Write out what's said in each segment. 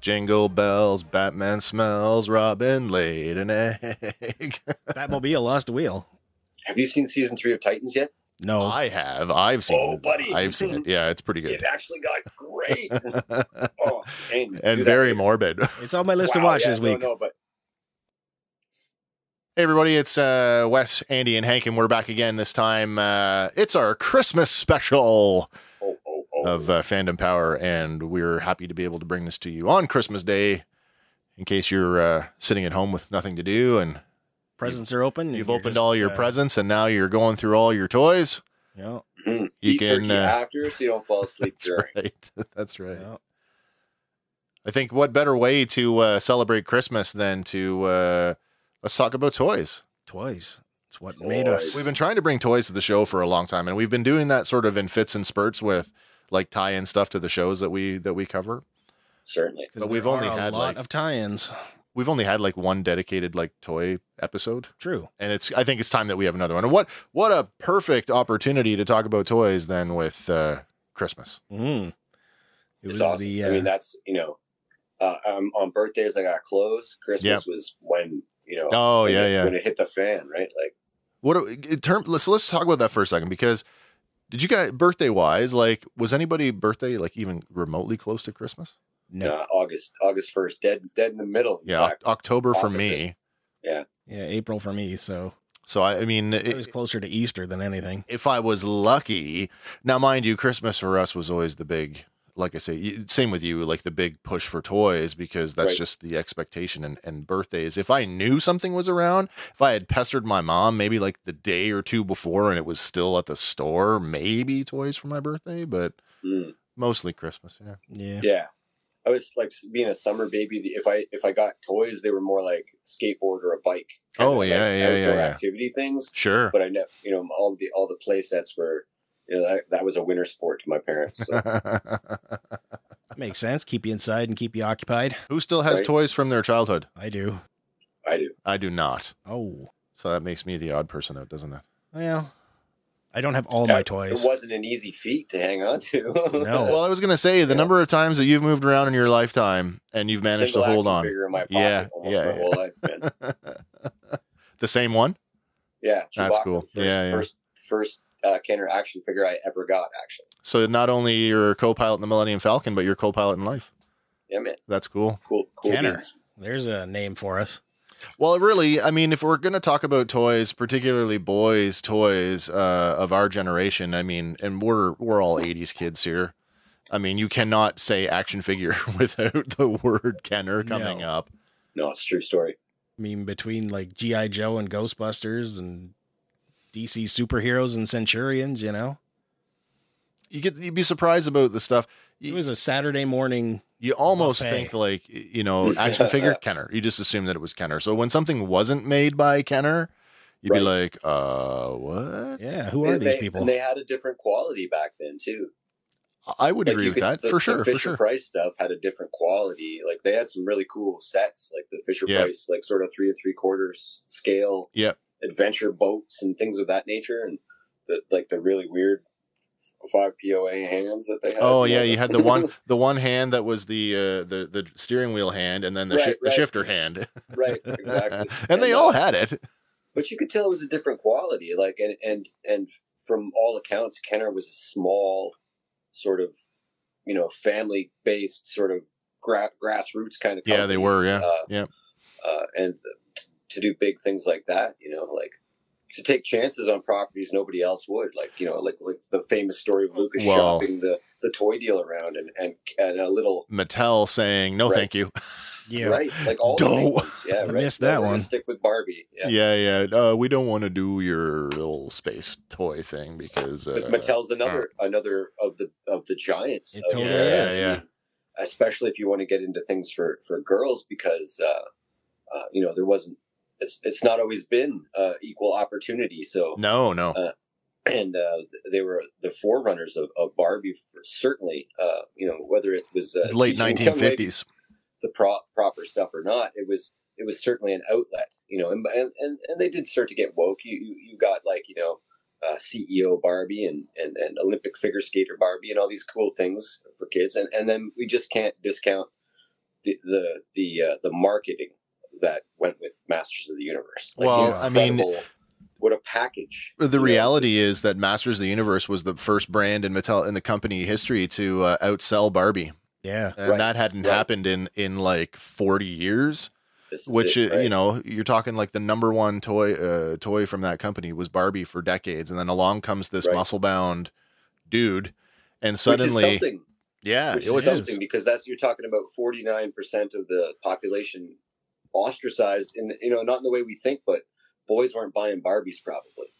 Jingle bells, Batman smells, Robin laid an egg. Batmobile lost a wheel. Have you seen season 3 of Titans yet? No. I have. I've seen it. Buddy. I've seen it. Yeah, it's pretty good. It actually got great. And very morbid. It's on my list to watch this week. But Hey everybody, it's Wes, Andy, and Hank, and we're back again this time. It's our Christmas special of Fandom Power, and we're happy to be able to bring this to you on Christmas Day in case you're sitting at home with nothing to do and presents are open. You've opened all your presents, and now you're going through all your toys. Yeah. You Eat can after so you don't fall asleep during. Right. That's right. Yeah. I think what better way to celebrate Christmas than to let's talk about toys. Toys. It's what made us. We've been trying to bring toys to the show for a long time, and we've been doing that sort of in fits and spurts with like tie-in stuff to the shows that we cover. Certainly. But we've only had a lot of tie-ins. We've only had like one dedicated like toy episode. True. And I think it's time that we have another one. And what a perfect opportunity to talk about toys then with Christmas. Mm. It was awesome. I mean, that's, on birthdays I got clothes. Christmas was when, when it hit the fan, right? Like let's talk about that for a second, because did you guys birthday wise, like was anybody birthday like even remotely close to Christmas? No, August 1st, dead in the middle. Yeah, October for me. Yeah, April for me. So I mean, it was closer to Easter than anything. If I was lucky, now mind you, Christmas for us was always the big, like I say, same with you, like the big push for toys, because that's just the expectation. And birthdays, if I knew something was around, if I had pestered my mom maybe like the day or two before and it was still at the store, maybe toys for my birthday, but mostly Christmas. Yeah. I was like being a summer baby. If I got toys, they were more like skateboard or a bike. Outdoor activity things. Sure. But I never, all the play sets were, that was a winter sport to my parents. So. Makes sense. Keep you inside and keep you occupied. Who still has toys from their childhood? I do. I do not. Oh. So that makes me the odd person out, doesn't it? Well, I don't have all my toys. It wasn't an easy feat to hang on to. No. Well, I was going to say the number of times that you've moved around in your lifetime and you've managed to hold on. Figure in my pocket my whole life, man. The same one? Yeah. Chewbacca, that's cool. First Kenner action figure I ever got, actually. So not only your co-pilot in the Millennium Falcon, but your co-pilot in life. Yeah, man. That's cool. Cool. Kenner. Beans. There's a name for us. Well, really, I mean, if we're going to talk about toys, particularly boys' toys of our generation, I mean, and we're all 80s kids here. I mean, you cannot say action figure without the word Kenner coming up. No, it's a true story. I mean, between like G.I. Joe and Ghostbusters and DC superheroes and Centurions, You'd be surprised about the stuff. It was a Saturday morning. You almost think like, action figure Kenner. You just assume that it was Kenner. So when something wasn't made by Kenner, you'd be like, what? Yeah, who are these people? And they had a different quality back then too. I would agree with that for sure. The Fisher Price stuff had a different quality. Like they had some really cool sets, like the Fisher Price, like sort of 3 3/4 scale, adventure boats and things of that nature, and the really weird 5 POA hands that they had. Oh yeah, you had the one hand that was the steering wheel hand, and then the shifter hand. Right, exactly. and they all had it. But you could tell it was a different quality. Like and from all accounts, Kenner was a small sort of family based sort of grassroots kind of company. Yeah, they were. And to do big things like that, like. To take chances on properties nobody else would, like the famous story of Lucas shopping the toy deal around and a little Mattel saying no, thank you. Yeah, right. Like all the ones. Yeah, right. Missed that one. Stick with Barbie. Yeah. We don't want to do your little space toy thing because but Mattel's another of the giants. It totally is. Yeah. Especially if you want to get into things for girls, because there wasn't. It's not always been equal opportunity. So no. And they were the forerunners of Barbie, certainly. Whether it was late 1950s, the proper stuff or not, it was certainly an outlet. And they did start to get woke. You got like CEO Barbie and Olympic figure skater Barbie and all these cool things for kids, and then we just can't discount the marketing that went with Masters of the Universe. Like, well, I mean, what a package. The reality is that Masters of the Universe was the first brand in Mattel in the company history to outsell Barbie. Yeah. And that hadn't happened in like 40 years, which, you know, you're talking like the number one toy from that company was Barbie for decades. And then along comes this muscle-bound dude. And suddenly, which is something because you're talking about 49% of the population ostracized in, you know, not in the way we think, but boys weren't buying Barbies probably.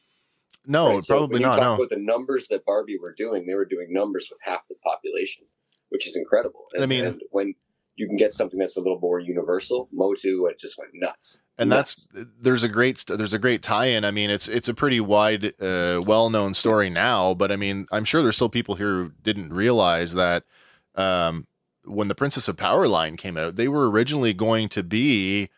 No, right? So probably not. Talk about the numbers that Barbie were doing, they were doing numbers with half the population, which is incredible. And, and when you can get something that's a little more universal, Motu, it just went nuts. And there's a great tie-in. I mean, it's a pretty wide, well-known story now, but I mean, I'm sure there's still people here who didn't realize that when the Princess of Power line came out, they were originally going to be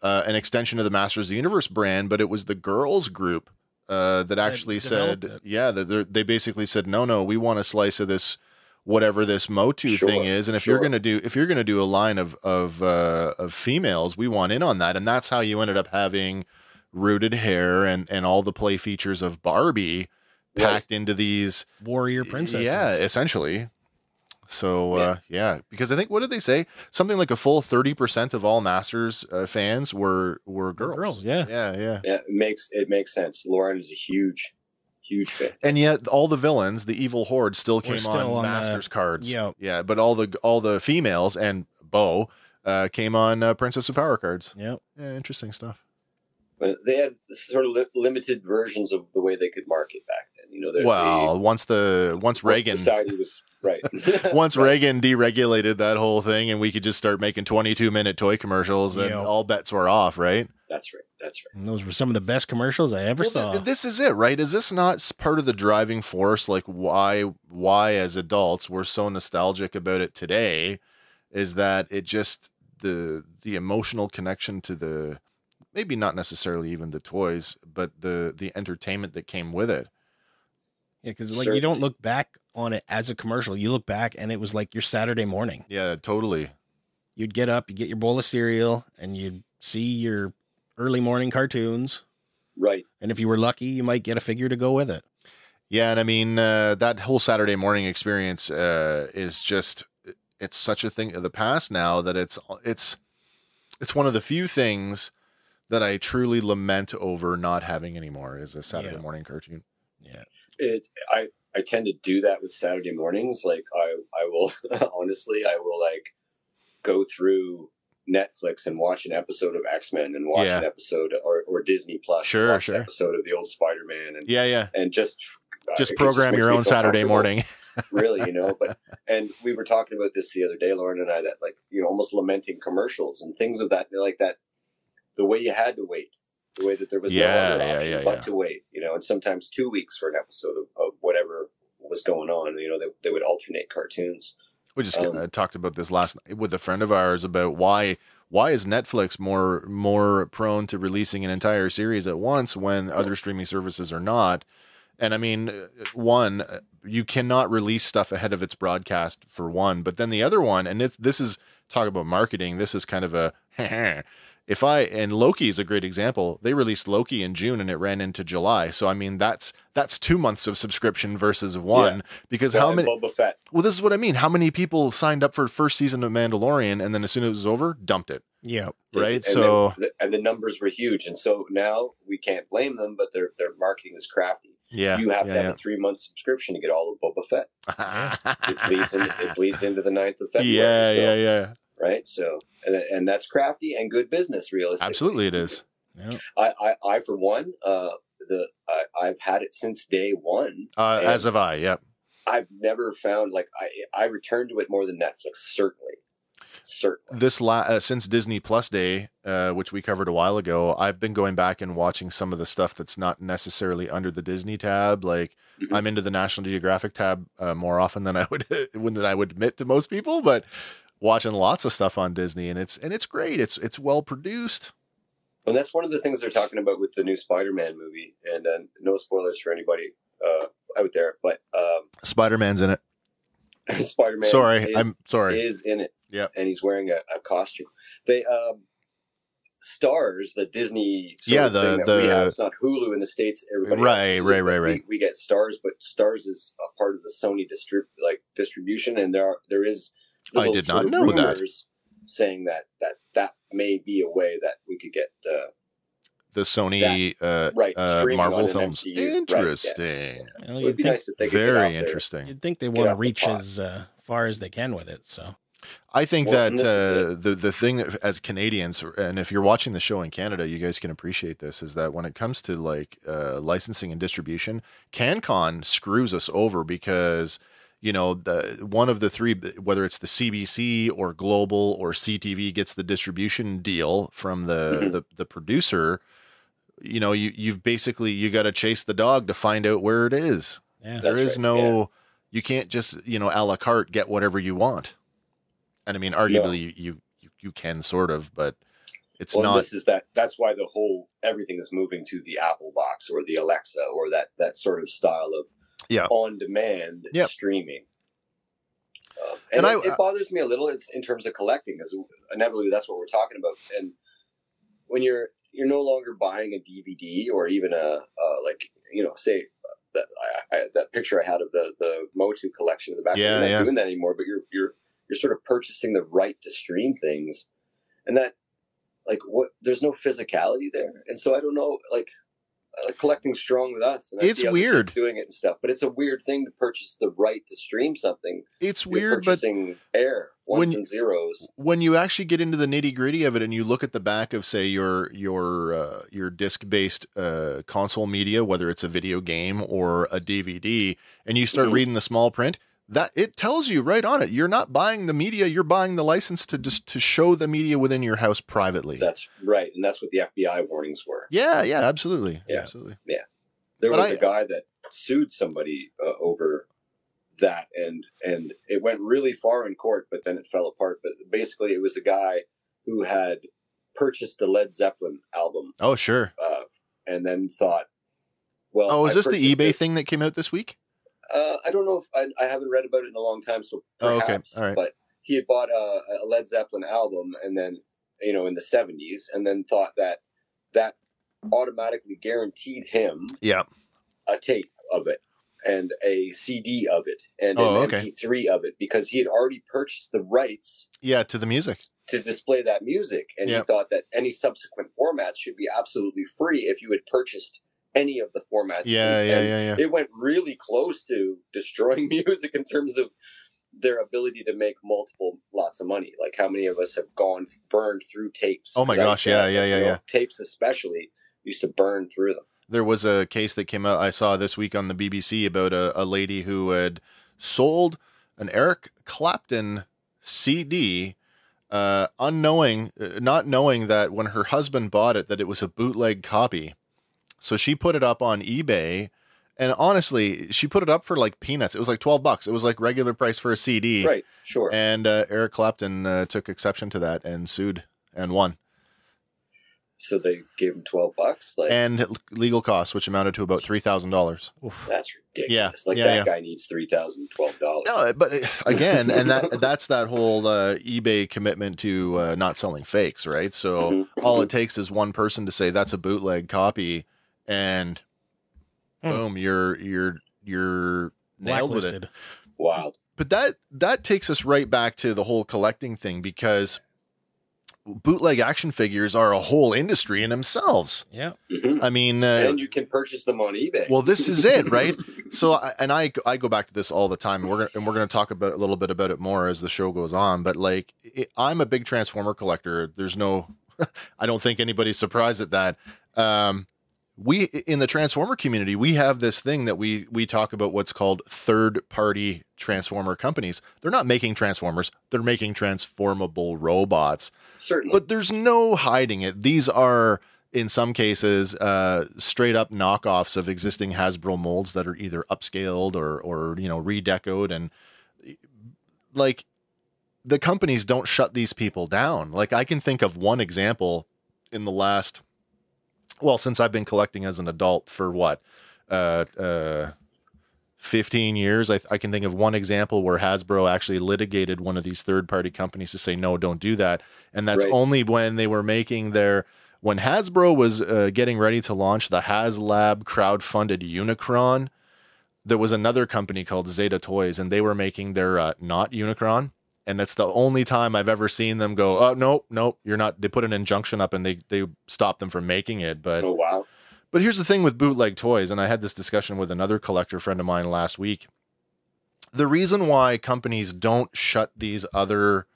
an extension of the Masters of the Universe brand, but it was the girls group that actually said, that they basically said, no, we want a slice of this, whatever this Motu thing is, and if you're gonna do a line of females, we want in on that, and that's how you ended up having rooted hair and all the play features of Barbie packed into these warrior princesses. Yeah, essentially. So because I think, what did they say? Something like a full 30% of all Masters fans were girls. Yeah. It makes sense. Lauren is a huge fan. And yet all the villains, the evil horde, still came on Masters cards. Yeah, but all the females and Bo came on Princess of Power cards. Yeah, interesting stuff. But they had sort of limited versions of the way they could market back then. You know, once Reagan society was right. Once Reagan deregulated that whole thing, and we could just start making 22-minute toy commercials, and all bets were off. Right. That's right. And those were some of the best commercials I ever saw. This is it, right? Is this not part of the driving force? Like why as adults we're so nostalgic about it today? Is that it just the emotional connection to the, maybe not necessarily even the toys, but the entertainment that came with it. Yeah, because like you don't look back on it as a commercial. You look back and it was like your Saturday morning. Yeah, totally. You'd get up, you get your bowl of cereal, and you'd see your early morning cartoons. Right. And if you were lucky, you might get a figure to go with it. Yeah, and I mean, that whole Saturday morning experience is just, it's such a thing of the past now that it's one of the few things that I truly lament over not having anymore is a Saturday morning cartoon. Yeah. I tend to do that with Saturday mornings. Like I will honestly, I will like go through Netflix and watch an episode of X-Men and watch an episode or Disney Plus. An episode of the old Spider-Man and just program your own Saturday morning. Really, you know, and we were talking about this the other day, Lauren and I, that like, you know, almost lamenting commercials and things of that, like that, the way you had to wait, the way that there was no other option but to wait, you know, and sometimes 2 weeks for an episode of whatever was going on. You know, they would alternate cartoons. We just talked about this last night with a friend of ours about why is Netflix more prone to releasing an entire series at once when other streaming services are not. And I mean, one, you cannot release stuff ahead of its broadcast for one, but then the other one, and this is talk about marketing. This is kind of a and Loki is a great example. They released Loki in June and it ran into July. So I mean, that's 2 months of subscription versus one, because how many? Boba Fett. Well, this is what I mean. How many people signed up for first season of Mandalorian and then as soon as it was over, dumped it? Yeah. Right. And the numbers were huge, and so now we can't blame them, but their marketing is crafty. Yeah, you have to have a 3-month subscription to get all of Boba Fett. It bleeds into the 9th of February. Yeah. Right. So, and that's crafty and good business, realistically. Absolutely, it is. Yeah. I for one, I've had it since day one. As have I. Yep. I've never found I returned to it more than Netflix. Certainly. This since Disney Plus Day, which we covered a while ago, I've been going back and watching some of the stuff that's not necessarily under the Disney tab. Like I'm into the National Geographic tab more often than I would admit to most people, but watching lots of stuff on Disney, and it's great. It's well produced. And that's one of the things they're talking about with the new Spider-Man movie. And no spoilers for anybody out there, but Spider-Man's in it. Spider-Man. I'm sorry. Is in it. Yeah, and he's wearing a costume. They Stars, the Disney we have. It's not Hulu in the States. Everybody Right. We get Stars, but Stars is a part of the Sony distribution, and there is. I did not know that. Saying that may be a way that we could get the Sony Marvel films. MCU. Interesting. Right, yeah. It would be nice if they could very interesting. You'd think they want to reach as far as they can with it. So I think that the thing that, as Canadians, and if you're watching the show in Canada, you guys can appreciate this, is that when it comes to licensing and distribution, CanCon screws us over because, you know, one of the three, whether it's the CBC or Global or CTV, gets the distribution deal from the producer. You know, you've basically, you got to chase the dog to find out where it is. Yeah, there is you can't just, you know, a la carte get whatever you want. And I mean, arguably you can sort of, but it's not. That's why everything is moving to the Apple box or the Alexa or that sort of style of on-demand streaming. And it bothers me a little. It's in terms of collecting, because inevitably that's what we're talking about. And when you're no longer buying a DVD or even say that picture I had of the Motu collection in the back. You're not doing that anymore, but you're sort of purchasing the right to stream things, and that there's no physicality there. And so I don't know, collecting's strong with us. And it's weird doing it and stuff, but it's a weird thing to purchase the right to stream something. It's weird, but air ones and zeros. When you actually get into the nitty gritty of it, and you look at the back of, say, your disc based console media, whether it's a video game or a DVD, and you start reading the small print, that it tells you right on it, you're not buying the media, you're buying the license to show the media within your house privately. That's right, and that's what the FBI warnings were. Yeah, absolutely. Yeah. Absolutely. Yeah. There was a guy that sued somebody over that, and it went really far in court, but then it fell apart. But basically, it was a guy who had purchased the Led Zeppelin album. Oh, sure. And then thought, well... Oh, is this the eBay thing that came out this week? I don't know if I haven't read about it in a long time, so perhaps. All right. But he had bought a Led Zeppelin album, and then, in the 70s, and then thought that automatically guaranteed him a tape of it and a CD of it and an MP3 of it, because he had already purchased the rights to the music, to display that music, and he thought that any subsequent formats should be absolutely free if you had purchased any of the formats. Yeah. It went really close to destroying music in terms of their ability to make lots of money. Like, how many of us have burned through tapes? Oh my gosh, yeah. Tapes especially used to burn through them. There was a case that came out, I saw this week on the BBC, about a lady who had sold an Eric Clapton CD, not knowing that when her husband bought it, that it was a bootleg copy. So she put it up on eBay, and honestly, she put it up for like peanuts. It was like $12. It was like regular price for a CD. Right, sure. And Eric Clapton took exception to that and sued and won. So they gave him $12, and legal costs, which amounted to about $3,000. That's ridiculous. That guy needs $3,012. No, but again, and that's that whole eBay commitment to not selling fakes, right? So all it takes is one person to say that's a bootleg copy, and boom, you're nailed with it. Wow. But that takes us right back to the whole collecting thing, because bootleg action figures are a whole industry in themselves. Yeah. I mean, and you can purchase them on eBay. Well, this is it, right? So, I go back to this all the time. We're going to talk about a little bit about it more as the show goes on. But I'm a big Transformer collector. There's no, I don't think anybody's surprised at that. We in the Transformer community, we have this thing that we talk about, what's called third-party Transformer companies. They're not making Transformers; they're making transformable robots. Certainly. But there's no hiding it. These are, in some cases, straight up knockoffs of existing Hasbro molds that are either upscaled or redecoed, and the companies don't shut these people down. Like, I can think of one example in the last, since I've been collecting as an adult for 15 years. I can think of one example where Hasbro actually litigated one of these third-party companies to say, no, don't do that. And that's only when they were making when Hasbro was getting ready to launch the HasLab crowdfunded Unicron, there was another company called Zeta Toys, and they were making their not Unicron. And that's the only time I've ever seen them go, oh, no, you're not. They put an injunction up and they stopped them from making it. But oh, wow. But here's the thing with bootleg toys, and I had this discussion with another collector friend of mine last week. The reason why companies don't shut these other,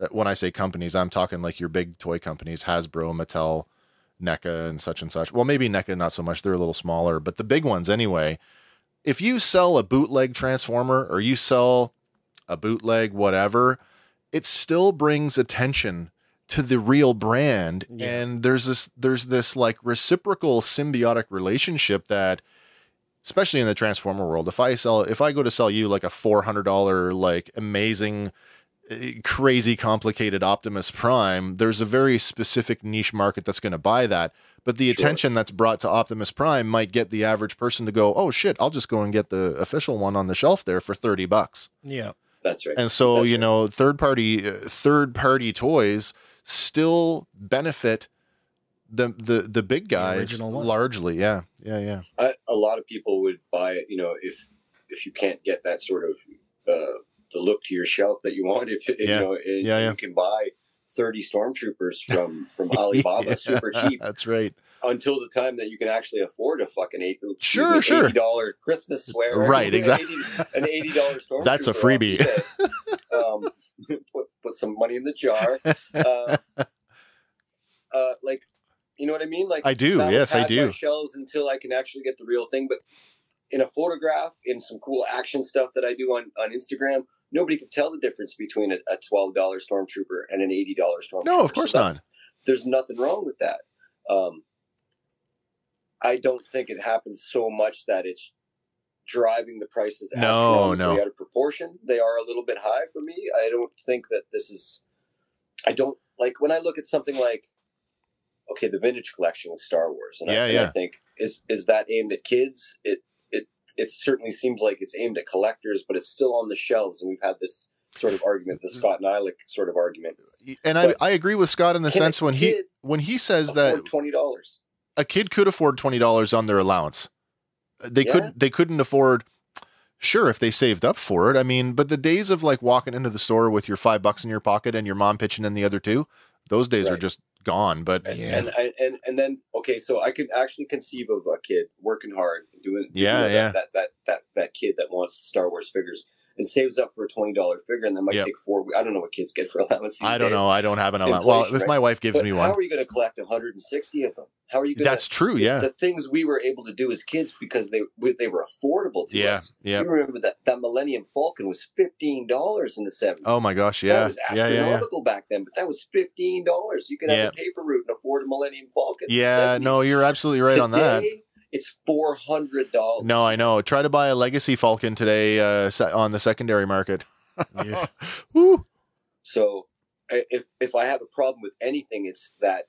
when I say companies, I'm talking like your big toy companies, Hasbro, Mattel, NECA, and such. Well, maybe NECA not so much. They're a little smaller, but the big ones anyway. If you sell a bootleg Transformer or you sell a bootleg whatever, it still brings attention to the real brand. And there's this like reciprocal symbiotic relationship that, especially in the Transformer world, if I go to sell you like a $400 like amazing crazy complicated Optimus Prime, there's a very specific niche market that's going to buy that, but the attention that's brought to Optimus Prime might get the average person to go, oh shit, I'll just go and get the official one on the shelf there for $30. Yeah, that's right. And so third party toys still benefit the big guys largely. A lot of people would buy it, if you can't get that sort of the look to your shelf that you want. You can buy 30 stormtroopers from Alibaba super cheap. That's right. Until the time that you can actually afford a fucking $80 Christmas sweater. Right, exactly. An $80 stormtrooper. That's a freebie. Put some money in the jar. Like, you know what I mean? Like, I do. Yes, I do. My shelves until I can actually get the real thing. But in a photograph, in some cool action stuff that I do on Instagram, nobody can tell the difference between a $12 stormtrooper and an $80 stormtrooper. No, of course not. There's nothing wrong with that. I don't think it happens so much that it's driving the prices out of proportion. They are a little bit high for me. I don't think that I don't like when I look at something like, okay, the vintage collection with Star Wars. And I think, is that aimed at kids? It certainly seems like it's aimed at collectors, but it's still on the shelves. And we've had this sort of argument, the Scott Nylick sort of argument. And I agree with Scott in the sense when he says that $20, a kid could afford $20 on their allowance. They couldn't afford, sure, if they saved up for it. I mean, but the days of like walking into the store with your $5 in your pocket and your mom pitching in the other two, those days are just gone. But and then okay, so I could actually conceive of a kid working hard, doing that kid that wants the Star Wars figures and saves up for a $20 figure, and then might take 4 weeks. I don't know what kids get for allowance. I don't know. I don't have an allowance. Well, if my wife gives me one, how are you going to collect 160 of them? How are you going? That's true. Yeah, the things we were able to do as kids because they were affordable to us. Yeah, you remember that Millennium Falcon was $15 in the 70s. Oh my gosh, yeah, that was astronomical back then, but that was $15. You could have a paper route and afford a Millennium Falcon. Yeah, no, you're absolutely right on that. It's $400. No, I know. Try to buy a Legacy Falcon today on the secondary market. Woo. So, if I have a problem with anything, it's that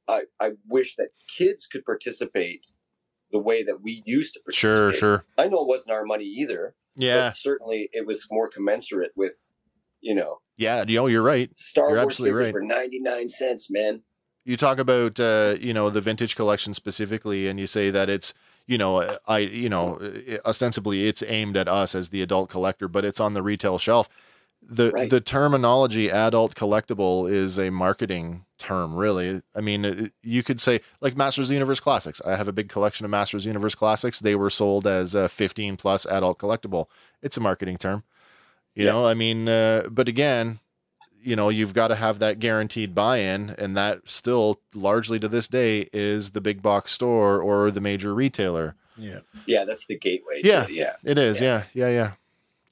I wish that kids could participate the way that we used to participate. Sure. I know it wasn't our money either. Yeah. But certainly, it was more commensurate with, Yeah, you're right. Star Wars figures for 99 cents, man. You talk about the vintage collection specifically, and you say that it's ostensibly it's aimed at us as the adult collector, but it's on the retail shelf. The terminology adult collectible is a marketing term, really. I mean, you could say like Masters of the Universe Classics. I have a big collection of Masters of the Universe Classics. They were sold as a 15 plus adult collectible. It's a marketing term, you know. I mean, but again, you've got to have that guaranteed buy-in, and that still largely to this day is the big box store or the major retailer. Yeah, that's the gateway. It is. Yeah.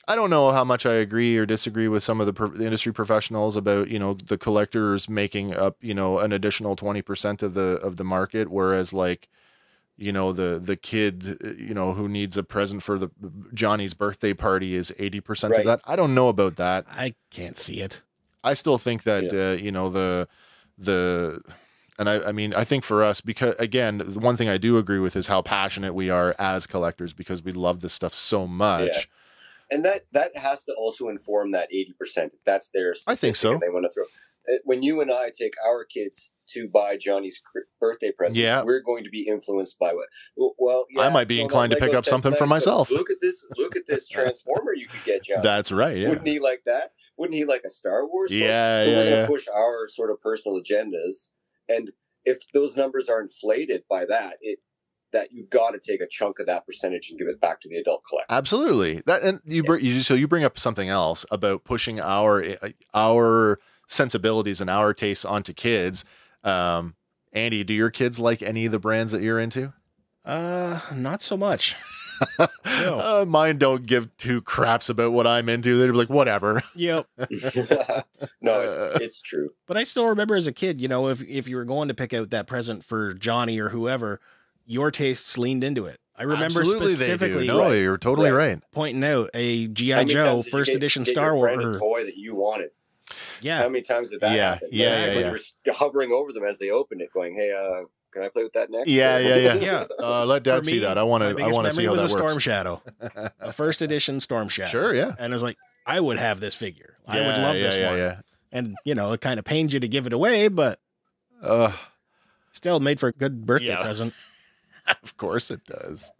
I don't know how much I agree or disagree with some of the industry professionals about, the collectors making up, an additional 20% of the market, whereas like, the kid, who needs a present for the Johnny's birthday party is 80% of that. I don't know about that. I can't see it. I still think that, And I mean, I think for us, because again, the one thing I do agree with is how passionate we are as collectors because we love this stuff so much. Yeah. And that has to also inform that 80%. If that's their statistic, I think so. And they want to throw. When you and I take our kids to buy Johnny's birthday present, we're going to be influenced by what? Well, yeah, I might be inclined to pick up something for myself. Look at this Transformer you could get, Johnny. That's right. Yeah. Wouldn't he like that? Wouldn't he like a Star Wars? Yeah. So we're going to push our sort of personal agendas, and if those numbers are inflated by that, that you've got to take a chunk of that percentage and give it back to the adult collector. Absolutely. That, and you bring up something else about pushing our sensibilities and our tastes onto kids. Andy, do your kids like any of the brands that you're into? Not so much. No. Mine don't give two craps about what I'm into. They're like, whatever. Yep. No, it's true. But I still remember as a kid, if you were going to pick out that present for Johnny or whoever, your tastes leaned into it. I remember specifically. No, you're totally right. Pointing out a G.I. Joe first edition Star Wars toy that you wanted. Yeah. How many times did that happen? Yeah. You were hovering over them as they opened it, going, "Hey, can I play with that next?" Yeah. Let Dad see that. I want to see how that works. It was a Storm Shadow, a first edition Storm Shadow. Sure, yeah. And I was like, I would have this figure. I would love this one. Yeah. And it kind of pains you to give it away, but still made for a good birthday present. Of course it does.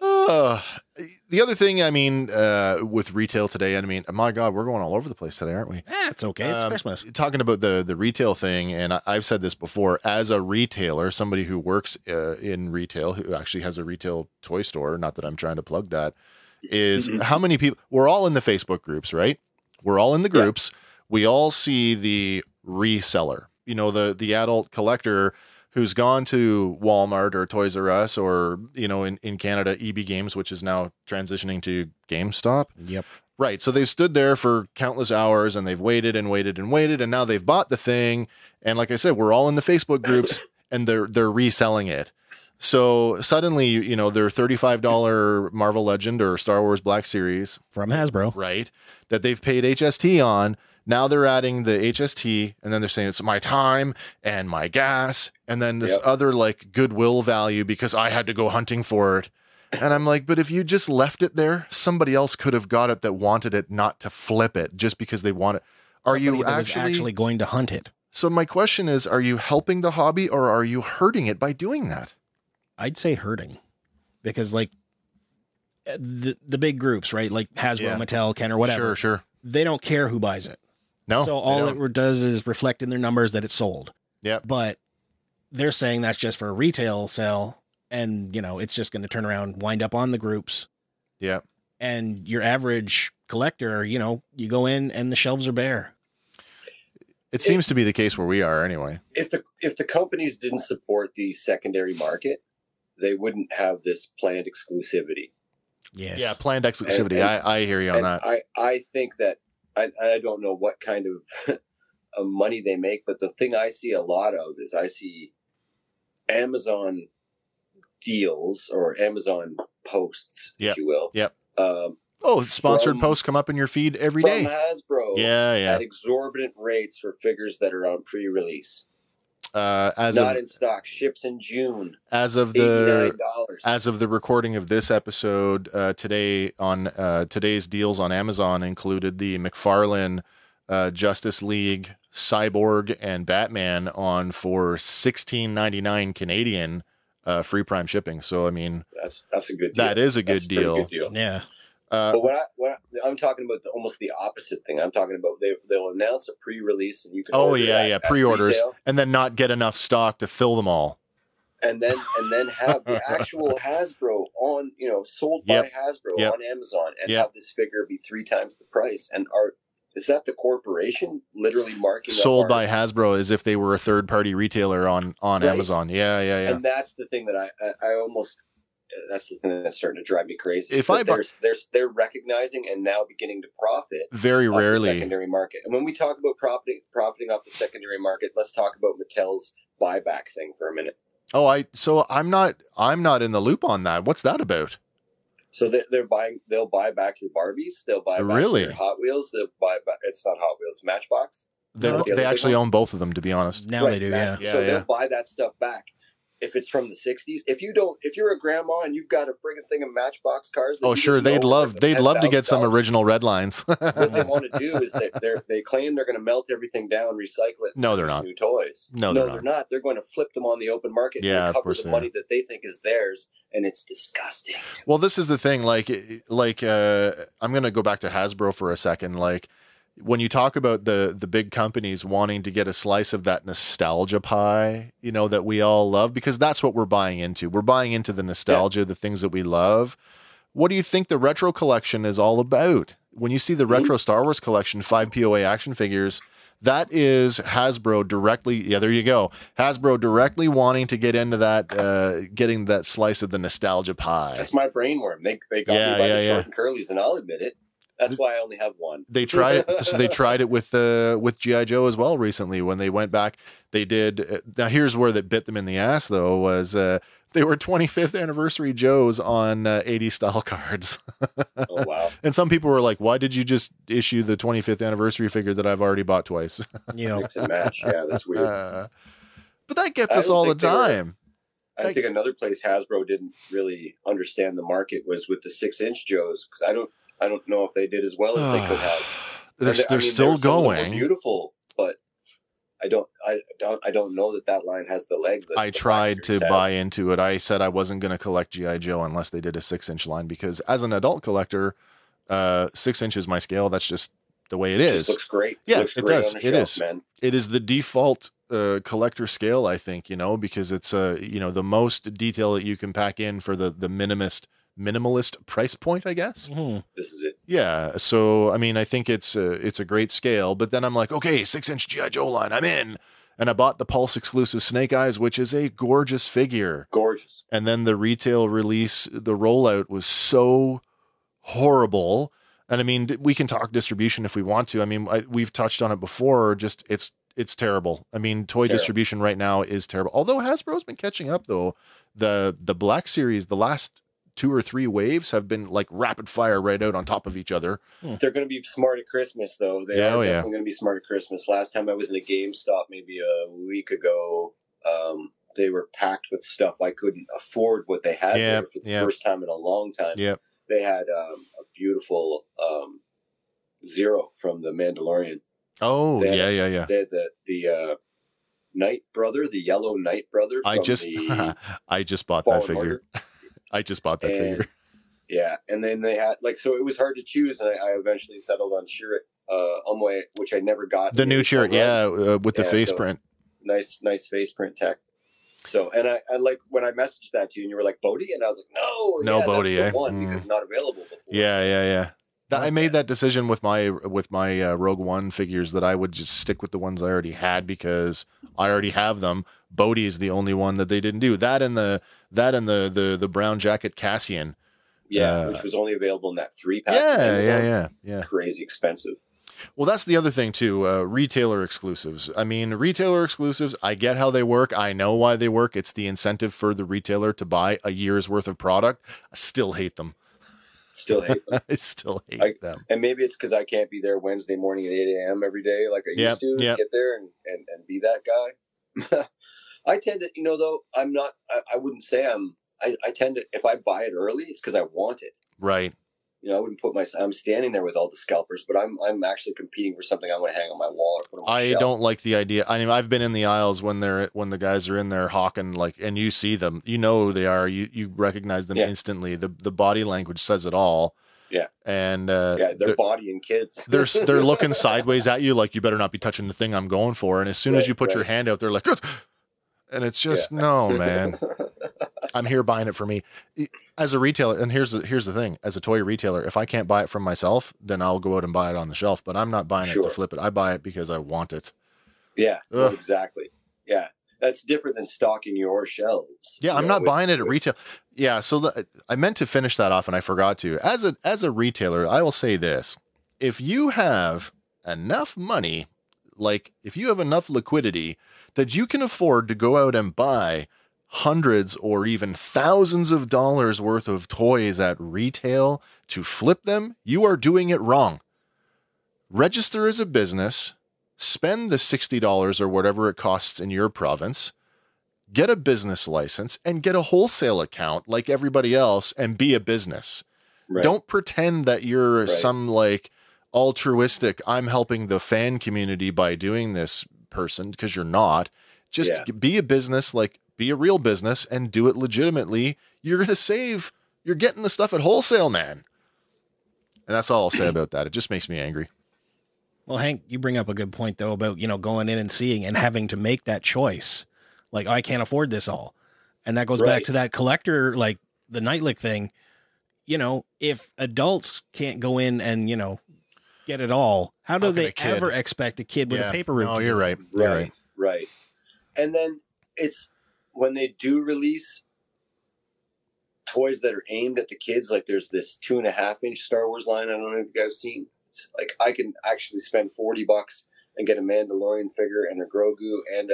The other thing, I mean, with retail today, I mean, my God, we're going all over the place today, aren't we? It's okay. It's Christmas. Talking about the retail thing, and I've said this before, as a retailer, somebody who works in retail, who actually has a retail toy store, not that I'm trying to plug that, is how many people, we're all in the Facebook groups, right? We're all in the groups. Yes. We all see the reseller, the adult collector who's gone to Walmart or Toys R Us or, in Canada, EB Games, which is now transitioning to GameStop. Yep. Right. So they've stood there for countless hours and they've waited and waited and waited. And now they've bought the thing. And like I said, we're all in the Facebook groups and they're reselling it. So suddenly, their $35 Marvel Legend or Star Wars Black Series from Hasbro, right, that they've paid HST on. Now they're adding the HST, and then they're saying it's my time and my gas, and then this other like goodwill value because I had to go hunting for it. And I'm like, but if you just left it there, somebody else could have got it that wanted it, not to flip it just because they want it. Are you actually going to hunt it? So my question is, are you helping the hobby or are you hurting it by doing that? I'd say hurting, because like the big groups, right? Like Hasbro, Mattel, Kenner, whatever. Sure. They don't care who buys it. No. So all it does is reflect in their numbers that it's sold. Yeah. But they're saying that's just for a retail sale, and it's just going to turn around, wind up on the groups. Yeah. And your average collector, you go in and the shelves are bare. It seems to be the case where we are anyway. If the companies didn't support the secondary market, they wouldn't have this planned exclusivity. Yes. Yeah, planned exclusivity. I hear you on that. I think that I don't know what kind of money they make, but the thing I see a lot of is I see Amazon deals or Amazon posts, if you will. Yep. Sponsored posts come up in your feed every day. From Hasbro. Yeah. At exorbitant rates for figures that are on pre-release. Not in stock, ships in June. As of the recording of this episode, today on today's deals on Amazon included the McFarlane Justice League, Cyborg, and Batman on for $16.99 Canadian free Prime shipping. So I mean, that's a good deal. That is a good deal. Yeah. But what I'm talking about, almost the opposite thing. I'm talking about they'll announce a pre-release and you can pre-orders and then not get enough stock to fill them all, and then have the actual Hasbro on sold by Hasbro on Amazon and have this figure be 3 times the price. And is that the corporation literally marking sold by Hasbro as if they were a third-party retailer on Amazon? Yeah. And that's the thing that I almost. That's the thing that's starting to drive me crazy. They're recognizing and now beginning to profit very rarely off the secondary market. And when we talk about profiting off the secondary market, let's talk about Mattel's buyback thing for a minute. So I'm not in the loop on that. What's that about? So they'll buy back your Barbies. They'll buy back your Hot Wheels. They'll buy back. It's not Hot Wheels. Matchbox. They actually own both of them, to be honest. Now they do, yeah. So they'll buy that stuff back. If it's from the 60s, if you're a grandma and you've got a friggin' thing of Matchbox cars, oh sure, they'd love to get some original red lines. What they want to do is they claim they're going to melt everything down, recycle it. No, they're not. New toys. No, they're not. They're going to flip them on the open market. Yeah, and of course. The money that they think is theirs, and it's disgusting. Well, this is the thing. Like I'm going to go back to Hasbro for a second. Like, when you talk about the big companies wanting to get a slice of that nostalgia pie, you know, that we all love, because that's what we're buying into. We're buying into the nostalgia, the things that we love. What do you think the retro collection is all about? When you see the retro Star Wars collection, 5 POA action figures, that is Hasbro directly. Yeah, there you go. Hasbro directly wanting to get into that, getting that slice of the nostalgia pie. That's my brainworm. They got me by the short and curlies, and I'll admit it. That's why I only have one. They tried it. So they tried it with G.I. Joe as well recently when they went back. They did. Now here's where that bit them in the ass though, was they were 25th anniversary Joes on 80 style cards. Oh wow! And some people were like, "Why did you just issue the 25th anniversary figure that I've already bought twice?" Mix and match. Yeah, that's weird. But that gets us all the time. I think another place Hasbro didn't really understand the market was with the 6-inch Joes, because I don't know if they did as well as they could have. They're still going. Beautiful, but I don't know that line has the legs. That I tried to buy into it. I said I wasn't going to collect G.I. Joe unless they did a 6-inch line, because as an adult collector, 6 inches my scale. That's just the way it is. It looks great. Yeah, it does. It is. Man. It is the default collector scale, I think, you know, because it's the most detail that you can pack in for the minimalist price point, I guess. Mm-hmm. This is it. Yeah. So, I mean, I think it's a great scale, but then I'm like, okay, 6-inch G.I. Joe line, I'm in. And I bought the Pulse exclusive Snake Eyes, which is a gorgeous figure. Gorgeous. And then the retail release, the rollout was so horrible. And I mean, we can talk distribution if we want to. I mean, we've touched on it before. Just it's terrible. I mean, toy distribution right now is terrible. Although Hasbro's been catching up though. The Black Series, the last 2 or 3 waves have been like rapid fire right out on top of each other. They're going to be smart at Christmas though. They are definitely going to be smart at Christmas. Last time I was in a GameStop maybe a week ago, they were packed with stuff. I couldn't afford what they had there for the first time in a long time. Yep. They had a beautiful Zero from the Mandalorian. Oh, yeah. They had the Knight Brother, the yellow Knight Brother. I just bought that figure. I just bought that figure. Yeah, and then they had so it was hard to choose, and I eventually settled on Chirrut Umwe, which I never got. The new Chirrut, with the face print. Nice face print tech. So, and I like when I messaged that to you, and you were like Bodhi, and I was like, no Bodhi, that's the one because it's not available before. Yeah. I made that decision with my Rogue One figures that I would just stick with the ones I already had because I already have them. Bodhi is the only one that they didn't do. That and the brown jacket Cassian. Yeah, which was only available in that 3-pack. Yeah. Crazy expensive. Well, that's the other thing too. Retailer exclusives. I mean, retailer exclusives, I get how they work. I know why they work. It's the incentive for the retailer to buy a year's worth of product. I still hate them. I still hate them. And maybe it's because I can't be there Wednesday morning at 8 a.m. every day like I used to get there and be that guy. I tend to, though, I'm not, I wouldn't say I tend to, if I buy it early, it's because I want it. Right. I wouldn't I'm standing there with all the scalpers, but I'm actually competing for something I want to hang on my wall or put on my shelf. Don't like the idea. I mean, I've been in the aisles when the guys are in there hawking, and you see them, who they are, you recognize them instantly. The body language says it all. Yeah. And they're bodying kids. they're looking sideways at you like you better not be touching the thing I'm going for. And as soon as you put your hand out, they're like, and it's just no, man. I'm here buying it for me as a retailer. And here's the thing, as a toy retailer, if I can't buy it from myself, then I'll go out and buy it on the shelf, but I'm not buying it to flip it. I buy it because I want it. Yeah, exactly. Yeah. That's different than stocking your shelves. Yeah. I'm not buying it at retail. Yeah. So I meant to finish that off and I forgot to. As a retailer, I will say this, if you have enough money, like if you have enough liquidity that you can afford to go out and buy hundreds or even thousands of dollars worth of toys at retail to flip them, you are doing it wrong. Register as a business, spend the $60 or whatever it costs in your province, get a business license, and get a wholesale account like everybody else and be a business. Right. Don't pretend that you're some like altruistic, I'm helping the fan community by doing this person, because you're not. Just be a business, like be a real business and do it legitimately. You're going to save. You're getting the stuff at wholesale, man. And that's all I'll say about that. It just makes me angry. Well, Hank, you bring up a good point, though, about, going in and seeing and having to make that choice. Like, I can't afford this all. And that goes back to that collector, like the Nightlick thing. If adults can't go in and, get it all, how do they ever expect a kid with a paper route? Oh, you're right. Right. And then it's when they do release toys that are aimed at the kids, like there's this 2.5-inch Star Wars line. I don't know if you guys seen. It's like I can actually spend $40 and get a Mandalorian figure and a Grogu and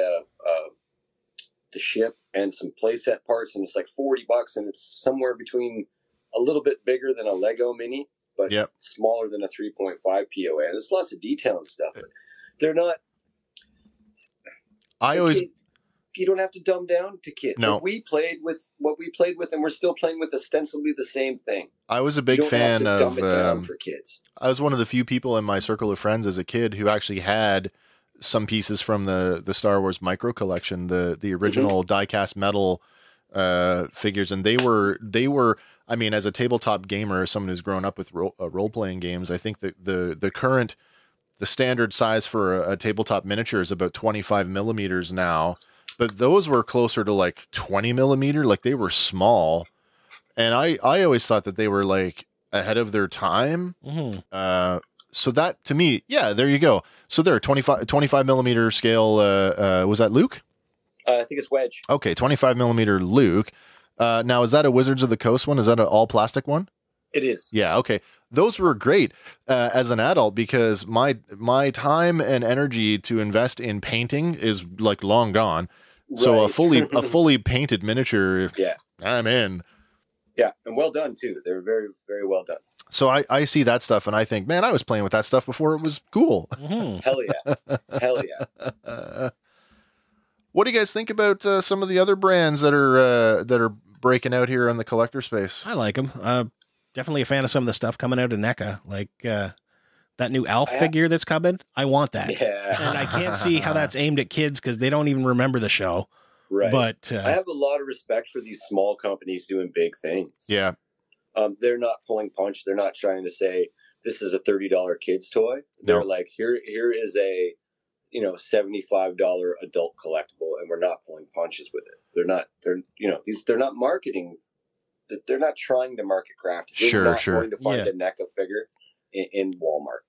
the ship and some playset parts, and it's like $40, and it's somewhere between a little bit bigger than a Lego Mini, but smaller than a 3.5 POA. And there's lots of detail and stuff, but they're not. You don't have to dumb down to kids. No. Like we played with what we played with, and we're still playing with ostensibly the same thing. I was a big fan of for kids. I was one of the few people in my circle of friends as a kid who actually had some pieces from the Star Wars micro collection, the original die-cast metal figures, and they were. I mean, as a tabletop gamer, someone who's grown up with role-playing games, I think that the standard size for a tabletop miniature is about 25 millimeters now. But those were closer to like 20 millimeter, like they were small. And I always thought that they were like ahead of their time. Mm-hmm. So that to me, there you go. So there, 25 millimeter scale. Was that Luke? I think it's Wedge. Okay. 25 millimeter Luke. Now, is that a Wizards of the Coast one? Is that an all plastic one? It is. Yeah. Okay. Those were great as an adult, because my time and energy to invest in painting is like long gone. So a fully painted miniature, I'm in. Yeah, and well done too. They're very, very well done. So I see that stuff and I think, man, I was playing with that stuff before it was cool. Mm-hmm. Hell yeah. What do you guys think about some of the other brands that are breaking out here in the collector space? I like them. Definitely a fan of some of the stuff coming out of NECA, like that new Alf figure that's coming. I want that. Yeah. And I can't see how that's aimed at kids because they don't even remember the show. Right. But I have a lot of respect for these small companies doing big things. Yeah. They're not pulling punch. They're not trying to say this is a $30 kid's toy. They're like, here is a $75 adult collectible, and we're not pulling punches with it. They're not marketing. They're not trying to market craft. You're not going to find a NECA figure in Walmart.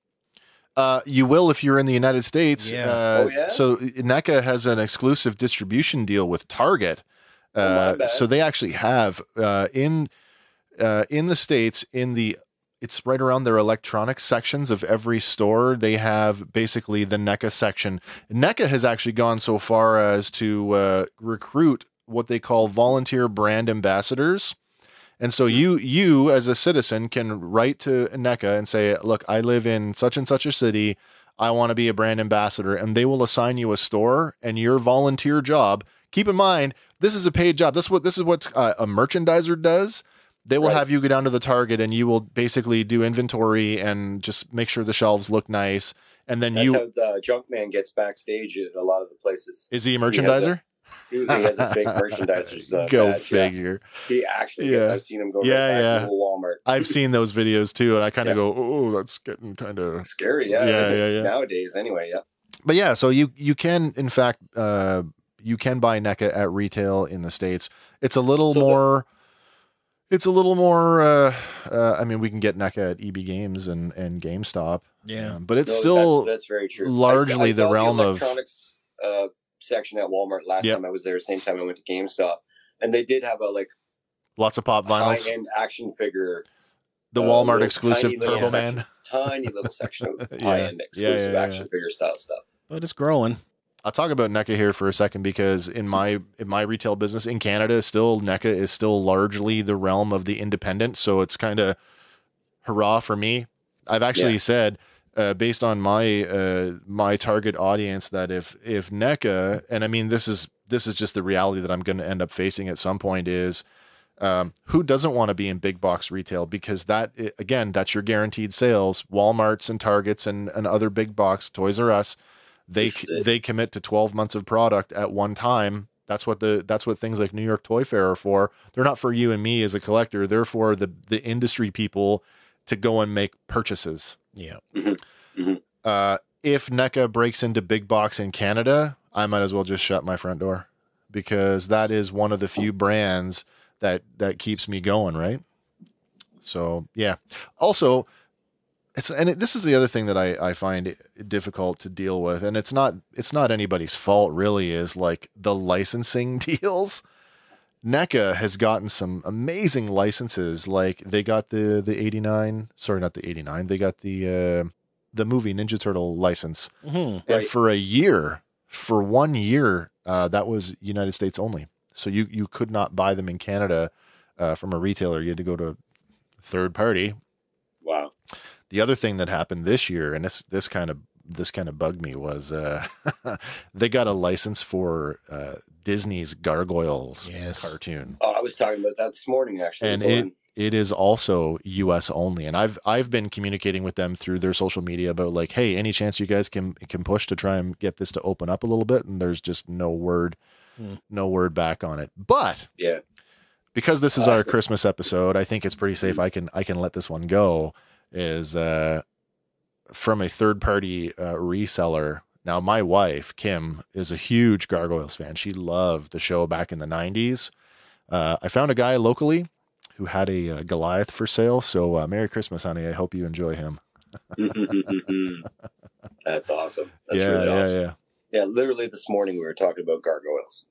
You will if you're in the United States. Yeah. So NECA has an exclusive distribution deal with Target. So they actually have in the States, it's right around their electronics sections of every store, they have basically the NECA section. NECA has actually gone so far as to recruit what they call volunteer brand ambassadors. And so you as a citizen can write to NECA and say, look, I live in such and such a city. I want to be a brand ambassador. And they will assign you a store, and your volunteer job, keep in mind, this is a paid job. This is what a merchandiser does. They will have you go down to the Target, and you will basically do inventory and just make sure the shelves look nice. And then that's how the Junkman gets backstage at a lot of the places. Is he a merchandiser? He has a big merchandiser's Go badge, figure. Yeah. He actually gets, I've seen him go back to Walmart. I've seen those videos too, and I kind of go, oh, that's getting kind of scary. Yeah. Nowadays, anyway, yeah. But yeah, so you can, in fact, you can buy NECA at retail in the States. It's a little more. I mean, we can get NECA at EB Games and GameStop. Yeah, but it's still that's very true. Largely the realm of electronics section at Walmart last time I was there. Same time I went to GameStop, and they did have lots of pop vinyls, high-end action figure. The Walmart exclusive Turbo Man. Tiny little section of high-end exclusive action figure style stuff. But it's growing. I'll talk about NECA here for a second, because in my retail business in Canada, NECA is still largely the realm of the independent. So it's kind of hurrah for me. I've actually said, based on my target audience, that if NECA, and I mean this is just the reality that I'm going to end up facing at some point, is who doesn't want to be in big box retail? Because that's your guaranteed sales. Walmarts and Targets and other big box, Toys R Us, they commit to 12 months of product at one time. That's what things like New York Toy Fair are for. They're not for you and me as a collector. They're for the industry people to go and make purchases. Yeah. Mm-hmm. Mm-hmm. If NECA breaks into big box in Canada, I might as well just shut my front door, because that is one of the few brands that keeps me going, right? So yeah. Also, this is the other thing that I find difficult to deal with, and it's not anybody's fault really, is like the licensing deals. NECA has gotten some amazing licenses. Like they got the 89, sorry, not the 89. They got the movie Ninja Turtle license. Mm-hmm. And for 1 year, that was United States only. So you could not buy them in Canada from a retailer. You had to go to a third party. Wow. The other thing that happened this year, and this kind of bugged me, was they got a license for Disney's Gargoyles cartoon. Oh, I was talking about that this morning, actually. And it is also US only. And I've been communicating with them through their social media about like, hey, any chance you guys can push to try and get this to open up a little bit? And there's just no word back on it. But yeah, because this is our Christmas episode, I think it's pretty safe. I can let this one go. Is from a third party reseller. Now, my wife, Kim, is a huge Gargoyles fan. She loved the show back in the 90s. I found a guy locally who had a Goliath for sale. So Merry Christmas, honey. I hope you enjoy him. That's awesome. That's really awesome. Yeah. Yeah, literally this morning we were talking about Gargoyles.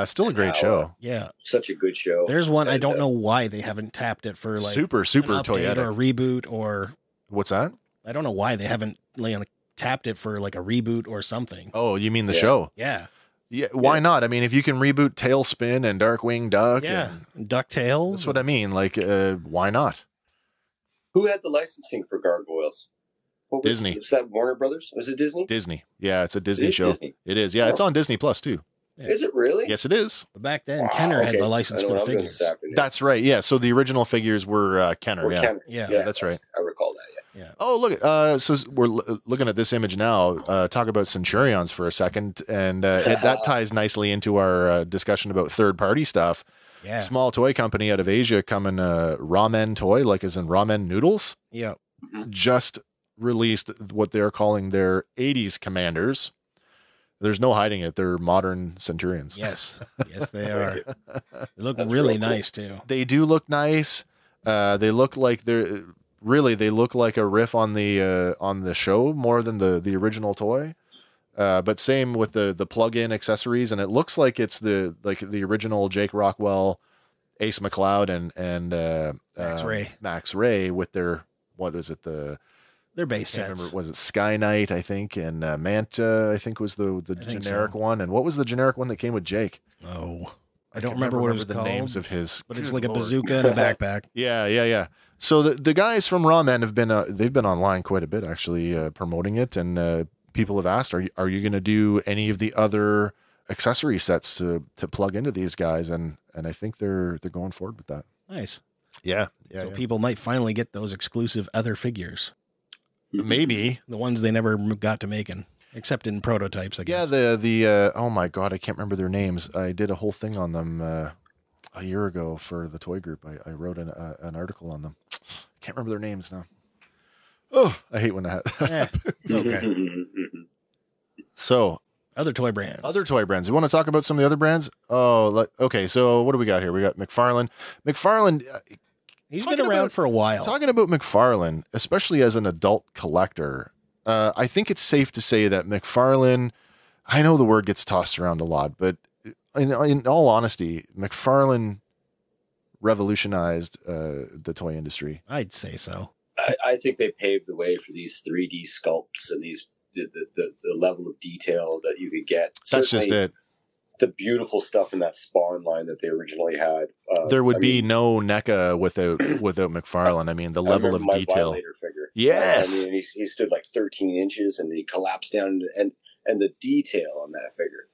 Still a great show. Yeah. Such a good show. There's one, I don't know why they haven't tapped it for like super Toyetic or a reboot, or what's that? I don't know why they haven't tapped it for like a reboot or something. Oh, you mean the show? Yeah. Yeah. Why not? I mean, if you can reboot Tailspin and Darkwing Duck. Yeah. DuckTales. That's what I mean. Like, why not? Who had the licensing for Gargoyles? Disney. Was that Warner Brothers? Was it Disney? Disney. Yeah, it's a Disney show. Disney. It is. Yeah, it's on Disney Plus too. Yeah. Is it really? Yes, it is. But back then, Kenner had the license for the figures. That's right. Yeah. So the original figures were Kenner. Kenner. Yeah, that's right. I recall that. Yeah. Oh, look. So we're looking at this image now. Talk about Centurions for a second, and that ties nicely into our discussion about third-party stuff. Yeah. Small toy company out of Asia coming ramen toy, like as in ramen noodles. Yeah. Just released what they're calling their 80s Commanders. There's no hiding it. They're modern Centurions. Yes. Yes, they are. They look really nice too. They do look nice. They look like they look like a riff on the show more than the original toy. But same with the plug-in accessories, and it looks like it's the original Jake Rockwell, Ace McCloud, and Max Ray with their, what is it, their base sets. Remember, was it Sky Knight, I think, and Manta, I think was the generic one. And what was the generic one that came with Jake? Oh, I don't remember what it was the called. Names of his, but it's like a bazooka and a backpack. Yeah. So the guys from Ramen have been they've been online quite a bit actually promoting it, and people have asked, are you going to do any of the other accessory sets to plug into these guys? And I think they're going forward with that. Nice. Yeah. So people might finally get those exclusive other figures. Maybe the ones they never got to making, except in prototypes, I guess. Yeah, the oh my god, I can't remember their names. I did a whole thing on them a year ago for the toy group. I wrote an article on them. Can't remember their names now. Oh, I hate when that happens. Okay. So other toy brands. You want to talk about some of the other brands? Oh, okay. So what do we got here? We got McFarlane. He's been around for a while. Talking about McFarlane, especially as an adult collector, I think it's safe to say that McFarlane, I know the word gets tossed around a lot, but in all honesty, McFarlane revolutionized the toy industry. I'd say so. I think they paved the way for these 3D sculpts and these the level of detail that you could get. That's just it. The beautiful stuff in that Spawn line that they originally had. There would be no NECA without McFarlane. I mean, the level of detail. Figure. Yes. I mean, he stood like 13 inches and he collapsed down, and the detail on that figure,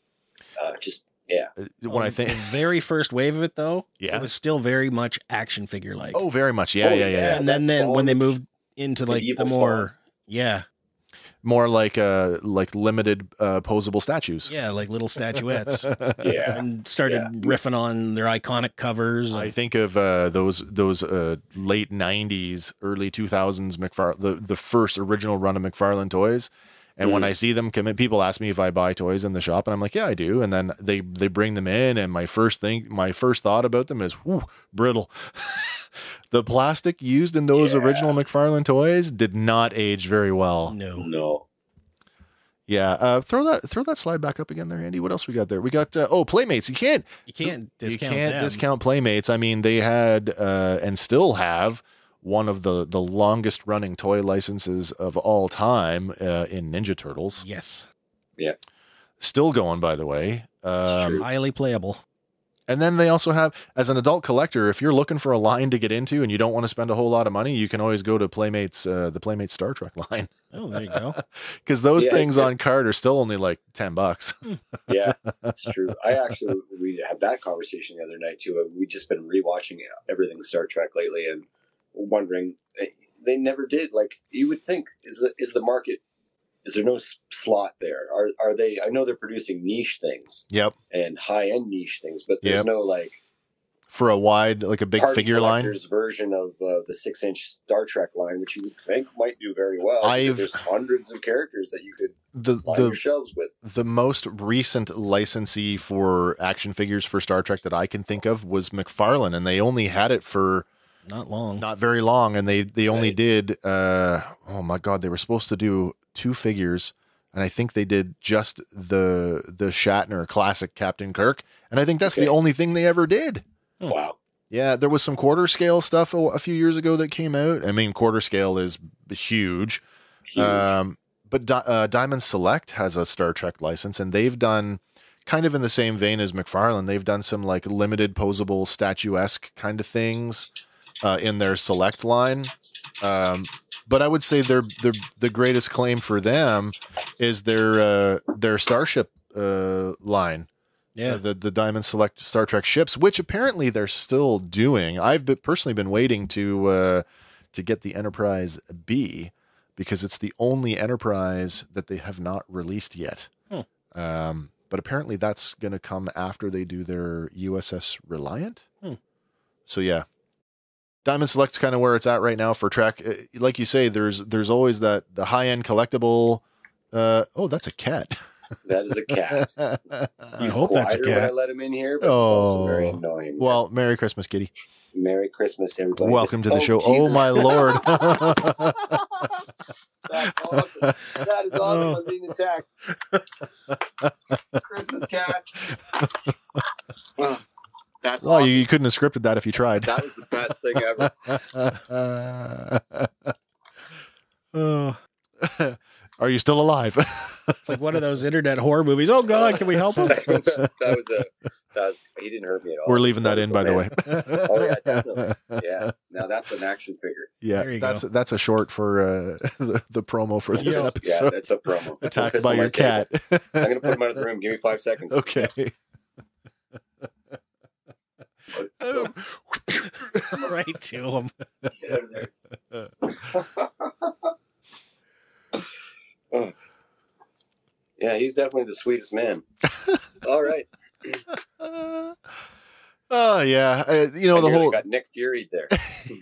just yeah. When I think the very first wave of it, though, yeah, it was still very much action figure like. Oh, very much. Yeah. And then when they moved into like the more more like limited posable statues. Yeah, like little statuettes. Yeah. And started riffing on their iconic covers. I think of those late 90s, early 2000s the first original run of McFarlane toys. And when I see them come in, people ask me if I buy toys in the shop, and I'm like, yeah, I do. And then they bring them in, and my first thought about them is, whew, brittle. The plastic used in those original McFarlane toys did not age very well. No. Yeah, throw that slide back up again there, Andy. What else we got there? We got Playmates. You can't discount Playmates. I mean, they had and still have one of the longest running toy licenses of all time in Ninja Turtles. Yes. Yeah. Still going, by the way. Highly playable. And then they also have, as an adult collector, if you're looking for a line to get into and you don't want to spend a whole lot of money, you can always go to Playmates, the Playmates Star Trek line. Oh, there you go. Because those things on card are still only like $10. Yeah, that's true. We had that conversation the other night too. We've just been rewatching everything Star Trek lately and wondering, they never did. Like, you would think, is the market, is there no slot there? Are they? I know they're producing niche things. Yep. And high end niche things, but there's no like for a wide, like a big figure line version of the 6-inch Star Trek line, which you would think might do very well. There's hundreds of characters that you could line your shelves with. The most recent licensee for action figures for Star Trek that I can think of was McFarlane, and they only had it for not very long, and they only did. Oh my God, they were supposed to do 2 figures, and I think they did just the Shatner classic Captain Kirk, and I think that's the only thing they ever did. Wow. Yeah, there was some quarter scale stuff a few years ago that came out. I mean, quarter scale is huge. But Diamond Select has a Star Trek license, and they've done kind of in the same vein as McFarlane. They've done some like limited posable statuesque kind of things in their Select line. But I would say the greatest claim for them is their Starship line. Yeah, the Diamond Select Star Trek ships, which apparently they're still doing. I've personally been waiting to get the Enterprise B, because it's the only Enterprise that they have not released yet. But apparently that's going to come after they do their USS Reliant. So yeah. Diamond Select's kind of where it's at right now for Trek. Like you say, there's always the high-end collectible. Oh, that's a cat. That is a cat. I hope that's a cat. When I let him in here, but it's also very annoying. Well, Merry Christmas, kitty. Merry Christmas, everybody. Welcome to the show. Jesus. Oh, my Lord. That's awesome. That is awesome. I'm being attacked. Christmas cat. That's awesome. You couldn't have scripted that if you tried. That was the best thing ever. Are you still alive? It's like one of those internet horror movies. Oh God, can we help him? He didn't hurt me at all. We're leaving that in, by the way. Oh yeah, definitely. Yeah. Now that's an action figure. Yeah, that's a short for the promo for this episode. Yeah, that's a promo. Attacked by your cat. I'm gonna put him out of the room. Give me 5 seconds. Okay. Right to him. Get out of there. Yeah, he's definitely the sweetest man. All right. Oh yeah, the whole got Nick Fury there.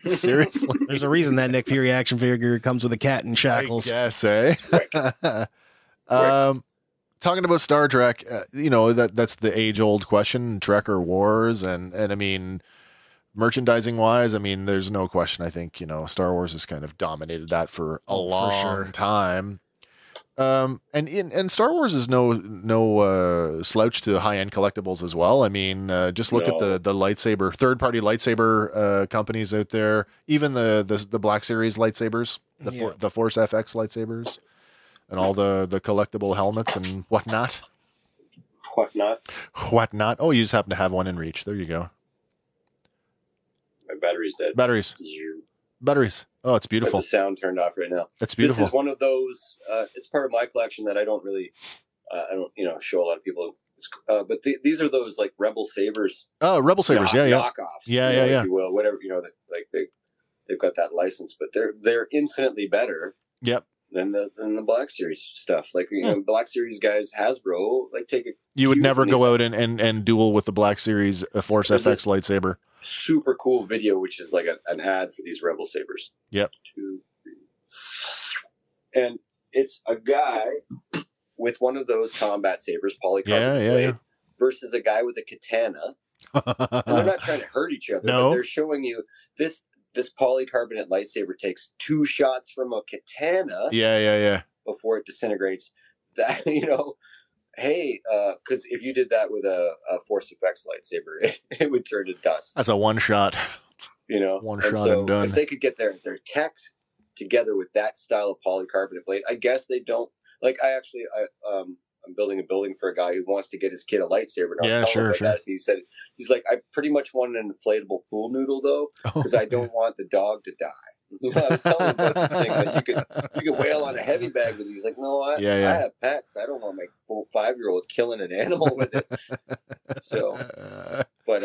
Seriously, there's a reason that Nick Fury action figure comes with a cat in shackles. I guess, eh? Talking about Star Trek, that's the age-old question: Trek or Wars, and I mean, merchandising wise, I mean, there's no question. I think Star Wars has kind of dominated that for a long time. And Star Wars is no slouch to high-end collectibles as well. I mean, just look at the lightsaber, third-party lightsaber companies out there. Even the Black Series lightsabers, the Force FX lightsabers, and all the collectible helmets and whatnot. Whatnot. Oh, you just happen to have one in reach. There you go. My battery's dead. Batteries. Batteries. Oh, it's beautiful. The sound turned off right now. That's beautiful. This is one of those. It's part of my collection that I don't really, I don't show a lot of people. But these are those like Rebel Sabers. Oh, Rebel Sabers, knockoffs. Yeah, if you will, whatever like they've got that license, but they're infinitely better. Yep. Than the Black Series stuff. Like Black Series guys, Hasbro, like take it. You would never go out and duel with the Black Series Force FX lightsaber. Super cool video, which is like an ad for these Rebel Sabers. Yep. 2, 3. And it's a guy with one of those combat sabers, polycarbonate blade, versus a guy with a katana. And they're not trying to hurt each other, but they're showing you this polycarbonate lightsaber takes 2 shots from a katana. Yeah. Before it disintegrates. That, hey, because if you did that with a Force FX lightsaber, it would turn to dust. That's a one shot. One shot and done. If they could get their tech together with that style of polycarbonate blade, I guess they don't. Like, I'm building a building for a guy who wants to get his kid a lightsaber. Yeah, sure. That. He said, he's like, I pretty much want an inflatable pool noodle though, because I don't want the dog to die. I was telling him about this thing that you could whale on a heavy bag with. He's like, no, I have pets. I don't want my 5-year-old killing an animal with it. So, but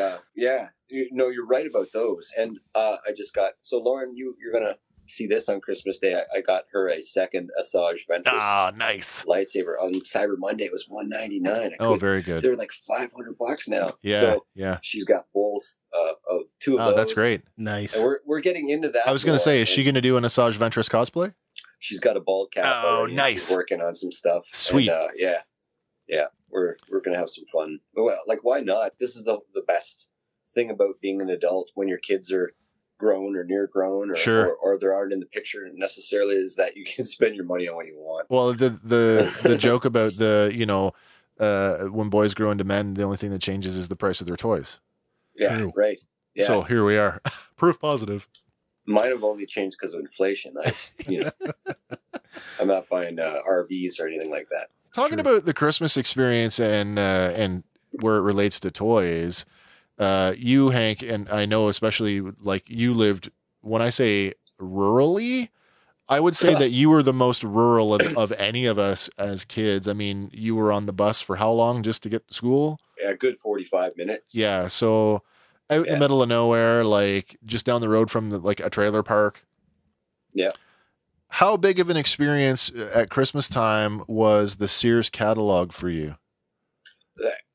you're right about those. And I just got Lauren, you're gonna see this on Christmas Day. I got her a second Asajj Ventress nice lightsaber on Cyber Monday. It was $199. Oh, very good. They're like $500 now. Yeah. She's got both of 2 of those. Oh, that's great. Nice. And we're getting into that. I was going to say, is she going to do an Asajj Ventress cosplay? She's got a bald cap. Oh, nice. She's working on some stuff. Sweet. And, we're going to have some fun. Well, like, why not? This is the best thing about being an adult when your kids are grown or near grown or they aren't in the picture necessarily, is that you can spend your money on what you want. Well, the joke about when boys grow into men, the only thing that changes is the price of their toys. Yeah. True. Right. Yeah. So here we are. Proof positive. Mine have only changed because of inflation. I'm not buying RVs or anything like that. Talking about the Christmas experience and where it relates to toys, you, Hank, and I know especially like you lived, when I say rurally, I would say that you were the most rural of any of us as kids. I mean, you were on the bus for how long just to get to school? Yeah, a good 45 minutes. Yeah, so out in the middle of nowhere, like just down the road from like a trailer park. Yeah. How big of an experience at Christmas time was the Sears Catalog for you?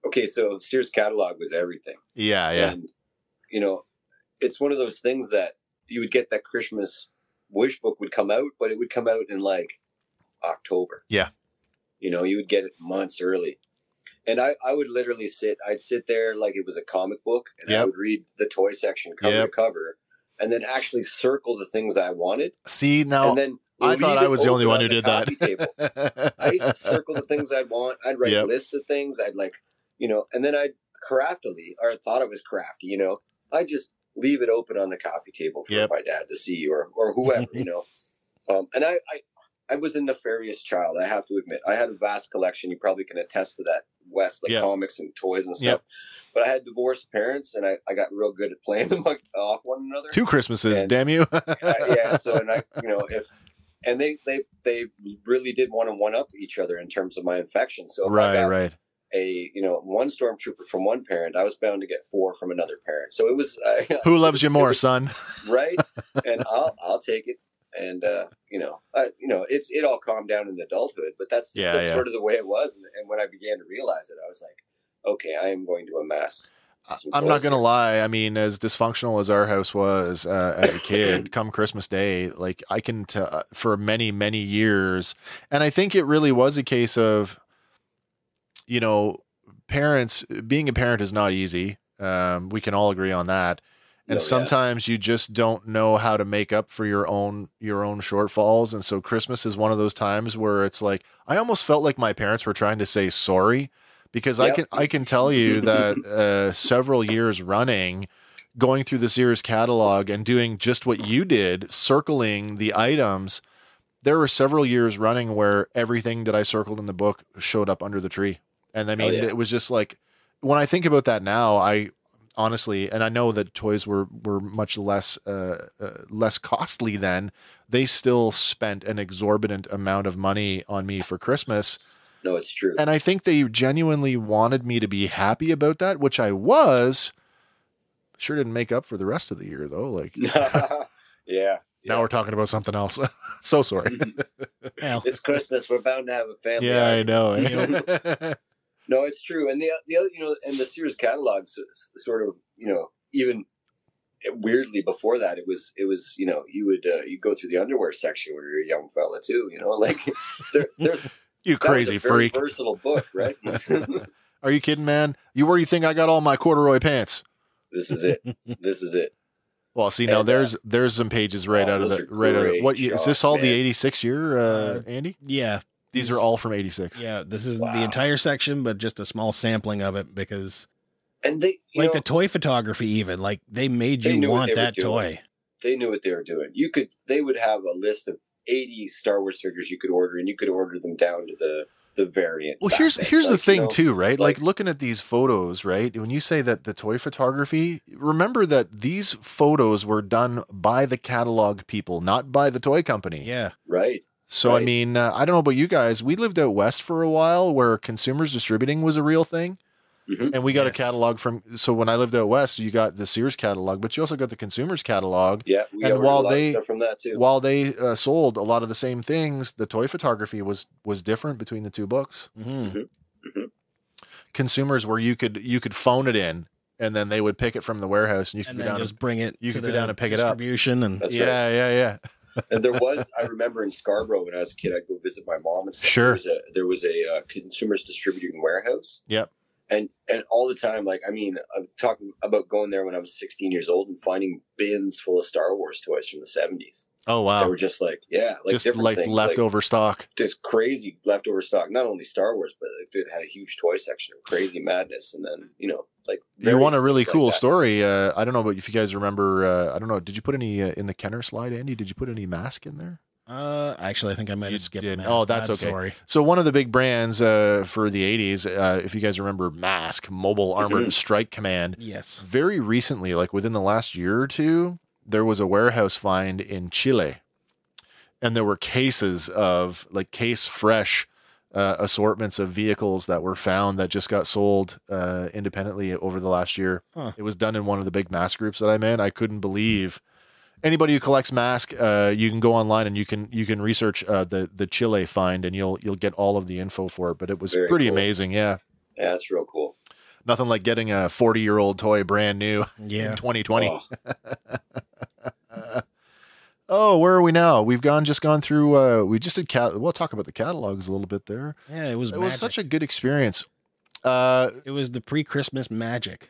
Okay, so Sears Catalog was everything. Yeah. And, it's one of those things that you would get that Christmas wish book would come out, but it would come out in like October. Yeah. You would get it months early. And I would literally I'd sit there like it was a comic book, and I would read the toy section cover to cover, and then actually circle the things I wanted. See, now, and then I thought I was the only one who did that. I used to circle the things I'd want. I'd write lists of things. I'd and then I'd craftily, or thought I was crafty, I'd just leave it open on the coffee table for my dad to see or whoever, and I was a nefarious child, I have to admit. I had a vast collection. You probably can attest to that, Wes, comics and toys and stuff. But I had divorced parents, and I got real good at playing them off one another. 2 Christmases, damn you. So, and they really did want to one-up each other in terms of my infection. So if I got one stormtrooper from one parent, I was bound to get 4 from another parent. So it was who loves you more, son? Right. And I'll take it. And it all calmed down in adulthood, but that's sort of the way it was. And when I began to realize it, I was like, okay, I am going to amass. I'm not going to lie. I mean, as dysfunctional as our house was as a kid, come Christmas Day, like I can tell for many, many years. And I think it really was a case of, parents, being a parent is not easy. We can all agree on that. And sometimes you just don't know how to make up for your own shortfalls. And so Christmas is one of those times where it's like, I almost felt like my parents were trying to say sorry, because I can tell you that several years running, going through the Sears catalog and doing just what you did, circling the items, there were several years running where everything that I circled in the book showed up under the tree. And I mean, it was just like, when I think about that now, honestly, and I know that toys were much less costly then. They still spent an exorbitant amount of money on me for Christmas. No, it's true. And I think they genuinely wanted me to be happy about that, which I was. Sure didn't make up for the rest of the year, though. Like, yeah. Now we're talking about something else. So sorry. Well, it's Christmas. We're bound to have a family. Yeah, I know. No, it's true. And the other, and the Sears catalog sort of, even weirdly before that, it was, you would you go through the underwear section when you're a young fella too, like there's you crazy very freak. Versatile book, right? Are you kidding, man? Where do you think I got all my corduroy pants? This is it. Well, see, now there's some pages out of what is this all, man. The 86 year, Andy? Yeah. These are all from 86. Yeah, this is the entire section, but just a small sampling of it because and they the toy photography even, like they made you want that toy. They knew what they were doing. They would have a list of 80 Star Wars figures you could order, and you could order them down to the variant. Well, here's the thing too, right? Like looking at these photos, right? When you say that the toy photography, remember that these photos were done by the catalog people, not by the toy company. Yeah. Right. So, right. I mean, I don't know about you guys. We lived out west for a while where consumers distributing was a real thing. Mm-hmm. And we got a catalog so when I lived out west, you got the Sears catalog, but you also got the consumers catalog. Yeah. And while they sold a lot of the same things, the toy photography was different between the two books. Mm-hmm. Mm-hmm. Consumers where you could phone it in and then they would pick it from the warehouse and you could go down just bring it. You could go down and pick it up. And yeah. And I remember in Scarborough when I was a kid, I'd go visit my mom and stuff. Sure. There was a consumers distributing warehouse. Yep. And all the time, I'm talking about going there when I was 16 years old and finding bins full of Star Wars toys from the 70s. Oh, wow. They were just just like things, leftover stock. Just crazy leftover stock. Not only Star Wars, but they had a huge toy section of crazy madness. And then, you want a really cool story. I don't know, but if you guys remember, I don't know, did you put any in the Kenner slide, Andy? Did you put any mask in there? Actually, I think I might have skipped Mask. Oh, that's okay. Sorry. So one of the big brands for the 80s, if you guys remember Mask, Mobile Armored Strike Command. Yes. Very recently, like within the last year or two, there was a warehouse find in Chile. And there were cases of case fresh assortments of vehicles that were found that just got sold independently over the last year. Huh. It was done in one of the big mask groups that I'm in. I couldn't believe. Anybody who collects mask, you can go online and you can research the Chile find and you'll get all of the info for it. But it was pretty amazing, yeah. Yeah, that's real cool. Nothing like getting a 40-year-old toy brand new in 2020. Oh, where are we now? We've just gone through. We just did we'll talk about the catalogs a little bit there. Yeah, it was such a good experience. It was the pre-Christmas magic.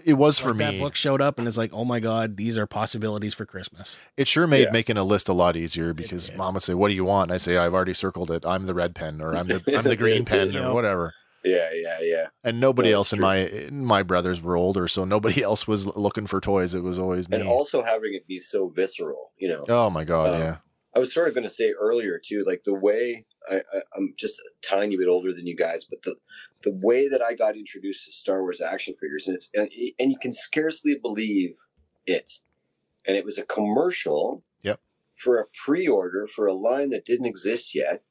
It was for me. That book showed up and it's like, oh my God, these are possibilities for Christmas. It sure made making a list a lot easier because Mom would say, "What do you want?" And I say, "I've already circled it. I'm the red pen, or I'm the green pen, or whatever." Yeah. And nobody else in my brothers were older, so nobody else was looking for toys. It was always me. And also having it be so visceral, Oh my God, yeah. I was sort of going to say earlier too, like the way I'm just a tiny bit older than you guys, but the way that I got introduced to Star Wars action figures, and you can scarcely believe it. And it was a commercial for a pre-order for a line that didn't exist yet.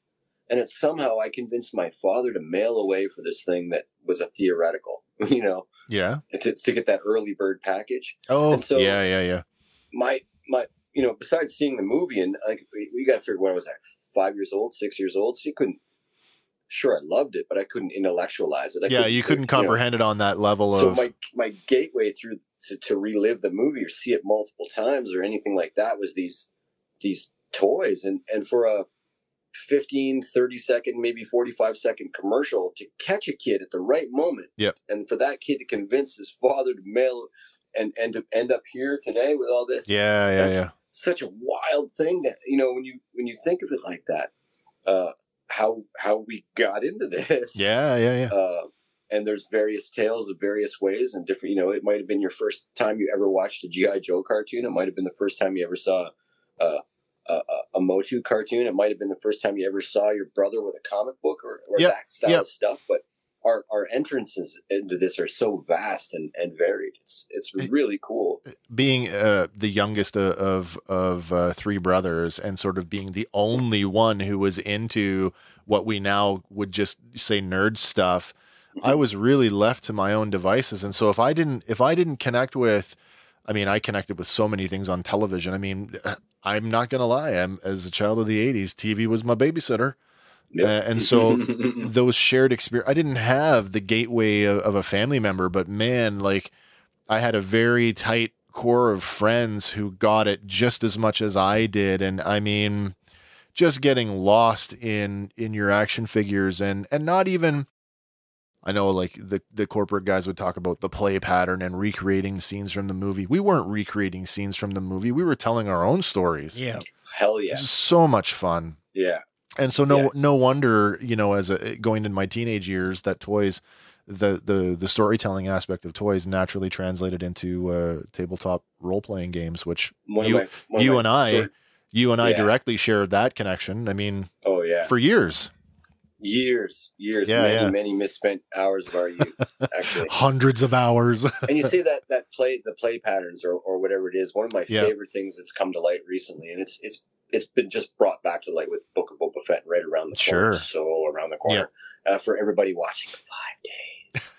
And it's somehow I convinced my father to mail away for this thing that was a theoretical, Yeah. To get that early bird package. Oh, and so yeah. My, besides seeing the movie and we got to figure what I was 5 years old, 6 years old. So you couldn't, sure, I loved it, but I couldn't intellectualize it. You couldn't comprehend it on that level of. So my gateway through to relive the movie or see it multiple times or anything like that was these toys. And for a 15, 30 second, maybe 45-second commercial to catch a kid at the right moment. Yep. And for that kid to convince his father to mail and to end up here today with all this. Yeah. Such a wild thing that, when you think of it like that, how we got into this. Yeah. And there's various tales of various ways and different, it might have been your first time you ever watched a G.I. Joe cartoon. It might have been the first time you ever saw a Motu cartoon. It might have been the first time you ever saw your brother with a comic book or that style of stuff. But our entrances into this are so vast and varied. It's really cool. Being the youngest of three brothers and sort of being the only one who was into what we now would just say nerd stuff, I was really left to my own devices. And so if I didn't connect with, I mean, I connected with so many things on television. I mean, I'm not going to lie. As a child of the 80s, TV was my babysitter. Yep. And so those shared experience, I didn't have the gateway of a family member, but man, like I had a very tight core of friends who got it just as much as I did. And I mean, just getting lost in your action figures and not even, I know like the corporate guys would talk about the play pattern and recreating scenes from the movie. We weren't recreating scenes from the movie. We were telling our own stories. Yeah. Hell yeah. It was so much fun. Yeah. And so no wonder, you know, as going into my teenage years, that toys, the storytelling aspect of toys naturally translated into tabletop role playing games, which you and I directly shared that connection. I mean, oh yeah, for years, many misspent hours of our youth, actually, hundreds of hours. And you see the play patterns or whatever it is. One of my favorite things that's come to light recently, and it's been just brought back to light with Book of Boba Fett right around the corner, so around the corner for everybody watching 5 days.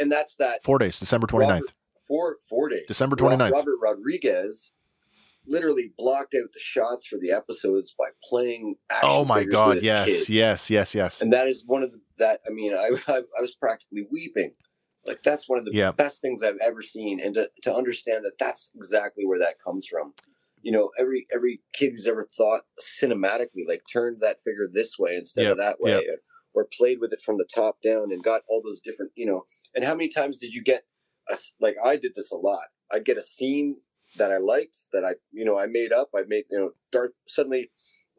And that's that 4 days, December 29th. 4 days. December 29th. Robert Rodriguez literally blocked out the shots for the episodes by playing action oh my figures God, with his yes. kids. And that is one of I was practically weeping. Like that's one of the best things I've ever seen, and to understand that that's exactly where that comes from. You know, every kid who's ever thought cinematically, like turned that figure this way instead of that way, or played with it from the top down and got all those different, you know. And how many times did you get like I did this a lot? I'd get a scene that I liked that I made up. I made suddenly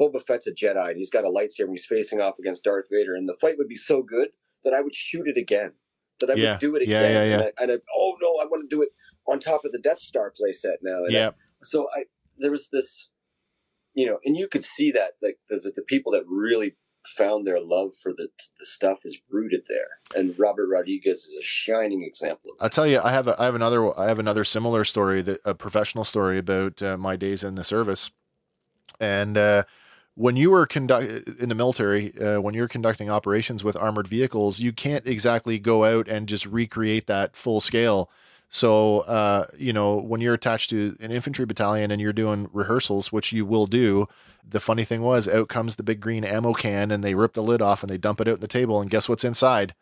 Boba Fett's a Jedi and he's got a lightsaber and he's facing off against Darth Vader, and the fight would be so good that I would shoot it again. That I would do it again. And oh no, I want to do it on top of the Death Star playset now. And so there was this, you know, and you could see that like the people that really found their love for the stuff is rooted there. And Robert Rodriguez is a shining example of that. I'll tell you, I have another similar story, a professional story about my days in the service. And when you were in the military, when you're conducting operations with armored vehicles, you can't exactly go out and just recreate that full scale. So, you know, when you're attached to an infantry battalion and you're doing rehearsals, which you will do, the funny thing was out comes the big green ammo can and they rip the lid off and they dump it out on the table. And guess what's inside?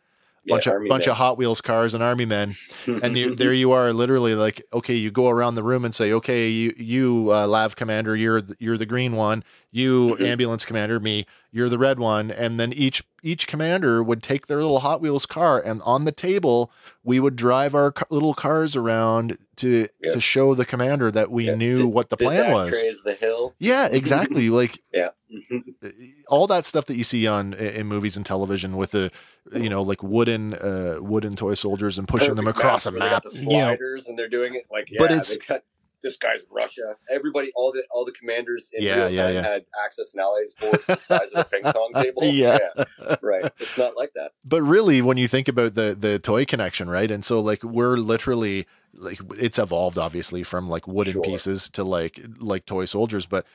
Bunch of Hot Wheels cars and Army men. And there you are, literally like, okay, you go around the room and say, okay, you Lav commander, you're the green one. You ambulance commander, me, you're the red one. And then each commander would take their little Hot Wheels car, and on the table we would drive our little cars around to show the commander that we knew what the plan was. The hill. Yeah, exactly. Like all that stuff that you see in movies and television with the, you know, like wooden toy soldiers and pushing them across a map. They got the sliders and they're doing it like but it's this guy's Russia. Everybody, all the commanders in real time had access and allies boards the size of a ping pong table. Right. It's not like that. But really, when you think about the toy connection, right? And so like we're literally like it's evolved obviously from like wooden pieces to like toy soldiers, but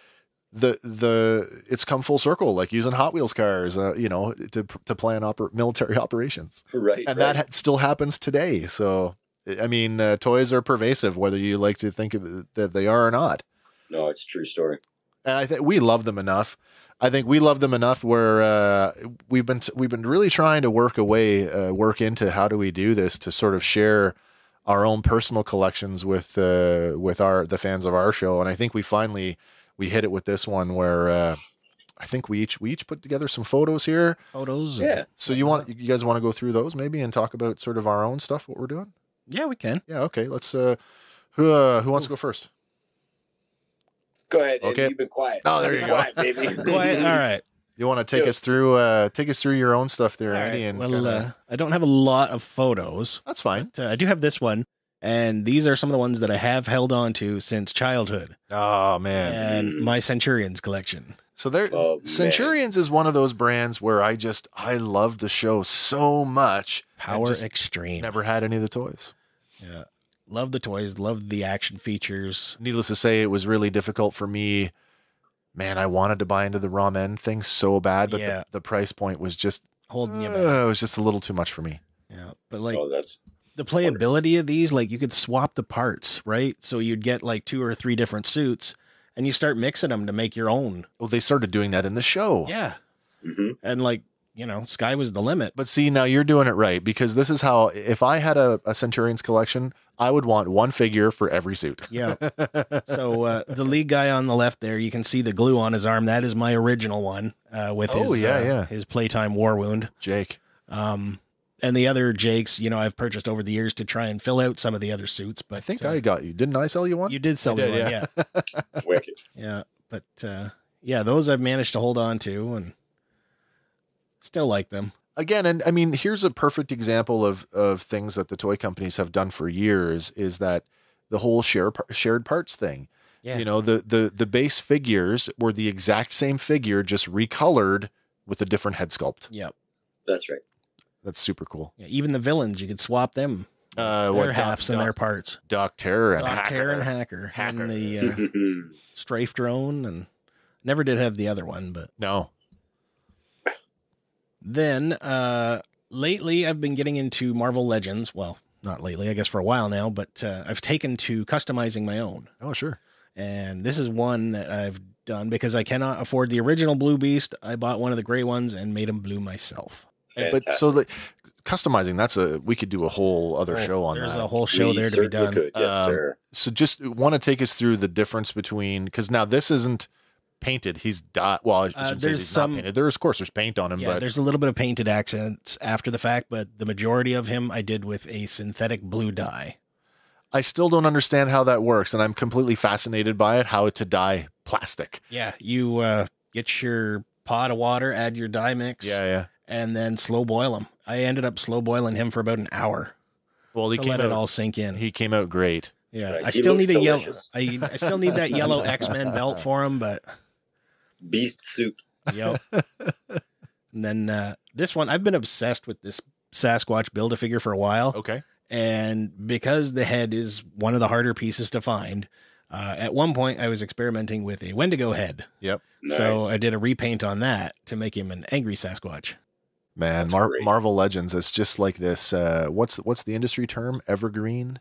it's come full circle, like using Hot Wheels cars, you know, to plan military operations, right? And that still happens today. So, I mean, toys are pervasive, whether you like to think that they are or not. No, it's a true story, and I think we love them enough. I think we love them enough where we've been really trying to work into how do we do this to sort of share our own personal collections with the fans of our show, and I think we hit it with this one where I think we each put together some photos here. Yeah. So you guys want to go through those maybe and talk about sort of our own stuff, what we're doing? Yeah, we can. Yeah. Okay. Let's. Who wants to go first? Go ahead. Okay. You've been quiet. Oh, there you go. Quiet, baby. Quiet. All right. You want to take us through your own stuff there, Andy? Right. And I don't have a lot of photos. That's fine. I do have this one. And these are some of the ones that I have held on to since childhood. Oh, man. And my Centurions collection. So there, Centurions is one of those brands where I loved the show so much. Power Extreme. Never had any of the toys. Yeah. Love the toys. Love the action features. Needless to say, it was really difficult for me. Man, I wanted to buy into the raw men thing so bad, but the price point was just holding you back. It was just a little too much for me. Yeah. But like that's the playability of these, like you could swap the parts, right? So you'd get like 2 or 3 different suits. And you start mixing them to make your own. Well, they started doing that in the show. Yeah. Mm-hmm. And like, sky was the limit. But see, now you're doing it right, because this is how, if I had a Centurions collection, I would want one figure for every suit. Yeah. So the lead guy on the left there, you can see the glue on his arm. That is my original one with his Playtime War Wound. Jake. And the other Jakes, I've purchased over the years to try and fill out some of the other suits. But I think I got you. Didn't I sell you one? You did sell me one, yeah. Wicked. Yeah. But those I've managed to hold on to and still like them. Again, and I mean, here's a perfect example of things that the toy companies have done for years, is that the whole shared parts thing. Yeah. The base figures were the exact same figure, just recolored with a different head sculpt. Yep. That's right. That's super cool. Yeah, even the villains, you could swap them. Their halves and their parts. Doc Terror and Hacker. And the Strafe Drone, and never did have the other one, but no. Then lately I've been getting into Marvel Legends. Well, not lately, I guess for a while now, but I've taken to customizing my own. Oh, sure. And this is one that I've done because I cannot afford the original Blue Beast. I bought one of the gray ones and made him blue myself. But so customizing, we could do a whole other show on There's that. a whole show there to be done. Could. Yes, sir. So just want to take us through the difference between, because now this isn't painted. He's well, I shouldn't say he's not painted. There's paint on him, but there's a little bit of painted accents after the fact, but the majority of him I did with a synthetic blue dye. I still don't understand how that works, and I'm completely fascinated by it, how to dye plastic. Yeah, you get your pot of water, add your dye mix. Yeah. And then slow boil him. I ended up slow boiling him for about an hour. Well, to let it all sink in. He came out great. Yeah, I still need a yellow. I still need that yellow X-Men belt for him, but beast suit. Yep. And then this one, I've been obsessed with this Sasquatch Build-A-Figure for a while. Okay. And because the head is one of the harder pieces to find, at one point I was experimenting with a Wendigo head. Yep. Nice. So I did a repaint on that to make him an angry Sasquatch. Man, Marvel Legends, it's just like this. What's the industry term? Evergreen?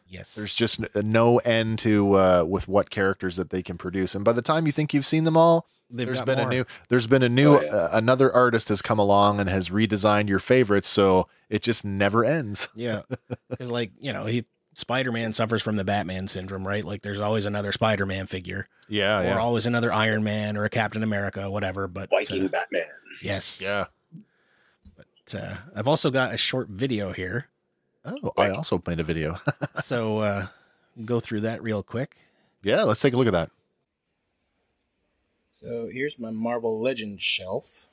Yes. There's just no end to with what characters that they can produce. And by the time you think you've seen them all, there's been a new another artist has come along and has redesigned your favorites, so it just never ends. Yeah. Because Spider-Man suffers from the Batman syndrome, right? Like there's always another Spider-Man figure. Yeah. Or always another Iron Man or a Captain America, whatever. But Viking Batman. Yes. Yeah. But I've also got a short video here. Oh, I also made a video. So go through that real quick. Yeah, let's take a look at that. So here's my Marvel Legends shelf,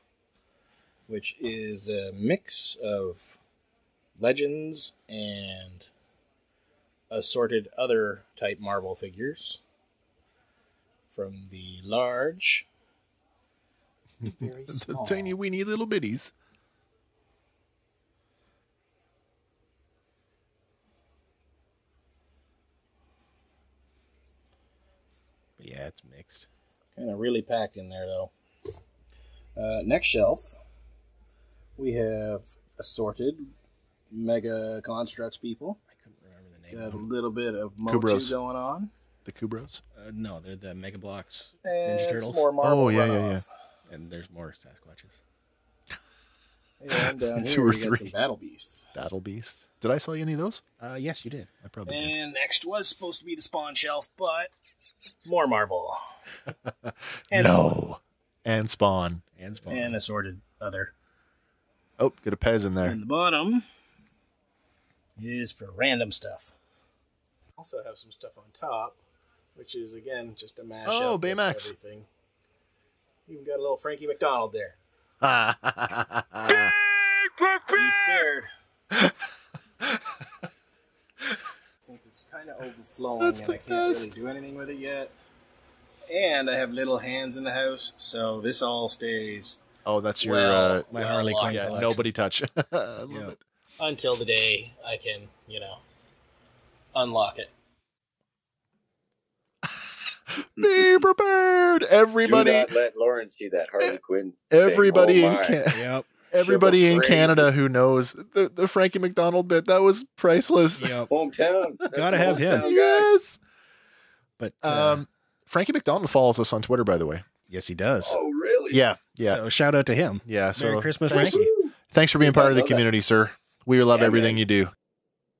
which is a mix of Legends and assorted other type Marvel figures. From the large, very small. The tiny weeny little bitties. But yeah, it's mixed. Kind of really packed in there, though. Next shelf, we have assorted Mega Constructs people. I couldn't remember the name. Got a little bit of Motu going on. The Kubros? No, they're the Mega Blocks and Ninja Turtles. More Marvel yeah. And there's more Sasquatches. And down Two here or we got three. some Battle Beasts. Battle Beasts. Did I sell you any of those? Yes, you did. I probably did. And next was supposed to be the Spawn shelf, but more Marvel. And Spawn. And Spawn. And assorted other. Oh, get a Pez in there. And the bottom is for random stuff. Also have some stuff on top, which is, again, just a mashup. Oh, Baymax. Everything. Even got a little Frankie McDonald there. Prepared. Since it's kind of overflowing and I can't really do anything with it yet, And I have little hands in the house, so this all stays. Oh, that's your my Harley Quinn collection. Nobody touch. I love it. Until the day I can, unlock it. Be prepared, everybody. Do not let Lauren see that Harley Quinn. Everybody thing. Everybody in Canada who knows the Frankie McDonald bit, that was priceless. Yep. Hometown. Gotta have him. Yes. But Frankie McDonald follows us on Twitter, by the way. Yes, he does. Oh, really? Yeah. So shout out to him. Yeah. So Merry Christmas, Frankie. Thanks for being part of the community, sir. We love everything you do.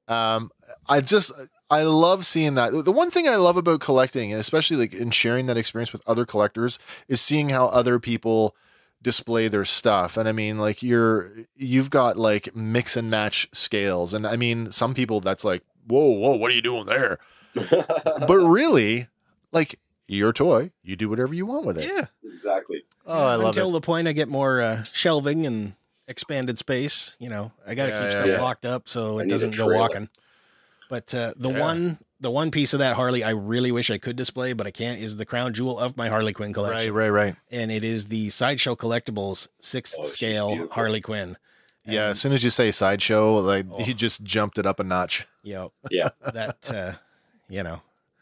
I love seeing that. The one thing I love about collecting, and especially like in sharing that experience with other collectors, is seeing how other people display their stuff. And I mean, like you've got like mix and match scales. And I mean, some people that's like, whoa, what are you doing there? But really, like your toy, you do whatever you want with it. Yeah, exactly. Oh, I love Until it. the point I get more shelving and expanded space, I got to keep stuff locked up so it doesn't go walking. But the one piece of that Harley I really wish I could display, but I can't, is the crown jewel of my Harley Quinn collection. Right. And it is the Sideshow Collectibles 6th scale Harley Quinn. And as soon as you say Sideshow, like he just jumped it up a notch. Yeah. That,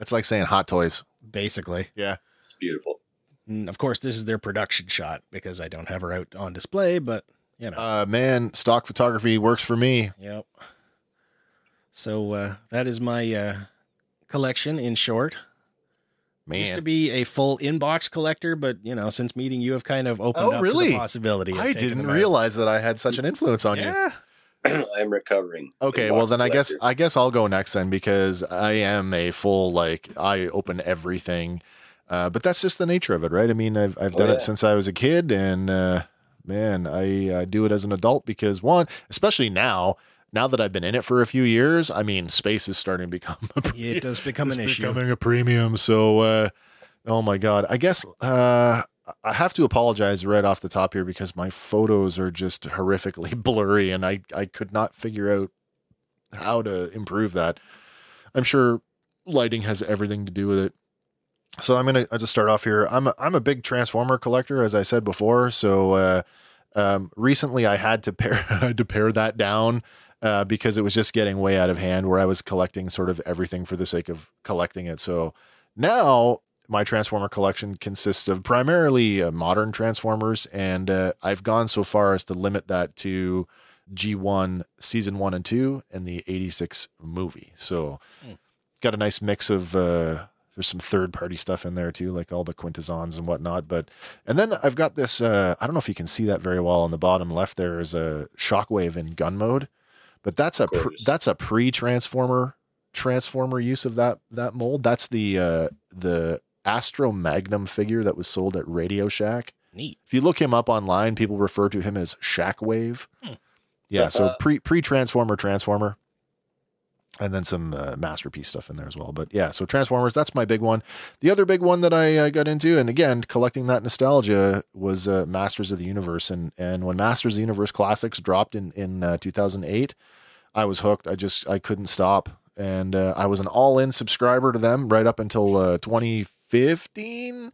it's like saying Hot Toys. Basically. Yeah. It's beautiful. And of course, this is their production shot because I don't have her out on display, but man, stock photography works for me. Yep. So that is my collection in short. Man. Used to be a full inbox collector, but since meeting you, have kind of opened up to the possibility. I didn't realize that I had such an influence on you. I'm recovering. Okay, well then collector. I guess I'll go next then, because I am a full, like, I open everything. But that's just the nature of it, right? I mean, I've done it since I was a kid, and man, I do it as an adult because especially now that I've been in it for a few years, I mean, space is starting to become it does become an issue. Becoming a premium. So, oh my God, I guess I have to apologize right off the top here because my photos are just horrifically blurry, and I could not figure out how to improve that. I'm sure lighting has everything to do with it. So I'll just start off here. I'm a big Transformer collector, as I said before. So recently I had to pare that down because it was just getting way out of hand, where I was collecting sort of everything for the sake of collecting it. So now my Transformer collection consists of primarily modern Transformers, and I've gone so far as to limit that to G1 season 1 and 2 and the 86 movie. So got a nice mix of there's some third-party stuff in there too, like all the Quintessons and whatnot. And then I've got this, I don't know if you can see that very well on the bottom left. There is a Shockwave in gun mode, but that's a pre-Transformer use of that mold. That's the Astro Magnum figure that was sold at Radio Shack. Neat. If you look him up online, people refer to him as Shackwave. Yeah, so Transformer. And then some Masterpiece stuff in there as well. But yeah, so Transformers, that's my big one. The other big one that I got into, and again, collecting that nostalgia, was Masters of the Universe. And when Masters of the Universe Classics dropped in 2008, I was hooked. I couldn't stop. And I was an all-in subscriber to them right up until 2015.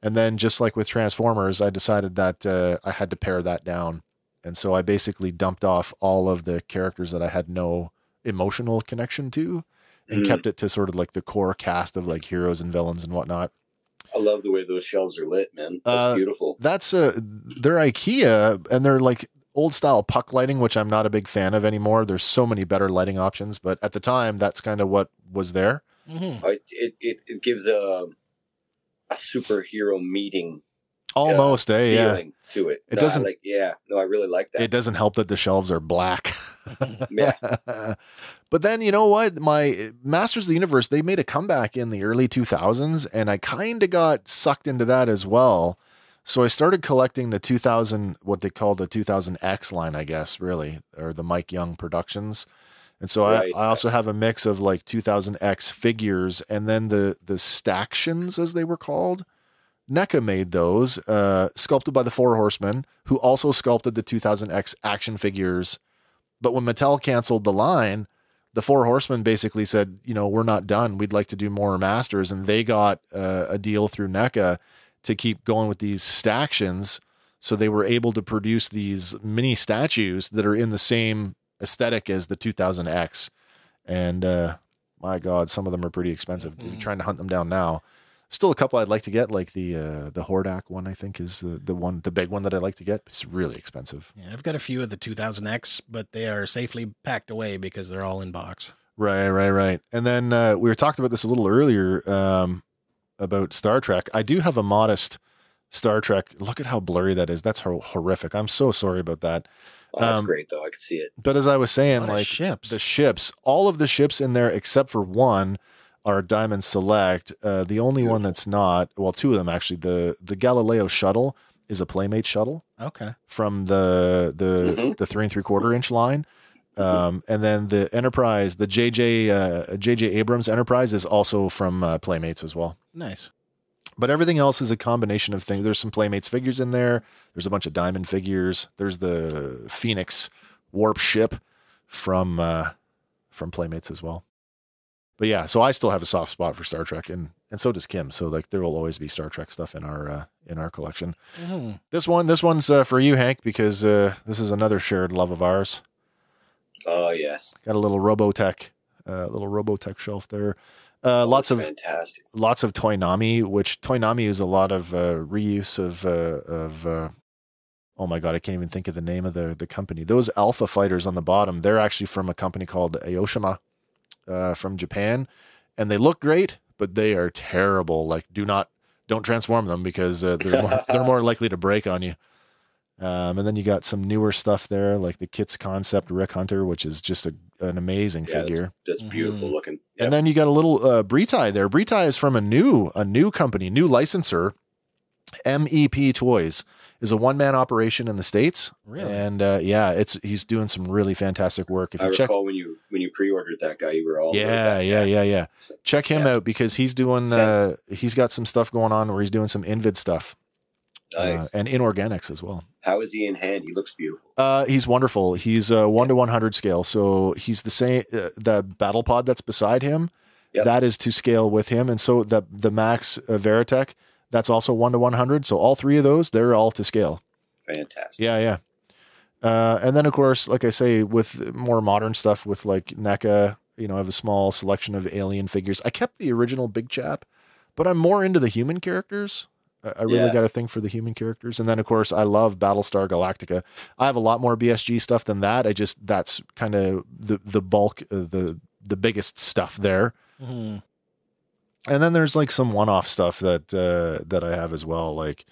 And then just like with Transformers, I decided that I had to pare that down. And so I basically dumped off all of the characters that I had no emotional connection to, and kept it to sort of like the core cast of like heroes and villains and whatnot. I love the way those shelves are lit, man. That's beautiful. That's they're IKEA, and they're like old style puck lighting, which I'm not a big fan of anymore. There's so many better lighting options, but at the time, that's kind of what was there. Mm-hmm. It gives a superhero meeting almost feeling to it. It doesn't. I really like that. It doesn't help that the shelves are black. Yeah. But then, you know what? My Masters of the Universe, they made a comeback in the early 2000s, and I kind of got sucked into that as well. So I started collecting the 2000, what they call the 2000X line, I guess, really, or the Mike Young Productions. And so I also have a mix of like 2000X figures, and then the Stactions, as they were called. NECA made those, sculpted by the Four Horsemen, who also sculpted the 2000X action figures. But when Mattel canceled the line, the Four Horsemen basically said, we're not done. We'd like to do more masters. And they got a deal through NECA to keep going with these stactions. So they were able to produce these mini statues that are in the same aesthetic as the 2000X. And my God, some of them are pretty expensive. You're trying to hunt them down now. Still a couple I'd like to get, like the Hordak one, I think is the big one that I'd like to get. It's really expensive. Yeah, I've got a few of the 2000X, but they are safely packed away because they're all in box. Right. And then we were talking about this a little earlier about Star Trek. I do have a modest Star Trek. Look at how blurry that is. That's horrific. I'm so sorry about that. Oh, that's great though. I could see it. But as I was saying, like ships. The ships, all of the ships in there except for one are Diamond Select. The only one that's not, well, two of them actually. The Galileo shuttle is a Playmate shuttle. Okay. From the 3 3/4 inch line. And then the Enterprise, the J.J. Abrams Enterprise is also from Playmates as well. Nice. But everything else is a combination of things. There's some Playmates figures in there. There's a bunch of Diamond figures. There's the Phoenix warp ship from Playmates as well. But yeah, so I still have a soft spot for Star Trek, and so does Kim. So like there will always be Star Trek stuff in our collection. Mm-hmm. This one's for you, Hank, because this is another shared love of ours. Oh yes, got a little Robotech shelf there. Lots of Toynami, which Toynami is a lot of reuse of oh my God, I can't even think of the name of the company. Those Alpha fighters on the bottom, they're actually from a company called Aoshima from Japan, and they look great, but they are terrible. Like don't transform them because they're more likely to break on you. And then you got some newer stuff there, like the Kits Concept Rick Hunter, which is just an amazing figure. That's beautiful looking. Yep. And then you got a little Bretai there. Bretai is from a new company, new licensor. MEP Toys is a one-man operation in the States. Really? And he's doing some really fantastic work. If I you recall when you pre-ordered that guy, you were all yeah. So, check him out because he's doing he's got some stuff going on where he's doing some Invid stuff. Nice. And inorganics as well. How is he in hand? He looks beautiful. He's wonderful. He's 1 to 100 scale. So he's the same, the battle pod that's beside him, that is to scale with him. And so the Max Veritech, that's also 1 to 100. So all three of those, they're all to scale. Fantastic. Yeah. And then of course, like I say, with more modern stuff with like NECA, I have a small selection of alien figures. I kept the original Big Chap, but I'm more into the human characters. I really got a thing for the human characters. And then, of course, I love Battlestar Galactica. I have a lot more BSG stuff than that. That's kind of the bulk, the biggest stuff there. Mm-hmm. And then there's like some one-off stuff that I have as well. Like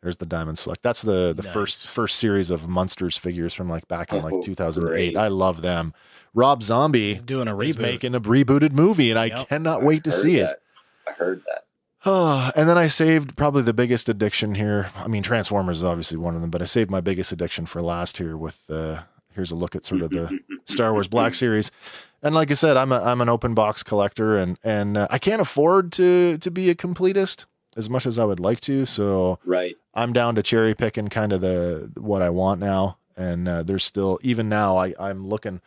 there's the Diamond Select. That's the nice. first series of Monsters figures from like back in like 2008. Great. I love them. Rob Zombie doing a reboot. Is making a rebooted movie, and I cannot wait to see it. I heard that. And then I saved probably the biggest addiction here. I mean, Transformers is obviously one of them, but I saved my biggest addiction for last here with, here's a look at sort of the Star Wars Black Series. And like I said, I'm an open box collector and I can't afford to be a completist as much as I would like to. So I'm down to cherry picking kind of what I want now. And there's still, even now, I'm looking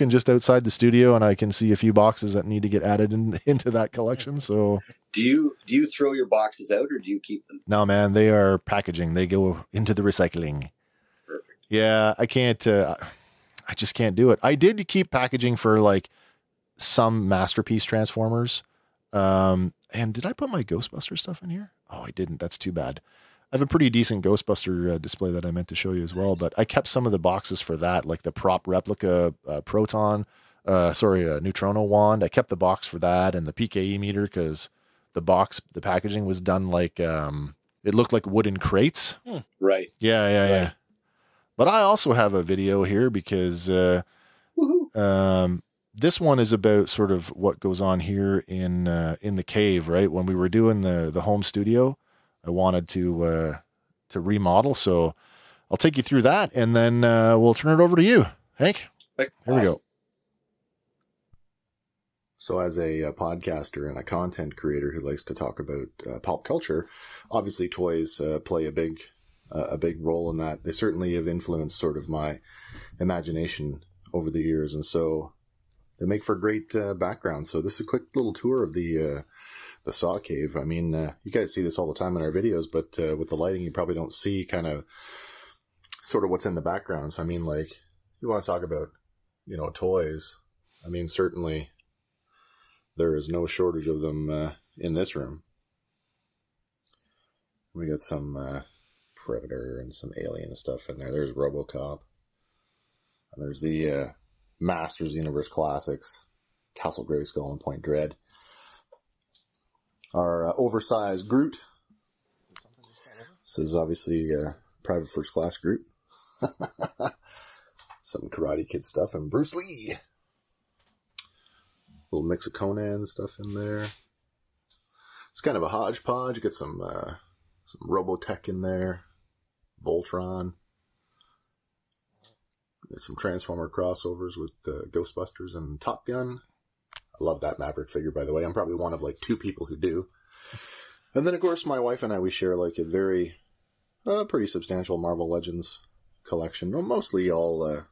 just outside the studio and I can see a few boxes that need to get added into that collection. So do you throw your boxes out or do you keep them? No, man, they are packaging. They go into the recycling. Perfect. Yeah, I can't, I just can't do it. I did keep packaging for like some Masterpiece Transformers. And did I put my Ghostbuster stuff in here? Oh, I didn't. That's too bad. I have a pretty decent Ghostbuster display that I meant to show you as well, but I kept some of the boxes for that, like the prop replica Neutrono wand. I kept the box for that and the PKE meter because the packaging was done like, it looked like wooden crates. Right. Yeah. But I also have a video here because this one is about sort of what goes on here in the cave, right? When we were doing the home studio, I wanted to remodel, so I'll take you through that, and then we'll turn it over to you, Hank. Here we go. So as a podcaster and a content creator who likes to talk about pop culture, obviously toys play a big role in that. They certainly have influenced sort of my imagination over the years, and so they make for great background. So this is a quick little tour of the Saw Cave. I mean, you guys see this all the time in our videos, but with the lighting, you probably don't see kind of sort of what's in the background. So I mean, like, you want to talk about, you know, toys. I mean, certainly there is no shortage of them in this room. We got some Predator and some Alien stuff in there. There's RoboCop. And there's the Masters of the Universe Classics, Castle Grayskull and Point Dread. Our oversized Groot. This is obviously Private First Class Groot. Some Karate Kid stuff and Bruce Lee. Little mix of Conan stuff in there. It's kind of a hodgepodge. You get some Robotech in there. Voltron. There's some Transformer crossovers with Ghostbusters and Top Gun. I love that Maverick figure, by the way. I'm probably one of like 2 people who do. And then, of course, my wife and I, we share like a very pretty substantial Marvel Legends collection. Well, mostly all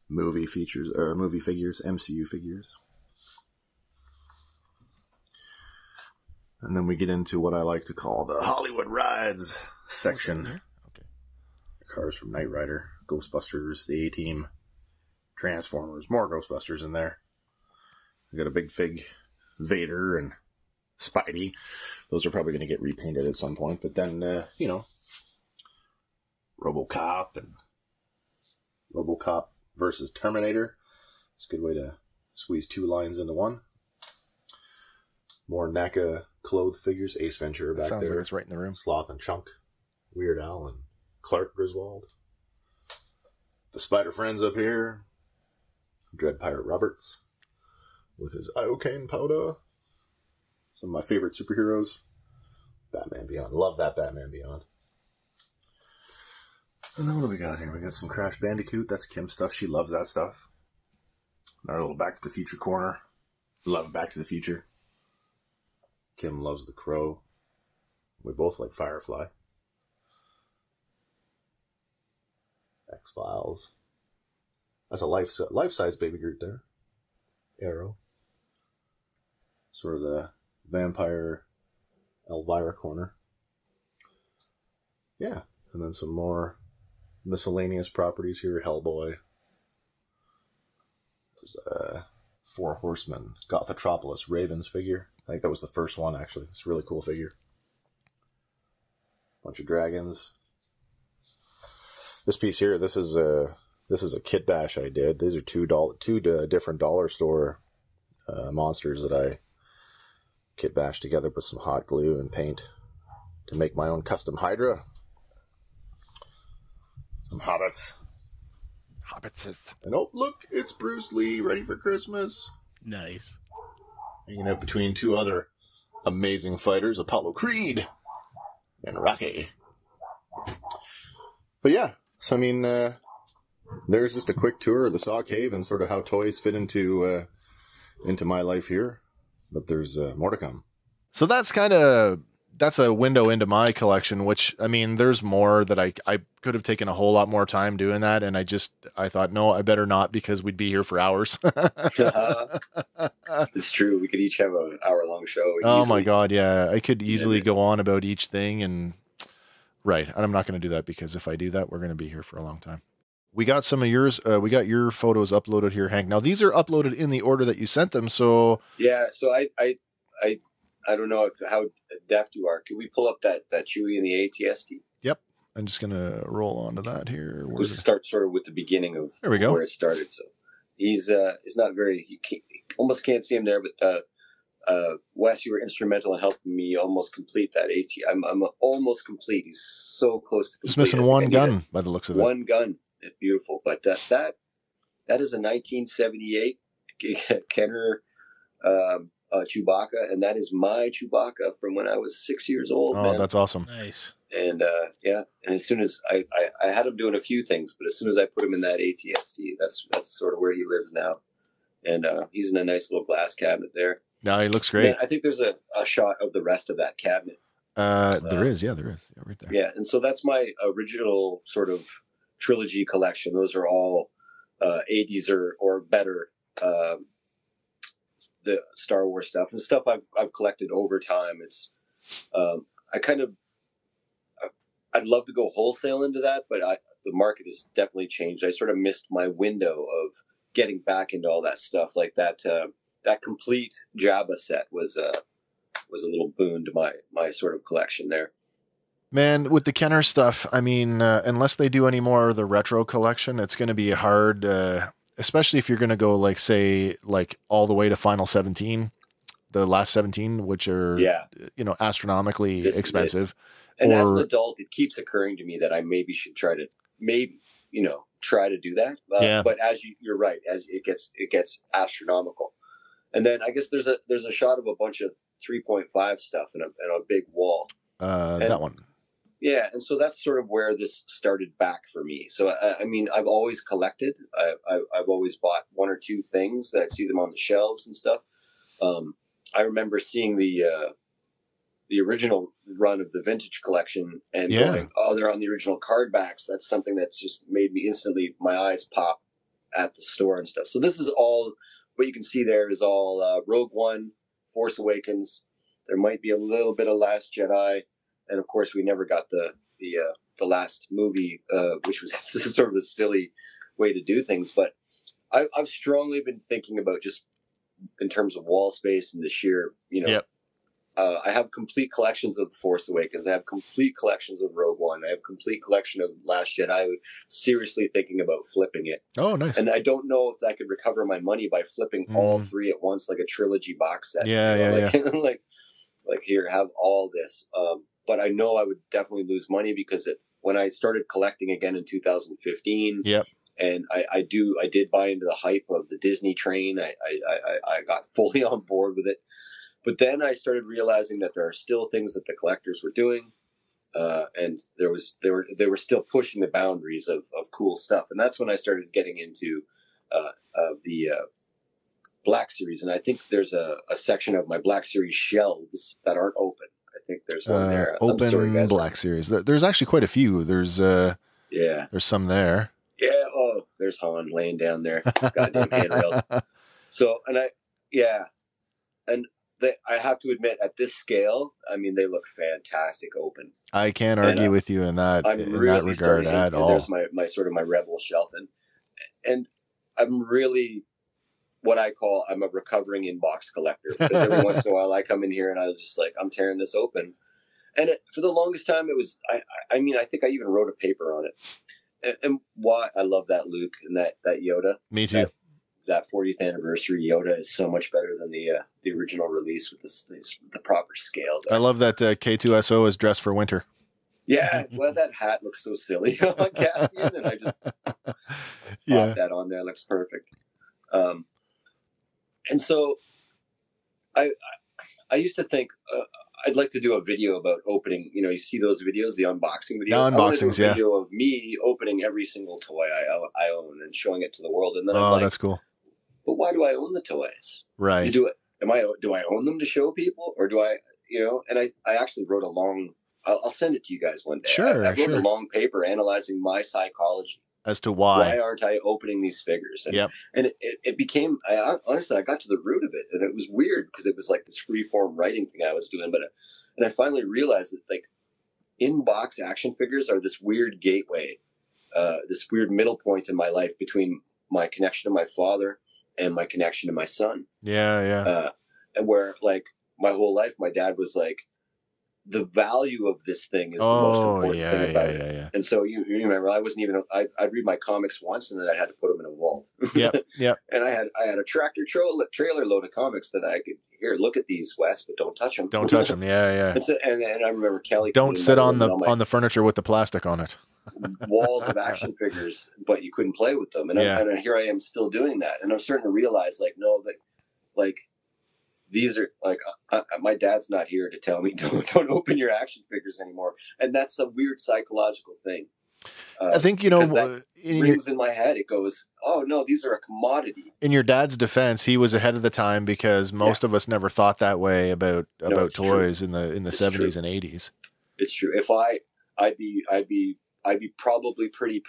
movie figures, MCU figures. And then we get into what I like to call the Hollywood Rides section. Okay. Cars from Knight Rider, Ghostbusters, the A-Team, Transformers, more Ghostbusters in there. We got a big fig Vader and Spidey. Those are probably going to get repainted at some point. But then, you know, RoboCop and RoboCop versus Terminator. It's a good way to squeeze 2 lines into one. More NECA clothed figures. Ace Ventura back there. Sounds like it's right in the room. Sloth and Chunk. Weird Al and Clark Griswold. The Spider Friends up here. Dread Pirate Roberts with his iocane powder. Some of my favorite superheroes. Batman Beyond. Love that Batman Beyond. And then what do we got here? We got some Crash Bandicoot. That's Kim's stuff. She loves that stuff. Our little Back to the Future corner. Love Back to the Future. Kim loves The Crow. We both like Firefly. X-Files. That's a life-size Baby Groot there. Arrow. Sort of the vampire Elvira corner. Yeah. And then some more miscellaneous properties here. Hellboy. There's a 4 Horsemen. Gothotropolis Ravens figure. I think that was the first one, actually. It's a really cool figure. Bunch of dragons. This piece here, this is a kit bash I did. These are two different dollar store monsters that I kit bashed together with some hot glue and paint to make my own custom Hydra. Some hobbits. Hobbitses. And oh, look, it's Bruce Lee ready for Christmas. Nice. Hanging out between 2 other amazing fighters, Apollo Creed and Rocky. But yeah, so I mean, there's just a quick tour of the Saw Cave and sort of how toys fit into my life here. But there's more to come. So that's a window into my collection, which, I mean, there's more that I could have taken a whole lot more time doing that. And I thought, no, I better not, because we'd be here for hours. It's true. We could each have an hour-long show. Oh my God. Yeah. I could easily go on about each thing. And right. And I'm not going to do that, because if I do that, we're going to be here for a long time. We got some of yours. We got your photos uploaded here, Hank. Now these are uploaded in the order that you sent them. So yeah. So I don't know how deft you are. Can we pull up that Chewie and the ATST? Yep. I'm just going to roll onto that here. We'll start sort of with the beginning of there we go. Where it started. So he's not very, you almost can't see him there, but Wes, you were instrumental in helping me almost complete that AT. I'm almost complete. He's so close to complete. Just missing one gun by the looks of it. One gun. It's beautiful. But that is a 1978 Kenner Chewbacca, and that is my Chewbacca from when I was 6 years old. Oh, man. That's awesome. Nice. And yeah, and as soon as I had him doing a few things, but as soon as I put him in that ATST, that's sort of where he lives now. And he's in a nice little glass cabinet there. No, he looks great. And I think there's a shot of the rest of that cabinet. There is. Yeah, there is. Yeah, right there. Yeah, and so that's my original sort of trilogy collection. Those are all 80s or better the Star Wars stuff and stuff I've collected over time. It's I'd love to go wholesale into that, but the market has definitely changed. I sort of missed my window of getting back into all that stuff. Like that complete Jabba set was a little boon to my sort of collection there. Man, with the Kenner stuff, I mean, unless they do any more of the retro collection, it's going to be hard, especially if you're going to go like, say, like all the way to Final 17, the last 17, which are, astronomically expensive. And as an adult, it keeps occurring to me that I maybe should try to do that. But you're right, as it gets astronomical. And then I guess there's a shot of a bunch of 3.5 stuff in a big wall. That one. Yeah, and so that's sort of where this started back for me. So I mean, I've always collected. I've always bought one or two things that I see them on the shelves and stuff. I remember seeing the original run of the vintage collection and going, oh, they're on the original card backs. That's something that's just made me instantly, my eyes pop at the store and stuff. So this is all, what you can see there is all Rogue One, Force Awakens. There might be a little bit of Last Jedi. And of course we never got the last movie, which was sort of a silly way to do things. But I've strongly been thinking about, just in terms of wall space and the sheer, I have complete collections of Force Awakens. I have complete collections of Rogue One. I have complete collection of Last Jedi. I was seriously thinking about flipping it. Oh, nice. And I don't know if I could recover my money by flipping all three at once, like a trilogy box set. Like here, have all this. But I know I would definitely lose money because when I started collecting again in 2015, and I did buy into the hype of the Disney train. I got fully on board with it. But then I started realizing that there are still things that the collectors were doing, and they were still pushing the boundaries of cool stuff. And that's when I started getting into the Black Series. And I think there's a section of my Black Series shelves that aren't open. I think there's one there. Open Black Series. There's actually quite a few. There's some there. Yeah. Oh, there's Han laying down there. Goddamn handrails. So, I have to admit, at this scale, I mean, they look fantastic open. I can't argue with you in that regard at all. There's my sort of my rebel shelf, and I'm really I'm a recovering inbox collector, because every once in a while I come in here and I was just like, I'm tearing this open. And for the longest time, it was, I mean, I think I even wrote a paper on it. And why I love that Luke and that Yoda. Me too. That 40th anniversary Yoda is so much better than the original release with the proper scale. I love that K2SO is dressed for winter. Yeah, well, that hat looks so silly on Cassian, and I just pop that on there. It looks perfect. And so I used to think I'd like to do a video about opening. You see those videos, the unboxing videos. The unboxings, a video of me opening every single toy I own and showing it to the world. And then I'm like, that's cool. But why do I own the toys? Right. Do I own them to show people, or do I? And I actually wrote a long. I'll send it to you guys one day. Sure, I wrote a long paper analyzing my psychology as to why aren't I opening these figures? And it became, honestly, I got to the root of it, and it was weird because it was like this free form writing thing I was doing. And I finally realized that, like, in-box action figures are this weird gateway, this weird middle point in my life between my connection to my father and my connection to my son. And where, like, my whole life, my dad was like, the value of this thing is the most important thing about it. And so you remember, I wasn't even, I'd read my comics once and then I had to put them in a vault. And I had a tractor trailer load of comics that I could, here, look at these, Wes, but don't touch them. Don't touch them. And I remember Kelly. Don't sit on the furniture with the plastic on it. Walls of action figures, but you couldn't play with them. And here I am still doing that. And I'm starting to realize, like, no, like these are like, my dad's not here to tell me don't open your action figures anymore. And that's a weird psychological thing. I think, rings in my head. It goes, oh no, these are a commodity. In your dad's defense, he was ahead of the time because most of us never thought that way about toys true. in the 70s and 80s. It's true. If I'd be probably pretty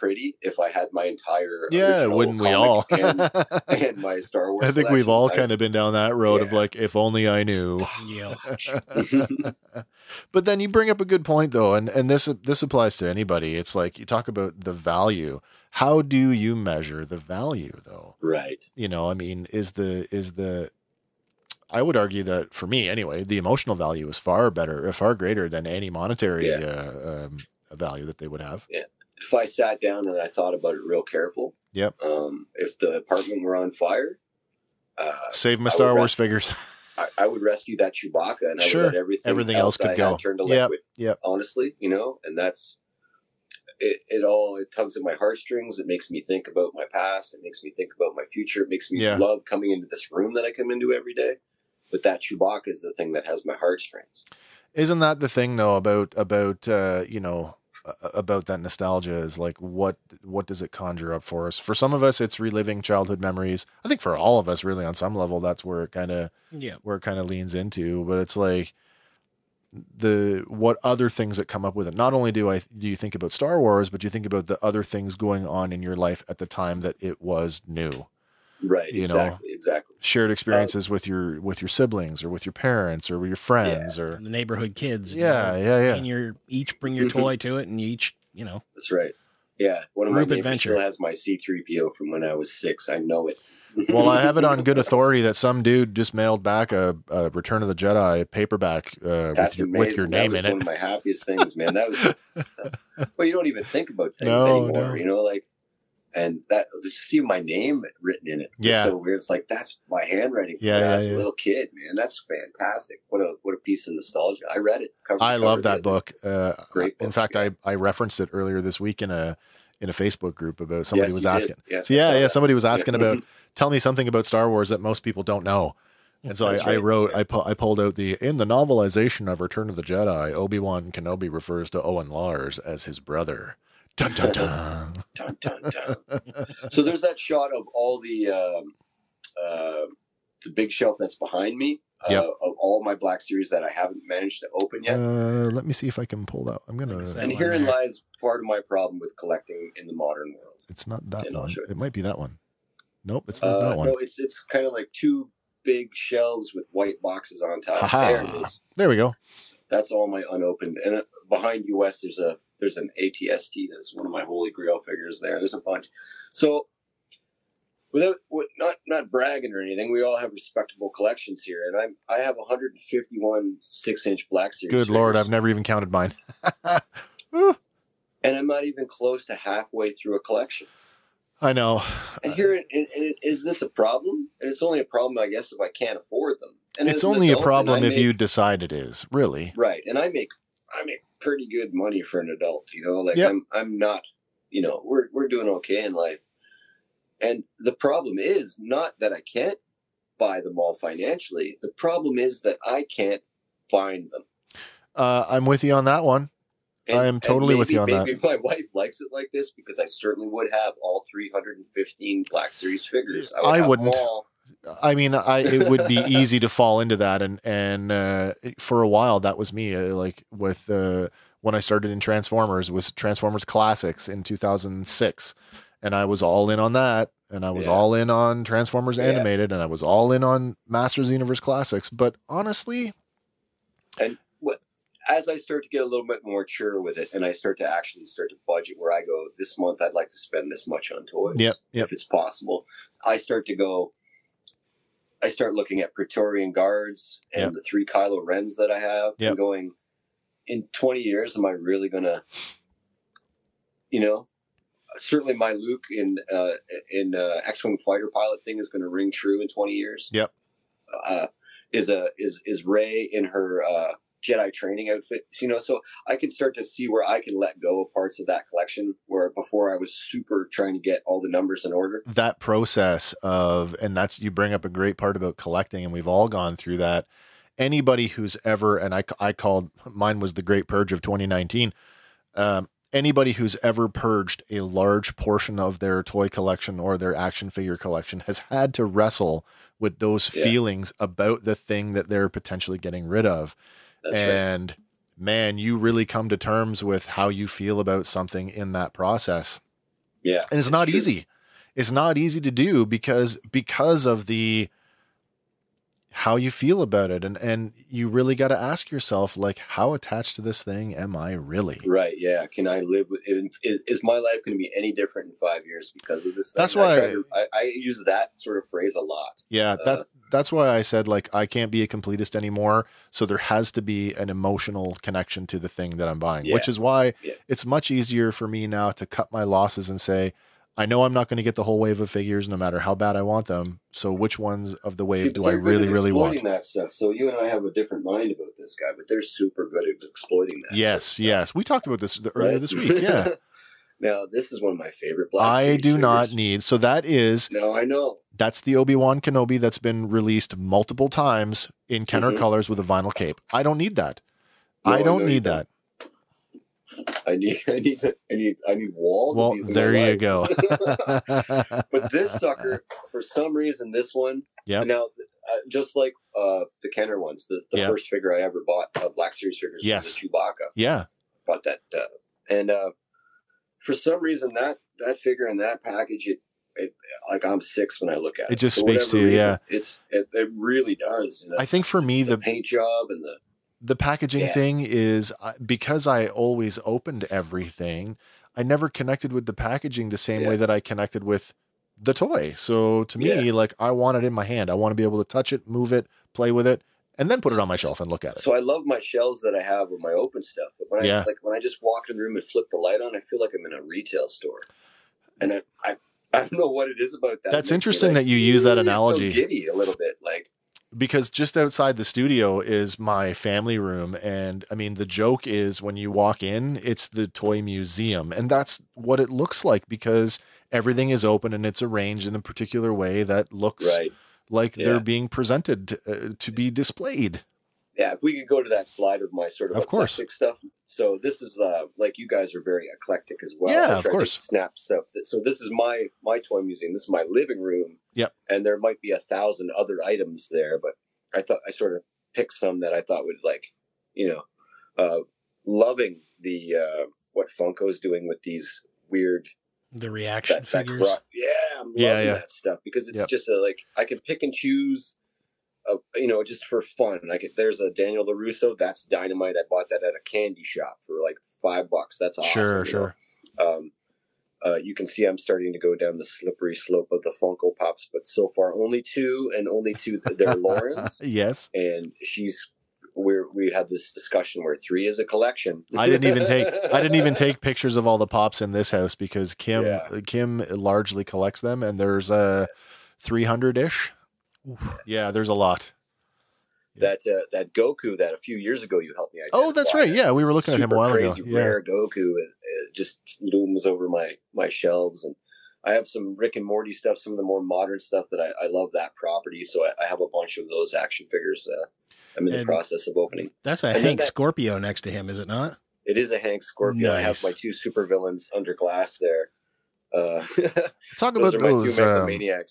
if I had my entire wouldn't we all? and my Star Wars. I think we've all kind of been down that road of like, if only I knew. Yeah. But then you bring up a good point though, and this applies to anybody. It's like you talk about the value. How do you measure the value though? Right. You know, I mean, is the I would argue that for me anyway, the emotional value is far greater than any monetary value that they would have. Yeah. If I sat down and I thought about it real careful. Yep. If the apartment were on fire, save my Star Wars figures. I would rescue that Chewbacca, and I would let everything else could go. Turn to liquid. Yep. Honestly, you know, and that's it. It tugs at my heartstrings. It makes me think about my past. It makes me think about my future. It makes me love coming into this room that I come into every day. But that Chewbacca is the thing that has my heartstrings. Isn't that the thing though about you know, about that nostalgia is like what does it conjure up for us? For some of us, it's reliving childhood memories. I think for all of us, really, on some level, that's where it kind of leans into. But it's like what other things that come up with it. Not only do you think about Star Wars, but you think about the other things going on in your life at the time that it was new. Right. Exactly. Shared experiences with your siblings or with your parents or with your friends or the neighborhood kids. Yeah. And you each bring your toy to it, and you each, you know. That's right. Yeah. One of my neighbors still has my C-3PO from when I was 6. I know it. Well, I have it on good authority that some dude just mailed back a Return of the Jedi paperback with your name in it. That was one of my happiest things, man. That was well, you don't even think about things anymore. No. You know, like. And that to see my name written in it, it's so weird. It's like that's my handwriting from when I was a little kid, man. That's fantastic. What a piece of nostalgia. I read it. I love that book. Great book. In fact, I referenced it earlier this week in a Facebook group about somebody was asking. Yes, somebody was asking about tell me something about Star Wars that most people don't know. And so I wrote, I pulled out in the novelization of Return of the Jedi, Obi-Wan Kenobi refers to Owen Lars as his brother. Dun, dun, dun. Dun, dun, dun. So there's that shot of all the big shelf that's behind me of all my Black Series that I haven't managed to open yet. Let me see if I can pull that. I'm gonna. And herein lies part of my problem with collecting in the modern world. It's not that one. It might be that one. Nope, it's not that one. No, it's kind of like two big shelves with white boxes on top. There it is. There we go. That's all my unopened. And behind US, there's an ATST. That's one of my Holy Grail figures there. There's a bunch. So, not bragging or anything, we all have respectable collections here. And I have 151 6-inch Black Series. Good Lord, I've never even counted mine. And I'm not even close to halfway through a collection. I know. And is this a problem? And it's only a problem, I guess, if I can't afford them. And it's only a problem if you decide it is, really. Right. And I make pretty good money for an adult, you know, like I'm not, you know, we're doing okay in life. And the problem is not that I can't buy them all financially. The problem is that I can't find them. I'm with you on that one. I am totally with you on that. Maybe my wife likes it like this because I certainly would have all 315 Black Series figures. I wouldn't. I mean, it would be easy to fall into that, and for a while that was me. Like with when I started in Transformers, was Transformers Classics in 2006, and I was all in on that, and I was all in on Transformers Animated, and I was all in on Masters of the Universe Classics. But honestly, as I start to get a little bit more mature with it, and I start to budget where I go, this month I'd like to spend this much on toys, if it's possible. I start looking at Praetorian Guards and the 3 Kylo Rens that I have, and going, in 20 years, am I really going to, you know, certainly my Luke in X-Wing fighter pilot thing is going to ring true in 20 years. Yep. Is Rey in her Jedi training outfit, you know, so I can start to see where I can let go of parts of that collection where before I was super trying to get all the numbers in order. That process of, and that's, you bring up a great part about collecting, and we've all gone through that. Anybody who's ever, and I called, mine was the Great Purge of 2019. Anybody who's ever purged a large portion of their toy collection or their action figure collection has had to wrestle with those feelings about the thing that they're potentially getting rid of. That's and man, you really come to terms with how you feel about something in that process. Yeah. And it's not easy. It's not easy to do because of the how you feel about it. And you really got to ask yourself, like, how attached to this thing am I really? Right. Yeah. Can I live with it? Is my life going to be any different in 5 years because of this thing? That's why I use that sort of phrase a lot. Yeah. That's why I said, like, I can't be a completist anymore. So there has to be an emotional connection to the thing that I'm buying, which is why it's much easier for me now to cut my losses and say, I know I'm not going to get the whole wave of figures no matter how bad I want them. So which ones of the wave do I really, really want? That stuff. So you and I have a different mind about this guy, but they're super good at exploiting that. Yes, yes. We talked about this earlier this week. Yeah. Now, this is one of my favorite Black I Series do figures. not need. So that is. No, I know. That's the Obi-Wan Kenobi that's been released multiple times in Kenner colors with a vinyl cape. I don't need that. No, I don't need that. I need walls. Well, of these there you go. But this sucker, for some reason, this one. Yeah. Now, just like the Kenner ones, the first figure I ever bought, Black Series figures, was the Chewbacca. Yeah. Bought that, and for some reason that figure in that package, it like I'm 6 when I look at it. It just speaks to you. Yeah. It really does. You know? I think for me the paint job and the packaging thing is because I always opened everything. I never connected with the packaging the same way that I connected with the toy. So to me, like, I want it in my hand. I want to be able to touch it, move it, play with it, and then put it on my shelf and look at it. So I love my shelves that I have with my open stuff. But when I just walk in the room and flip the light on, I feel like I'm in a retail store. And I don't know what it is about that. That's interesting that you use that analogy. Giddy a little bit, like. Because just outside the studio is my family room. And I mean, the joke is when you walk in, it's the toy museum. And that's what it looks like because everything is open and it's arranged in a particular way that looks like they're being presented to be displayed. Yeah, if we could go to that slide of my sort of eclectic stuff. So this is like you guys are very eclectic as well. Yeah, of course. Snap stuff. So this is my toy museum. This is my living room. Yep. And there might be 1,000 other items there, but I thought I sort of picked some that I thought would loving the what Funko's doing with these weird reaction figures. I'm loving that stuff because it's just I can pick and choose. Just for fun. There's a Daniel LaRusso. That's dynamite. I bought that at a candy shop for like $5. That's awesome. Sure. You can see I'm starting to go down the slippery slope of the Funko Pops, but so far only two. They're Lauren's. Yes. And we had this discussion where 3 is a collection. I didn't even take pictures of all the Pops in this house because Kim largely collects them, and there's 300-ish. Yeah, there's a lot. That Goku that a few years ago you helped me identify. Oh, that's right. Yeah, we were looking at him a while ago. Rare Goku. It just looms over my shelves, and I have some Rick and Morty stuff, some of the more modern stuff that I love that property. So I have a bunch of those action figures. I'm in the process of opening. That's a Hank Scorpio next to him, is it not? It is a Hank Scorpio. Nice. I have my 2 supervillains under glass there. Talk about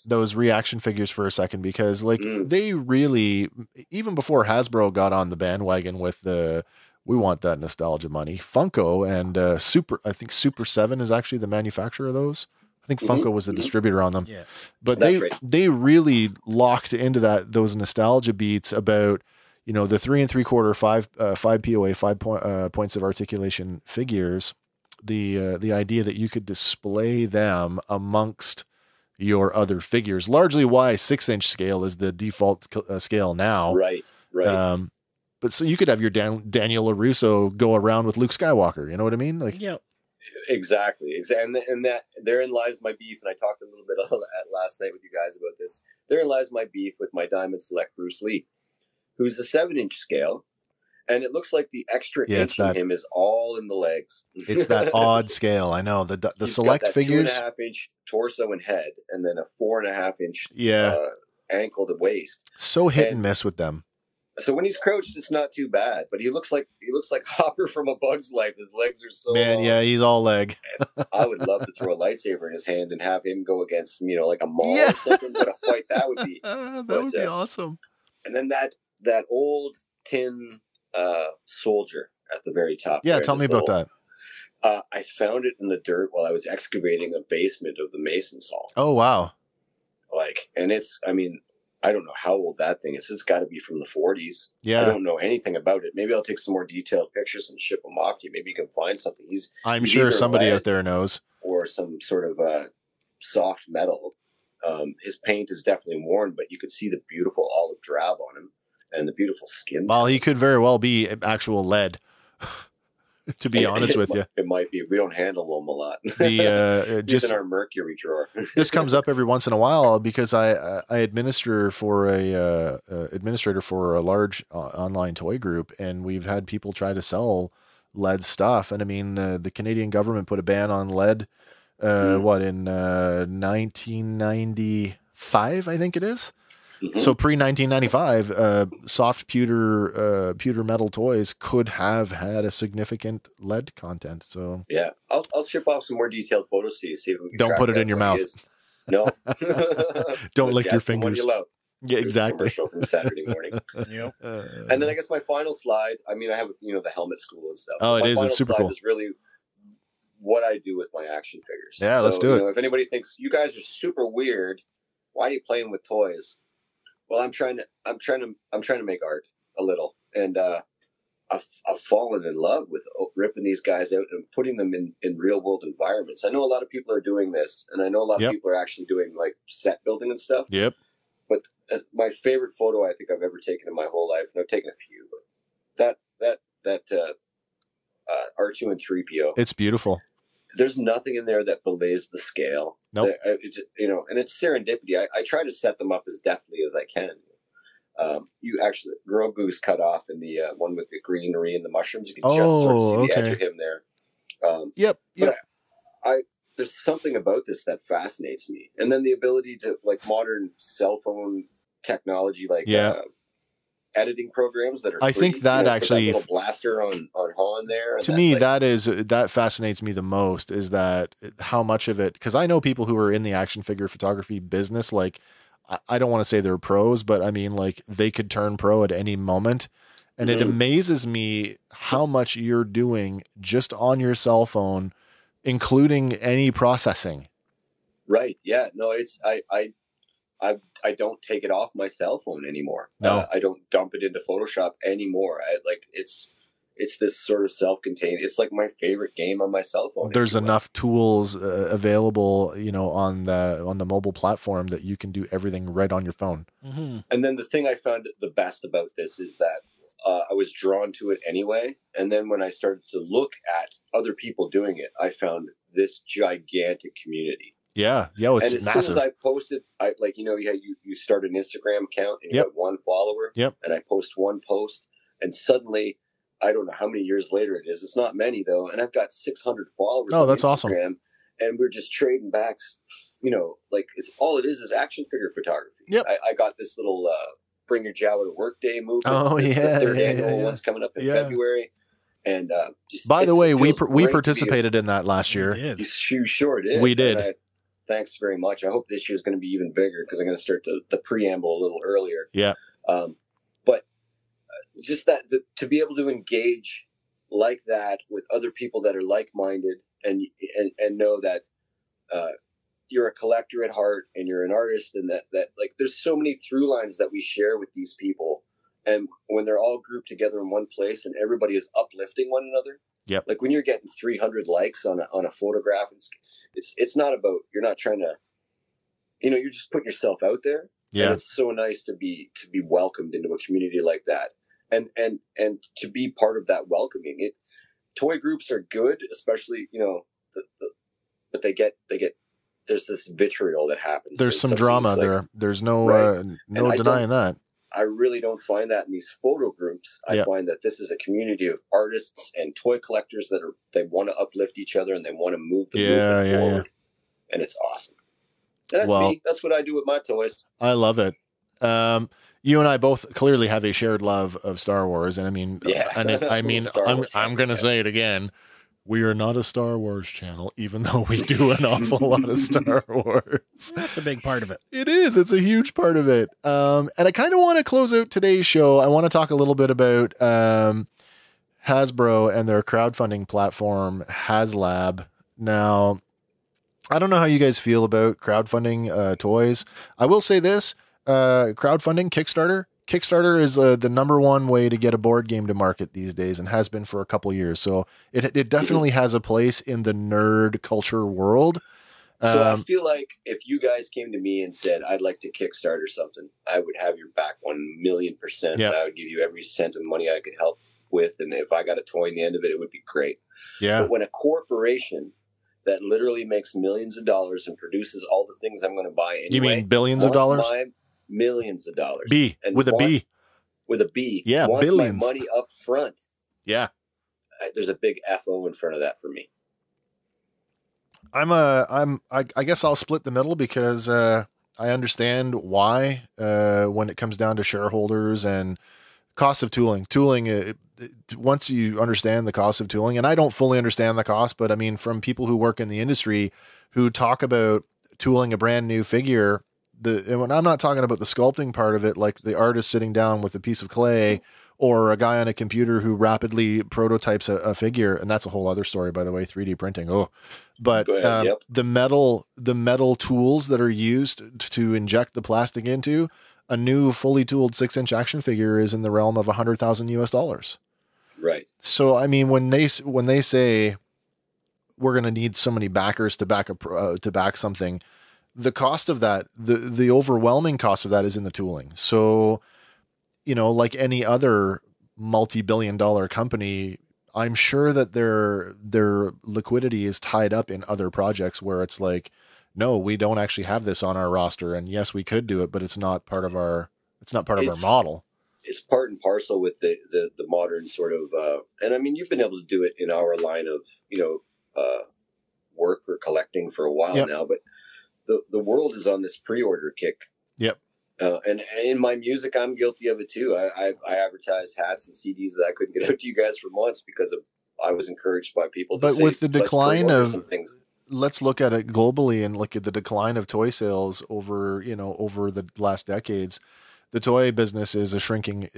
those reaction figures for a second because they really, even before Hasbro got on the bandwagon with we want that nostalgia money, Funko and I think Super 7 is actually the manufacturer of those. I think Funko was the distributor on them. Yeah. But they really locked into those nostalgia beats about the 3 3/4 5 POA 5 points of articulation figures. The idea that you could display them amongst your other figures, largely why 6-inch scale is the default scale now. Right. But so you could have your Daniel LaRusso go around with Luke Skywalker. You know what I mean? Like, yeah, exactly. And that therein lies my beef. And I talked a little bit last night with you guys about this. Therein lies my beef with my Diamond Select Bruce Lee, who's the 7-inch scale. And it looks like the extra inch in him is all in the legs. It's that odd scale. I know the select got that figures. 2.5-inch torso and head, and then a 4.5-inch ankle to waist. So hit and miss with them. So when he's crouched, it's not too bad. But he looks like Hopper from A Bug's Life. His legs are so long. Yeah, he's all leg. I would love to throw a lightsaber in his hand and have him go against like a Maul or something. What a fight that would be! That would be awesome. And then that old tin soldier at the very top. Yeah, tell me about that. I found it in the dirt while I was excavating a basement of the Masons Hall. Oh, wow. Like, and it's, I mean, I don't know how old that thing is. It's got to be from the 40s. Yeah. I don't know anything about it. Maybe I'll take some more detailed pictures and ship them off to you. Maybe you can find something. I'm sure somebody out there knows. Or some sort of soft metal. His paint is definitely worn, but you could see the beautiful olive drab on him and the beautiful skin. Well, he could very well be actual lead. To be honest with you, it might be. We don't handle them a lot. Just in our mercury drawer. This comes up every once in a while because I administer for a administrator for a large online toy group, and we've had people try to sell lead stuff. And I mean, the Canadian government put a ban on lead. In 1995, I think it is. Mm-hmm. So pre-1995, soft pewter metal toys could have had a significant lead content. So yeah, I'll ship off some more detailed photos to you. See if we can. Don't put it in your mouth. No. Don't lick your fingers. You love. Yeah, exactly. Commercial from Saturday morning. Yep. And then I guess my final slide. I mean, I have the helmet school and stuff. Oh, it is. It's super cool. Is really what I do with my action figures. Yeah, let's do it. If anybody thinks you guys are super weird, why are you playing with toys? Well, I'm trying to make art a little, and I've fallen in love with ripping these guys out and putting them in real world environments. I know a lot of people are doing this, and I know a lot of people are actually doing like set building and stuff. Yep. But my favorite photo I think I've ever taken in my whole life, and I've taken a few, but that R2 and 3PO. It's beautiful. There's nothing in there that belays the scale. Nope. And it's serendipity. I try to set them up as deftly as I can. You actually, Grogu's cut off in the one with the greenery and the mushrooms. You can just sort of see the edge of him there. Yep. But there's something about this that fascinates me. And then the ability to, like, modern cell phone technology, like editing programs that are I think that actually that little blaster on Han there. To me, that fascinates me the most, is that how much of it, because I know people who are in the action figure photography business, like, I don't want to say they're pros, but I mean, like, they could turn pro at any moment. And it amazes me how much you're doing just on your cell phone, including any processing. Right. Yeah. No, it's, I don't take it off my cell phone anymore. No. I don't dump it into Photoshop anymore. It's this sort of self-contained. It's like my favorite game on my cell phone. There's enough tools available, on the mobile platform that you can do everything right on your phone. Mm-hmm. And then the thing I found the best about this is that I was drawn to it anyway. And then when I started to look at other people doing it, I found this gigantic community. Yeah, it's and as massive. soon as I posted, you start an Instagram account and you have one follower. Yep. And I post one post, and suddenly, I don't know how many years later it is. It's not many though, and I've got 600 followers. Oh, that's Instagram, awesome. And we're just trading back. Like it's all it is action figure photography. Yep. I got this little Bring Your Jowl to Work Day movement. Oh the third annual yeah. one's coming up in February. And by the way, we participated in that last year. You sure did. We did. Thanks very much. I hope this year is going to be even bigger because I'm going to start the preamble a little earlier. Yeah. But just that to be able to engage like that with other people that are like-minded and know that you're a collector at heart and you're an artist, and that like there's so many through lines that we share with these people, and when they're all grouped together in one place and everybody is uplifting one another. Yep. Like when you're getting 300 likes on a photograph, it's not about, you're not trying to, you're just putting yourself out there. Yeah. And it's so nice to be welcomed into a community like that, and to be part of that welcoming. Toy groups are good, especially but they get there's this vitriol that happens. There's some drama there. There's no denying that. I really don't find that in these photo groups. I find that this is a community of artists and toy collectors they want to uplift each other and they want to move the movement forward. And it's awesome. And that's me. That's what I do with my toys. I love it. You and I both clearly have a shared love of Star Wars. And I mean, I'm going to say it again. We are not a Star Wars channel, even though we do an awful lot of Star Wars. That's a big part of it. It is. It's a huge part of it. And I kind of want to close out today's show. I want to talk a little bit about Hasbro and their crowdfunding platform, HasLab. Now, I don't know how you guys feel about crowdfunding toys. I will say this, crowdfunding, Kickstarter. Kickstarter is the number one way to get a board game to market these days and has been for a couple years. So it definitely has a place in the nerd culture world. So I feel like if you guys came to me and said, I'd like to Kickstarter something, I would have your back 1,000,000%. Yep. I would give you every cent of money I could help with. And if I got a toy in the end of it, it would be great. Yeah. But when a corporation that literally makes millions of dollars and produces all the things I'm going to buy anyway. You mean billions of dollars? Millions of dollars. With a B. With a B. Yeah, wants billions. my money up front. Yeah. There's a big FO in front of that for me. I guess I'll split the middle because I understand why when it comes down to shareholders and cost of tooling. Once you understand the cost of tooling, and I don't fully understand the cost, but I mean, from people who work in the industry who talk about tooling a brand new figure, and when I'm not talking about the sculpting part of it, like the artist sitting down with a piece of clay or a guy on a computer who rapidly prototypes a figure. And that's a whole other story, by the way, 3D printing. But yep. the metal tools that are used to inject the plastic into a new fully tooled 6-inch action figure is in the realm of $100,000. Right. So, I mean, when they say we're going to need so many backers to back something, the cost of that, the overwhelming cost of that is in the tooling. So, like any other multi-billion-dollar company, I'm sure that their liquidity is tied up in other projects where it's like, no, we don't actually have this on our roster, and yes, we could do it, but it's not part of our our model. It's part and parcel with the modern sort of, and I mean, you've been able to do it in our line of, work or collecting for a while Yep. now, but the world is on this pre-order kick. Yep. And in my music, I'm guilty of it too. I advertised hats and CDs that I couldn't get out to you guys for months because I was encouraged by people. But with the decline of, things. Let's look at it globally and look at the decline of toy sales over the last decades. The toy business is a shrinking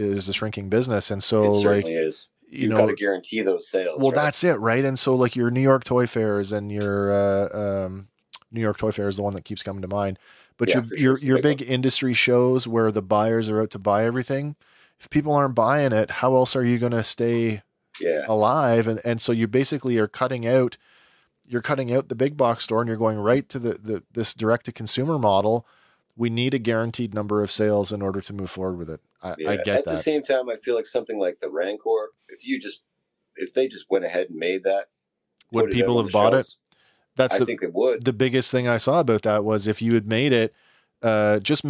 business, and so it certainly is. You've got to guarantee those sales. Well, right? that's it, right? And so, like your New York Toy Fairs and your New York Toy Fair is the one that keeps coming to mind. But your big industry shows where the buyers are out to buy everything. If people aren't buying it, how else are you going to stay alive? And so you basically are cutting out the big box store and you're going right to this direct to consumer model. We need a guaranteed number of sales in order to move forward with it. I get that. At the same time, I feel like something like the Rancor, if they just went ahead and made that, would people have bought it? I think it would. The biggest thing I saw about that was if you had made it, just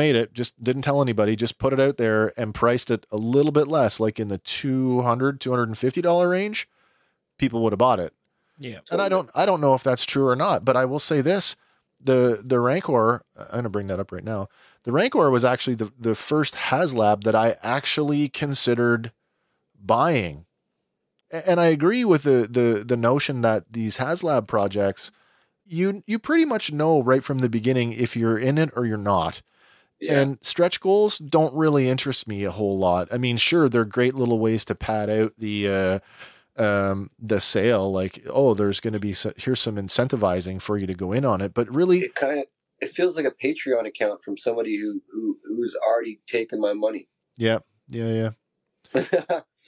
didn't tell anybody, just put it out there and priced it a little bit less, like in the $250 range, people would have bought it. Yeah. And I don't know if that's true or not, but I will say this, the Rancor, I'm going to bring that up right now. The Rancor was actually the first HasLab that I actually considered buying. And I agree with the notion that these HasLab projects, you pretty much know right from the beginning if you're in it or you're not. Yeah. And stretch goals don't really interest me a whole lot. I mean, sure, they're great little ways to pad out the sale. Like, oh, there's going to be here's some incentivizing for you to go in on it. But really, it feels like a Patreon account from somebody who's already taken my money. Yeah.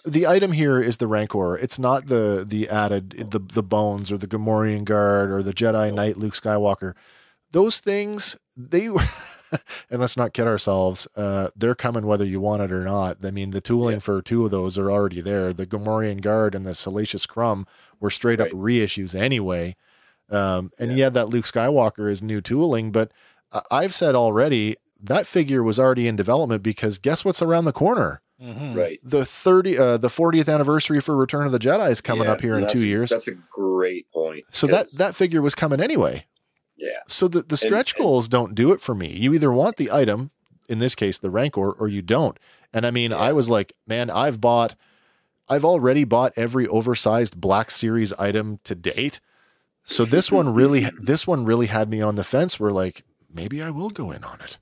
The item here is the Rancor. It's not the added the bones or the Gamorrean Guard or the Jedi Knight Luke Skywalker. Those things, they were, and let's not kid ourselves, they're coming whether you want it or not. I mean, the tooling for two of those are already there. The Gamorrean Guard and the Salacious Crumb were straight up reissues anyway. That Luke Skywalker is new tooling, but I've said already that figure was already in development because guess what's around the corner? Mm-hmm. Right. The 40th anniversary for Return of the Jedi is coming up here in 2 years. That's a great point. So that figure was coming anyway. Yeah. So the stretch goals don't do it for me. You either want the item, in this case, the Rancor, or you don't. And I mean, I was like, man, I've already bought every oversized Black Series item to date. So this one really had me on the fence where like, maybe I will go in on it.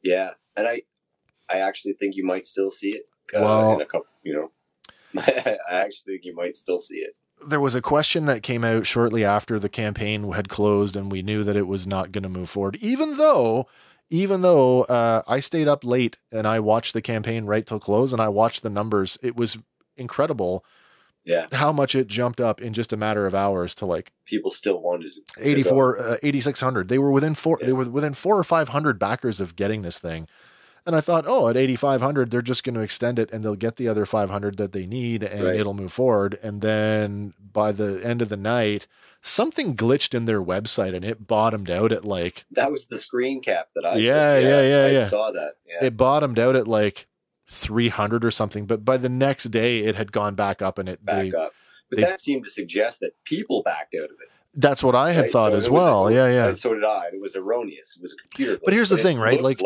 Yeah. And I actually think you might still see it in a couple, I actually think you might still see it. There was a question that came out shortly after the campaign had closed and we knew that it was not going to move forward, even though I stayed up late and I watched the campaign right till close and I watched the numbers. It was incredible. Yeah. How much it jumped up in just a matter of hours to like people still wanted 8,600. They were within they were within 400 or 500 backers of getting this thing. And I thought, at 8,500, they're just going to extend it and they'll get the other 500 that they need and it'll move forward. And then by the end of the night, something glitched in their website and it bottomed out at like... That was the screen cap that I I saw that. Yeah. It bottomed out at like 300 or something, but by the next day it had gone back up and it... But that seemed to suggest that people backed out of it. That's what I had thought as well. And so did I. It was erroneous. It was a computer glitch. But here's the thing, right? Like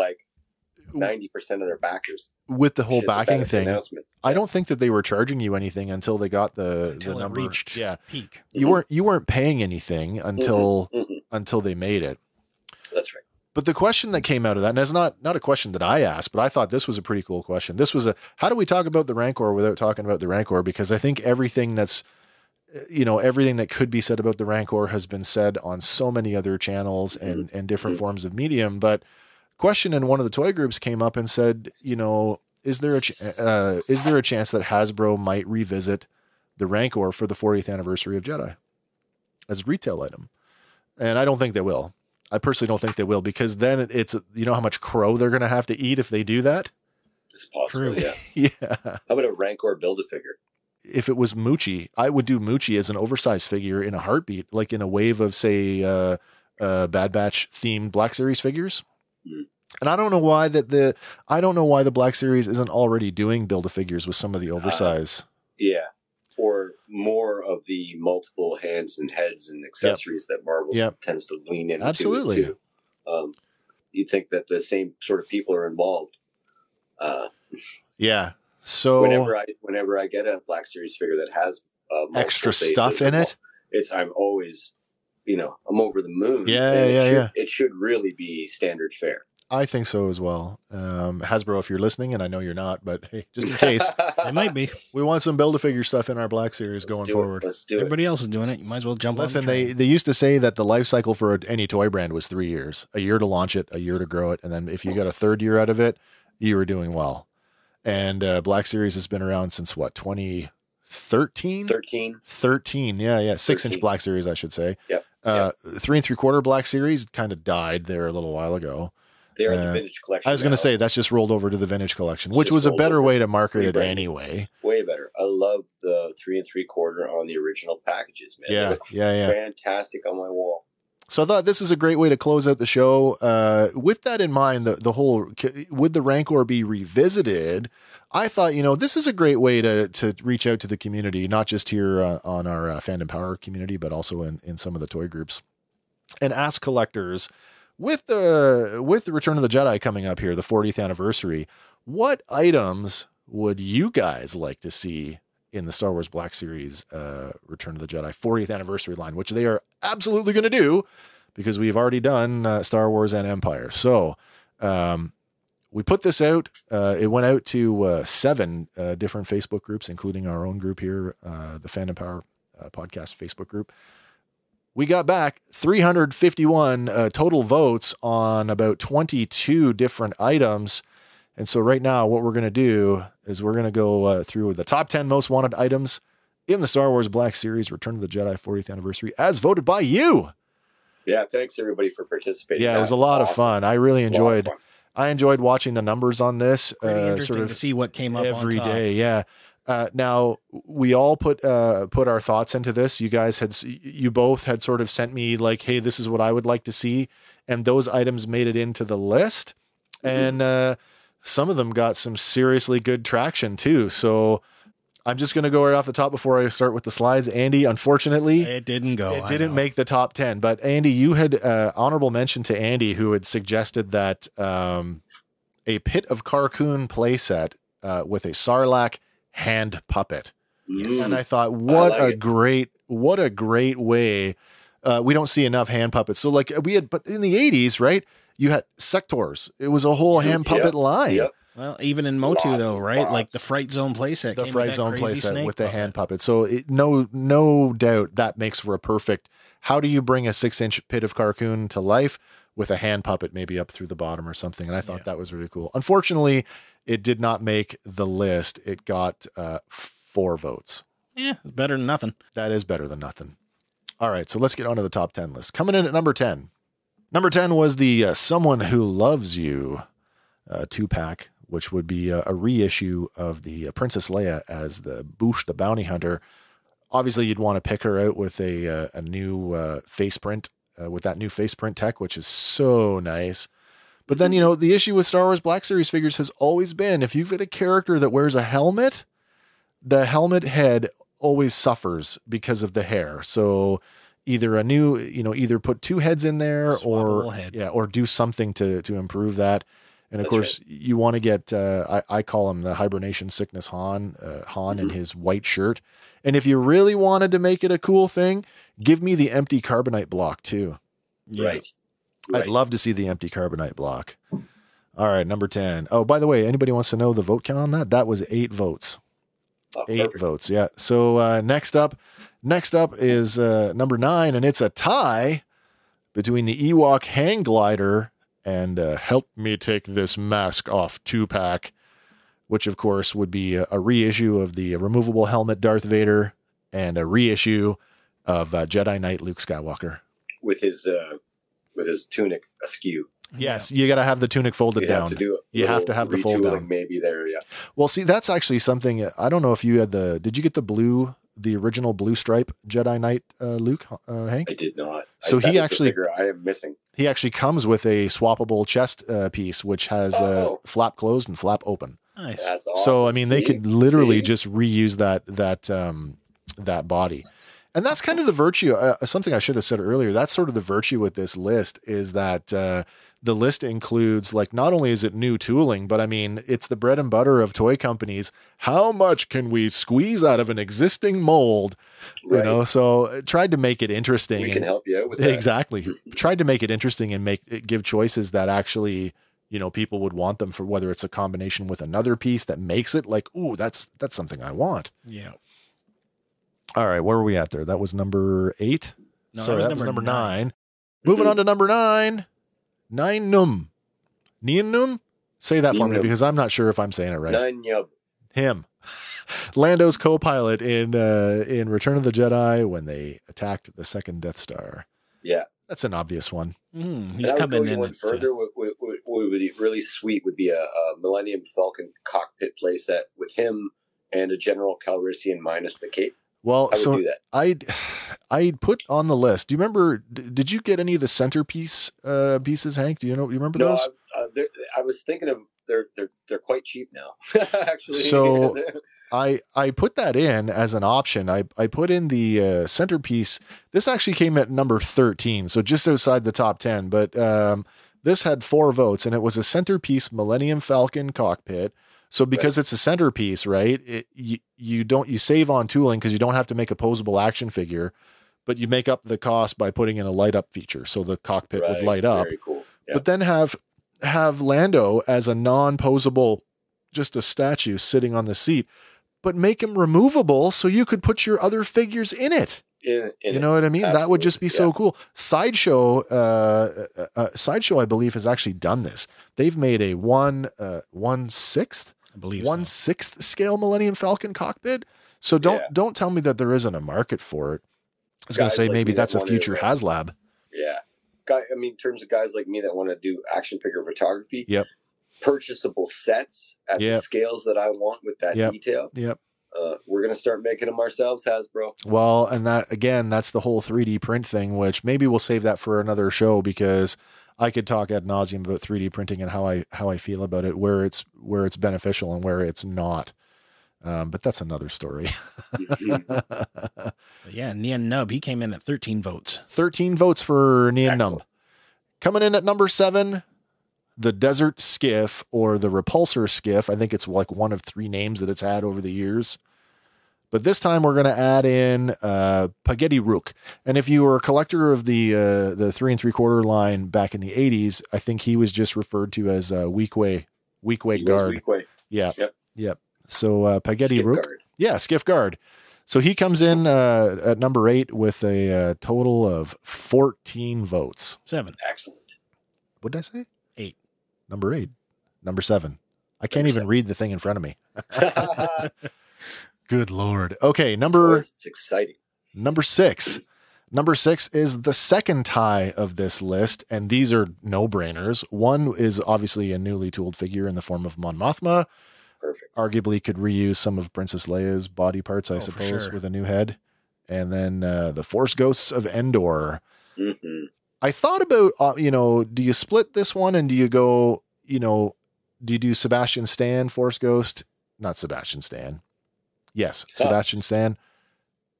90% of their backers with the whole backing thing. I don't think that they were charging you anything until they got the number reached peak. You weren't paying anything until they made it. That's right. But the question that came out of that, and it's not a question that I asked, but I thought this was a pretty cool question. This was how do we talk about the Rancor without talking about the Rancor? Because I think everything that could be said about the Rancor has been said on so many other channels and different forms of medium, but question in one of the toy groups came up and said, is there a chance that Hasbro might revisit the Rancor for the 40th anniversary of Jedi as a retail item? And I don't think they will. I personally don't think they will, because then it's, how much crow they're going to have to eat if they do that? It's possible, yeah. Yeah. How about a Rancor Build-A-Figure? If it was Moochie, I would do Moochie as an oversized figure in a heartbeat, like in a wave of, say, Bad Batch themed Black Series figures. And I don't know why the Black Series isn't already doing Build-A-Figures with some of the oversize. Yeah. Or more of the multiple hands and heads and accessories that Marvel tends to lean into. Absolutely. Too. You'd think that the same sort of people are involved. Yeah. So whenever I get a Black Series figure that has extra stuff in it, I'm always, I'm over the moon. It should really be standard fare. I think so as well. Hasbro, if you're listening, and I know you're not, but hey, just in case, it might be. We want some Build-A-Figure stuff in our Black Series going forward. Let's do it. Everybody else is doing it. You might as well jump on the train. They used to say that the life cycle for any toy brand was 3 years, a year to launch it, a year to grow it, and then if you got a third year out of it, you were doing well. And Black Series has been around since what, 2013? 13, yeah. 6-inch Black Series, I should say. Yep. 3 3/4 Black Series kind of died there a little while ago. They are the vintage collection. I was going to say that's just rolled over to the vintage collection, which was a better way to market it anyway. Way better. I love the 3 3/4 on the original packages, man. Yeah. Fantastic on my wall. So I thought this is a great way to close out the show. With that in mind, the whole, would the Rancor be revisited? I thought, this is a great way to reach out to the community, not just here on our Fandom Power community, but also in some of the toy groups, and ask collectors, with the Return of the Jedi coming up here, the 40th anniversary, what items would you guys like to see in the Star Wars Black Series Return of the Jedi 40th anniversary line, which they are absolutely going to do because we've already done Star Wars and Empire. So we put this out. It went out to 7 different Facebook groups, including our own group here, the Fandom Power podcast Facebook group. We got back 351 total votes on about 22 different items. And so right now what we're going to do is we're going to go through the top 10 most wanted items in the Star Wars Black Series Return of the Jedi 40th anniversary as voted by you. Yeah, thanks everybody for participating. Yeah, it was a lot of fun. I really enjoyed watching the numbers on this. Pretty interesting to see what came up every on top. day. Yeah. Now we all put our thoughts into this. You both had sort of sent me like, hey, this is what I would like to see. And those items made it into the list. And, some of them got some seriously good traction too. So I'm just going to go right off the top before I start with the slides. Andy, unfortunately, it didn't go. It didn't make the top 10, but Andy, you had honorable mention to Andy, who had suggested that a Pit of Carcoon playset with a Sarlacc hand puppet. Yes. And I thought, what a great way. We don't see enough hand puppets. So but in the 80s, right? You had Sectors. It was a whole hand puppet line. Yep. Well, even in Motu though, right? Like the Fright Zone playset. The Fright Zone playset with the hand puppet. So no doubt that makes for a perfect. How do you bring a 6-inch Pit of Carcoon to life with a hand puppet maybe up through the bottom or something? And I thought that was really cool. Unfortunately, it did not make the list. It got 4 votes. Yeah, it's better than nothing. That is better than nothing. All right, so let's get on to the top 10 list. Coming in at number 10. Number 10 was the Someone Who Loves You 2-pack, which would be a reissue of the Princess Leia as the Bouche the Bounty Hunter. Obviously, you'd want to pick her out with a new face print, with that new face print tech, which is so nice. But then, the issue with Star Wars Black Series figures has always been, if you've got a character that wears a helmet, the helmet head always suffers because of the hair. So either either put 2 heads in there or do something to improve that. And of course, you want to get, I call him the hibernation sickness Han in his white shirt. And if you really wanted to make it a cool thing, give me the empty carbonite block too. Right. I'd love to see the empty carbonite block. All right, number 10. Oh, by the way, anybody wants to know the vote count on that? That was 8 votes. Oh, 8 perfect. votes. Yeah. So next up is number 9, and it's a tie between the Ewok hang glider and Help Me Take This Mask Off 2-pack, which of course would be a reissue of the removable helmet Darth Vader and a reissue of Jedi Knight Luke Skywalker with his tunic askew. Yes, you got to have the tunic folded down. You have to have the fold down. Maybe there, yeah. Well, see, that's actually something. I don't know if you had did you get the original blue stripe Jedi Knight Luke, Hank? I did not. So he actually, I am missing. He actually comes with a swappable chest piece, which has flap closed and flap open. Nice. That's awesome. So, I mean, they could literally just reuse that body. And that's kind of the virtue. Something I should have said earlier. That's sort of the virtue with this list is that the list includes, like, not only is it new tooling, but I mean, it's the bread and butter of toy companies. How much can we squeeze out of an existing mold? Right. You know, so tried to make it interesting. We can help you out with that. Exactly. Tried to make it interesting and give choices that actually, people would want them for, whether it's a combination with another piece that makes it like, ooh, that's something I want. Yeah. All right, where were we at there? That was number 8? No, Sorry, that was number 9. Mm-hmm. Moving on to number 9. Nine-num. Nien-num? Say that for me because I'm not sure if I'm saying it right. Nine-yub. Him. Lando's co-pilot in Return of the Jedi when they attacked the second Death Star. Yeah. That's an obvious one. He's coming in. Further, what would be really sweet would be a Millennium Falcon cockpit playset with him and a General Calrissian minus the cape. Well, so I'd put on the list. Do you remember? Did you get any of the centerpiece pieces, Hank? Do you remember those? I was thinking of they're quite cheap now. Actually, so I put that in as an option. I put in the centerpiece. This actually came at number 13, so just outside the top 10. But this had 4 votes, and it was a centerpiece Millennium Falcon cockpit. So because it's a centerpiece, right? You save on tooling because you don't have to make a posable action figure, but you make up the cost by putting in a light up feature, so the cockpit would light up. Very cool. Yeah. But then have Lando as a non-posable, just a statue sitting on the seat, but make him removable so you could put your other figures in it. You know what I mean? Absolutely. That would just be so cool. Sideshow, I believe, has actually done this. They've made a 1/6. I believe 1/6 scale Millennium Falcon cockpit. So don't tell me that there isn't a market for it. I was going to say maybe that's a future HasLab. Yeah. In terms of guys like me that want to do action figure photography, purchasable sets at the scales that I want with that detail. Yep. We're going to start making them ourselves, Hasbro. Well, and that's the whole 3D print thing, which maybe we'll save that for another show because I could talk ad nauseum about 3D printing and how I feel about it, where it's beneficial and where it's not. But that's another story. Yeah, Nien Nub, he came in at 13 votes. 13 votes for Nien Nub. Coming in at number 7, the Desert Skiff or the Repulsor Skiff. I think it's like one of 3 names that it's had over the years. But this time we're going to add in Pageti Rook. And if you were a collector of the 3 3/4 line back in the 80s, I think he was just referred to as Weequay Weak guard. Yeah. Yep. So Spaghetti Rook. Yeah, Skiff Guard. So he comes in at number 8 with a total of 14 votes. 7. Excellent. What did I say? 8. Number 8. Number 7. I can't even read the thing in front of me. Good Lord. Okay, it's exciting. Number 6. Number 6 is the second tie of this list, and these are no-brainers. One is obviously a newly tooled figure in the form of Mon Mothma. Perfect. Arguably could reuse some of Princess Leia's body parts, I suppose, with a new head. And then the Force Ghosts of Endor. Mm-hmm. I thought about, do you split this one and do you go, do you do Sebastian Stan, Force Ghost? Not Sebastian Stan. Yes, Sebastian Stan.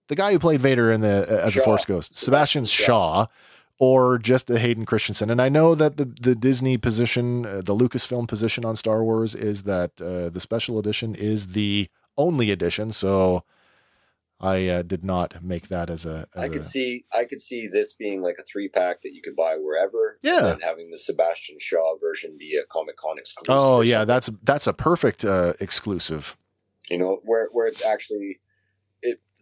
The guy who played Vader as a Force Ghost. Sebastian Shaw. Or just the Hayden Christensen. And I know that the Disney position, the Lucasfilm position on Star Wars is that the special edition is the only edition. So I did not make that as a. I could see this being like a 3-pack that you could buy wherever. Yeah. And having the Sebastian Shaw version be a Comic-Con exclusive. Oh yeah, that's a perfect exclusive. Where it's actually.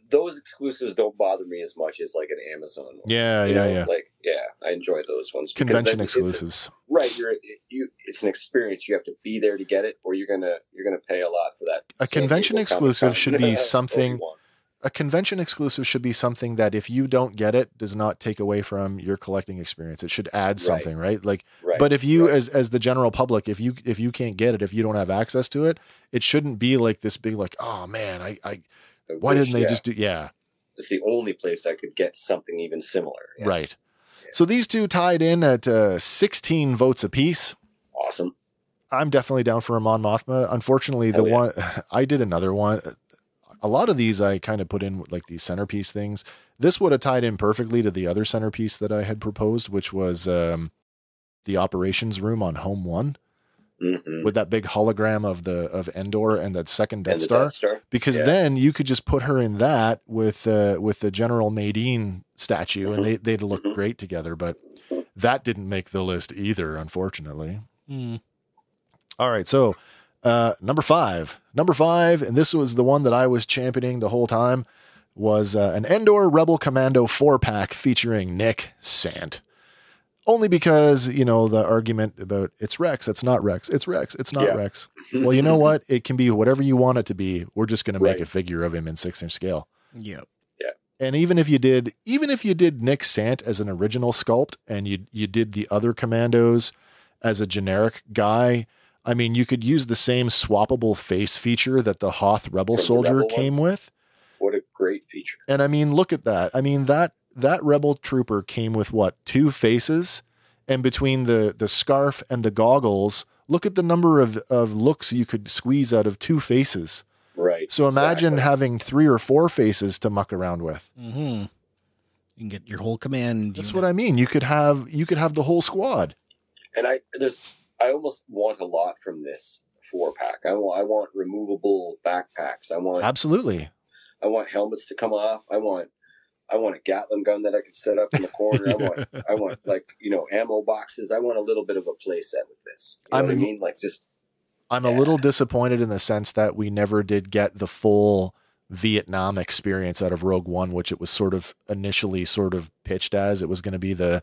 Those exclusives don't bother me as much as like an Amazon one. Yeah. I enjoy those ones. Convention exclusives. Right. It's an experience. You have to be there to get it, or you're gonna pay a lot for that. A convention exclusive should be something. A convention exclusive should be something that if you don't get it, does not take away from your collecting experience. It should add something, right? But if you, as the general public, if you can't get it, if you don't have access to it, it shouldn't be like this big, like, oh man, why didn't they just do? Yeah. It's the only place I could get something even similar. Yeah. Right. Yeah. So these two tied in at 16 votes apiece. Awesome. I'm definitely down for a Mon Mothma. Unfortunately, one I did another one. A lot of these I kind of put in like these centerpiece things. This would have tied in perfectly to the other centerpiece that I had proposed, which was the operations room on Home 1. Mm-hmm. With that big hologram of Endor and that second Death Star. Because then you could just put her in that with the General Madine statue, and they'd look great together. But that didn't make the list either, unfortunately. All right, so number 5, and this was the one that I was championing the whole time, was an Endor Rebel Commando 4-pack featuring Nick Sant. Only because, the argument about it's Rex, it's not Rex, it's Rex, it's not Rex. Well, you know what? It can be whatever you want it to be. We're just going to make a figure of him in 6-inch scale. Yep. Yeah. And even if you did Nick Sant as an original sculpt and you did the other commandos as a generic guy, I mean, you could use the same swappable face feature that the Hoth Rebel soldier came with. What a great feature. And I mean, look at that. I mean, that Rebel trooper came with 2 faces, and between the scarf and the goggles, look at the number of looks you could squeeze out of 2 faces. Right. So imagine having 3 or 4 faces to muck around with. Mm-hmm. You can get your whole command. That's what I mean. You could have the whole squad. And I almost want a lot from this 4-pack. I want removable backpacks. Absolutely. I want helmets to come off. I want a Gatling gun that I could set up in the corner. I want ammo boxes. I want a little bit of a play set with this. You know what I mean? I'm a little disappointed in the sense that we never did get the full Vietnam experience out of Rogue One, which it was initially pitched as. It was going to be the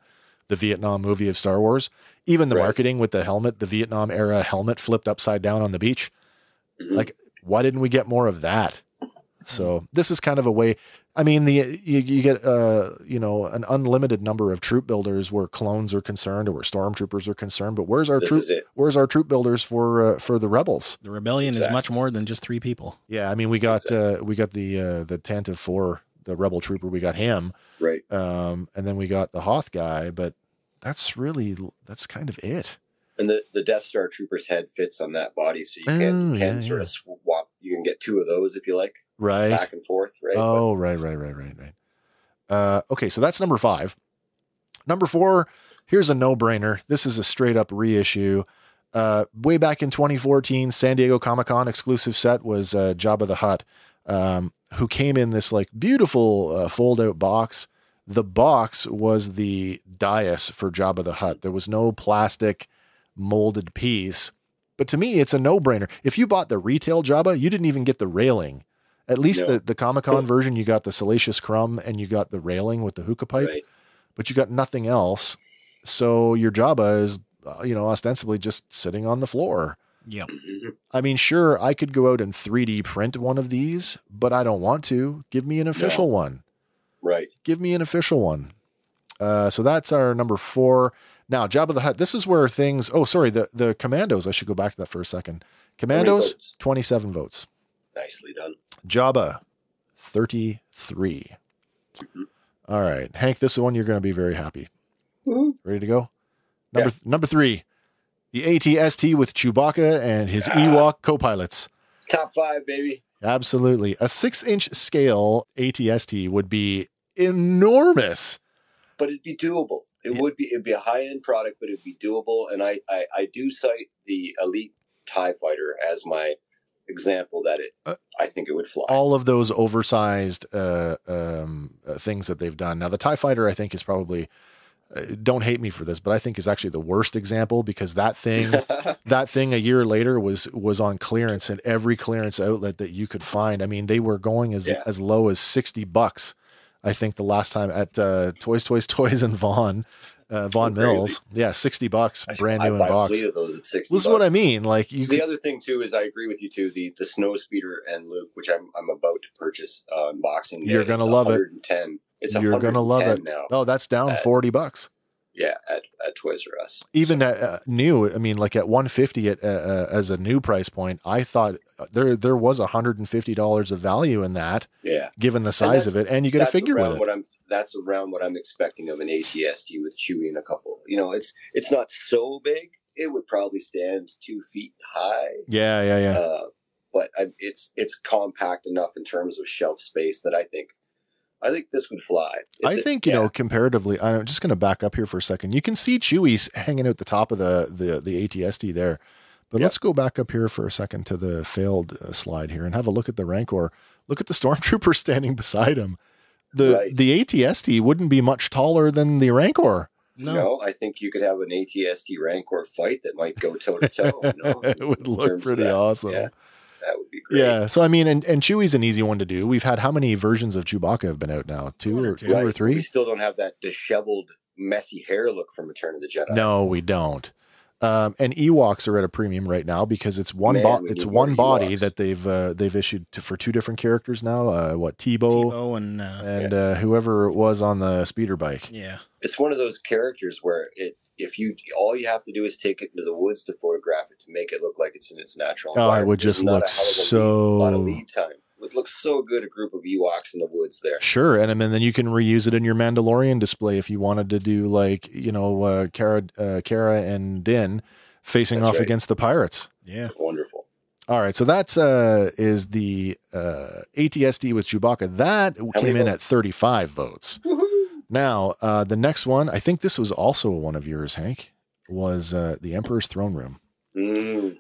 Vietnam movie of Star Wars. Even the marketing with the helmet, the Vietnam era helmet flipped upside down on the beach. Mm-hmm. Like, why didn't we get more of that? So this is kind of a way. I mean, you get an unlimited number of troop builders where clones are concerned or where stormtroopers are concerned. But where's our troop builders for the rebels? The rebellion is much more than just 3 people. Yeah, I mean, we got the Tantive 4, the rebel trooper. We got him, right? And then we got the Hoth guy. But that's kind of it. And the Death Star trooper's head fits on that body, so you can sort of swap. You can get 2 of those if you like. Right. Back and forth, right? Oh, right. Okay, so that's number 5. Number 4, here's a no-brainer. This is a straight-up reissue. Way back in 2014, San Diego Comic-Con exclusive set was Jabba the Hutt, who came in this beautiful fold-out box. The box was the dais for Jabba the Hutt. There was no plastic molded piece. But to me, it's a no-brainer. If you bought the retail Jabba, you didn't even get the railing. At least the Comic-Con version, you got the Salacious Crumb and you got the railing with the hookah pipe, but you got nothing else. So your Jabba is, ostensibly just sitting on the floor. Yeah. I mean, sure, I could go out and 3D print one of these, but I don't want to. Give me an official one. Right. Give me an official one. So that's our number 4. Now, Jabba the Hutt, this is where things... Oh, sorry, the Commandos. I should go back to that for a second. Commandos, 27 votes. Nicely done. Jabba, 33. All right. Hank, this is one you're going to be very happy. Ready to go? Number 3, the AT-ST with Chewbacca and his Ewok co-pilots. Top 5, baby. Absolutely. A 6-inch scale AT-ST would be enormous. But it'd be doable. It'd be a high-end product, but it'd be doable. And I do cite the Elite TIE Fighter as my example that I think it would fly. All of those oversized things that they've done. Now, the TIE Fighter, I think, is probably... don't hate me for this, but I think is actually the worst example, because that thing a year later was on clearance at every clearance outlet that you could find. I mean, they were going as low as $60. I think the last time at Toys and Vaughn Mills. Yeah, $60, brand new in box. I buy a fleet of those at $60. This is what I mean. Like the other thing too is I agree with you too. The Snow Speeder and Luke, which I'm about to purchase unboxing. You're gonna love it. You're gonna love it now. Oh, that's down $40. Yeah, at Toys R Us. Even at new, I mean, like at $150 as a new price point, I thought there was $150 of value in that. Yeah, given the size of it, and you get a figure with it. That's around what I'm expecting of an AT-ST with Chewie and a couple. It's not so big. It would probably stand 2 feet high. Yeah. But it's compact enough in terms of shelf space that I think this would fly. I think comparatively, I'm just going to back up here for a second. You can see Chewie hanging out the top of the AT-ST there, but let's go back up here for a second to the failed slide here and have a look at the Rancor. Look at the Stormtrooper standing beside him. The AT-ST wouldn't be much taller than the Rancor. No, I think you could have an AT-ST Rancor fight that might go toe to toe. It would look pretty awesome. Yeah. That would be great. Yeah. So, I mean, and Chewie's an easy one to do. We've had how many versions of Chewbacca have been out now? Two or 3? We still don't have that disheveled, messy hair look from Return of the Jedi. No, we don't. And Ewoks are at a premium right now because it's one body that they've issued for 2 different characters now. Tebow and whoever it was on the speeder bike. Yeah. It's one of those characters where all you have to do is take it into the woods to photograph it to make it look like it's in its natural environment. It would just look a lot of lead time. It would look so good, a group of Ewoks in the woods there. Sure, and then you can reuse it in your Mandalorian display if you wanted to do Cara and Din facing off against the pirates. Yeah, wonderful. All right, so that's is the AT-ST with Chewbacca. That came in at 35 votes. Woo-hoo. Now, the next one, I think this was also one of yours, Hank, was the Emperor's Throne Room.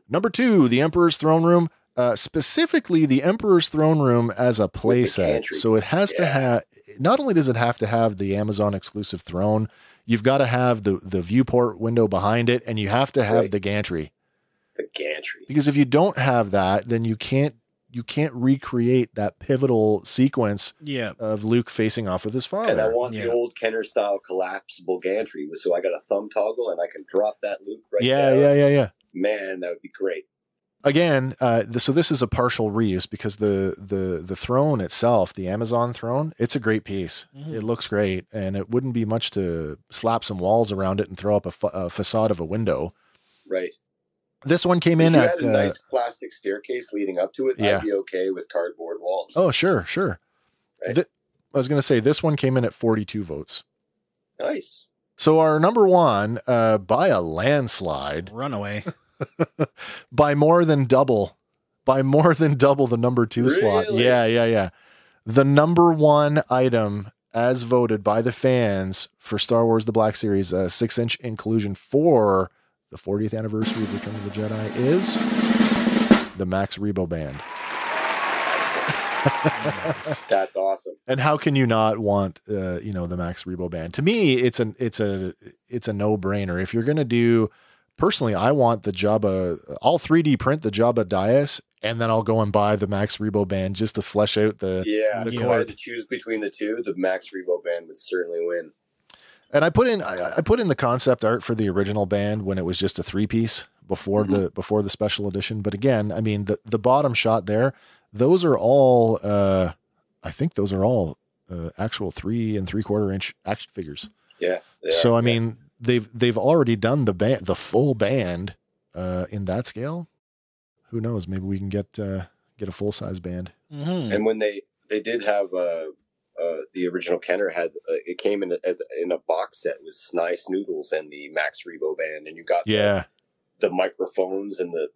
Number 2, the Emperor's Throne Room, specifically the Emperor's Throne Room as a playset. So it has to have, not only does it have to have the Amazon exclusive throne, you've got to have the viewport window behind it, and you have to have the gantry. The gantry. Because if you don't have that, then you can't recreate that pivotal sequence of Luke facing off with his father. And I want the old Kenner style collapsible gantry, so I got a thumb toggle and I can drop that Luke down. Yeah. Man, that would be great. Again, so this is a partial reuse because the throne itself, the Amazon throne, it's a great piece. Mm-hmm. It looks great, and it wouldn't be much to slap some walls around it and throw up a facade of a window. Right. This one came in at a nice plastic staircase leading up to it. I'd be okay with cardboard walls. Oh, sure. Right. I was going to say this one came in at 42 votes. Nice. So our number 1, by a landslide, runaway, by more than double the number 2 slot. Yeah. The number 1 item as voted by the fans for Star Wars: The Black Series, 6-inch inclusion for the 40th anniversary of Return of the Jedi is the Max Rebo Band. That's awesome. And how can you not want, the Max Rebo Band? To me, it's a no-brainer. If you're going to do personally, I want the Jabba. I'll 3D print the Jabba Dias, and then I'll go and buy the Max Rebo band just to flesh out the If I had to choose between the two, the Max Rebo band would certainly win. And I put in the concept art for the original band when it was just a 3-piece before the special edition. But again, I mean the bottom shot there, those are all I think those are all actual 3 3/4 inch action figures. Yeah. So I mean they've already done the full band in that scale. Who knows? Maybe we can get a full size band. Mm-hmm. And when they did have the original Kenner had it came in a box set with Nice Noodles and the Max Rebo band, and you got the microphones and the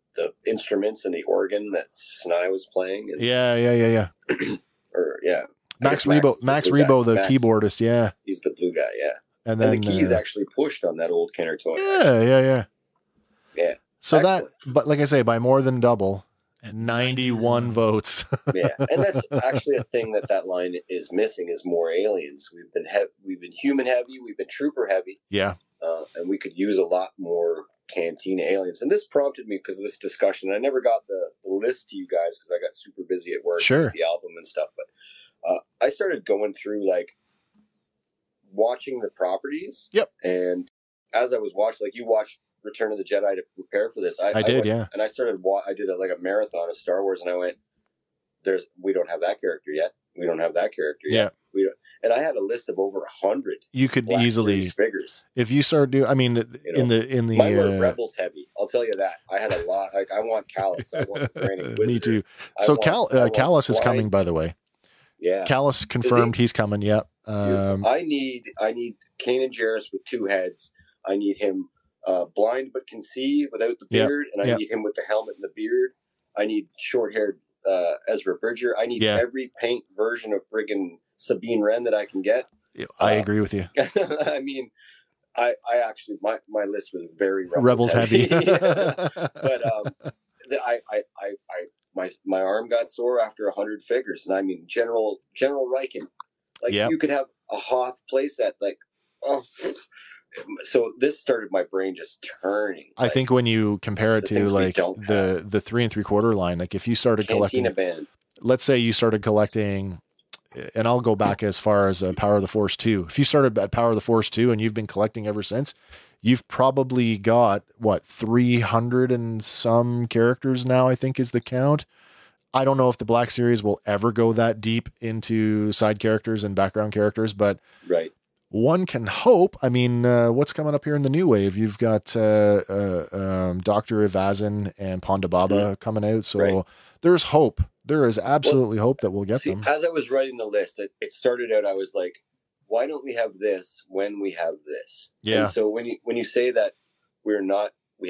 instruments and the organ that Snai was playing. And, Max Rebo, the keyboardist. Yeah, he's the blue guy. Yeah, and then the keys actually pushed on that old Kenner toy. Yeah. So excellent. but like I say, by more than double. 91 votes. Yeah, and that's actually a thing that line is missing is more aliens. We've been human heavy, we've been trooper heavy. Yeah, and we could use a lot more Cantina aliens. And this prompted me because of this discussion. I never got the list to you guys because I got super busy at work, with the album and stuff. But I started going through watching the properties. Yep. And as I was watching, you watched Return of the Jedi to prepare for this. I did. And I started. I did a marathon of Star Wars, and I went, we don't have that character yet. We don't have that character yet. We don't. And I had a list of over 100. You could easily figures if you start doing. I mean, in the mine were Rebels heavy. I'll tell you that. I had a lot. I want Callus. I want Grand Inquisitor. Me too. So Callus is coming, by the way. Yeah, Callus confirmed he's coming. Yep. I need Kanan Jarrus with 2 heads. I need him. Blind but can see without the beard, and I need him with the helmet and the beard. I need short-haired Ezra Bridger. I need every paint version of friggin' Sabine Wren that I can get. I agree with you. I mean, I actually my list was very Rebels heavy. But my arm got sore after 100 figures, and I mean General Riken. You could have a Hoth playset so this started my brain just turning. I think when you compare it to the 3 3/4 line, if you started collecting, let's say you started collecting, and I'll go back as far as Power of the Force 2. If you started at Power of the Force 2 and you've been collecting ever since, you've probably got 300 and some characters now, I think is the count. I don't know if the Black Series will ever go that deep into side characters and background characters, but one can hope. I mean, what's coming up here in the new wave? You've got Dr. Evazan and Ponda Baba coming out. So there's hope. There is absolutely hope that we'll get them. As I was writing the list, it started out, I was like, why don't we have this when we have this? Yeah. And so when you say that we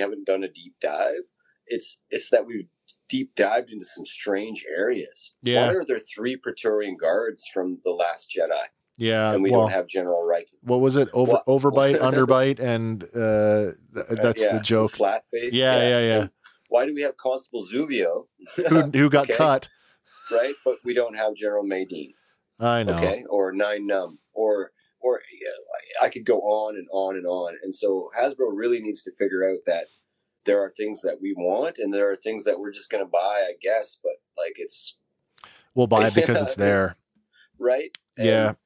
haven't done a deep dive, it's that we've deep dived into some strange areas. Yeah. Why are there 3 Praetorian guards from The Last Jedi? Yeah, and we don't have General Riken. What was it? Overbite, underbite, and that's the joke. Flat face. Yeah. And why do we have Constable Zuvio? who got cut? Right, but we don't have General Maydeen. I know. Okay, or Nine Numb, or I could go on and on and on. And so Hasbro really needs to figure out that there are things that we want, and there are things that we're just going to buy, I guess. But we'll buy it because it's there, right? And,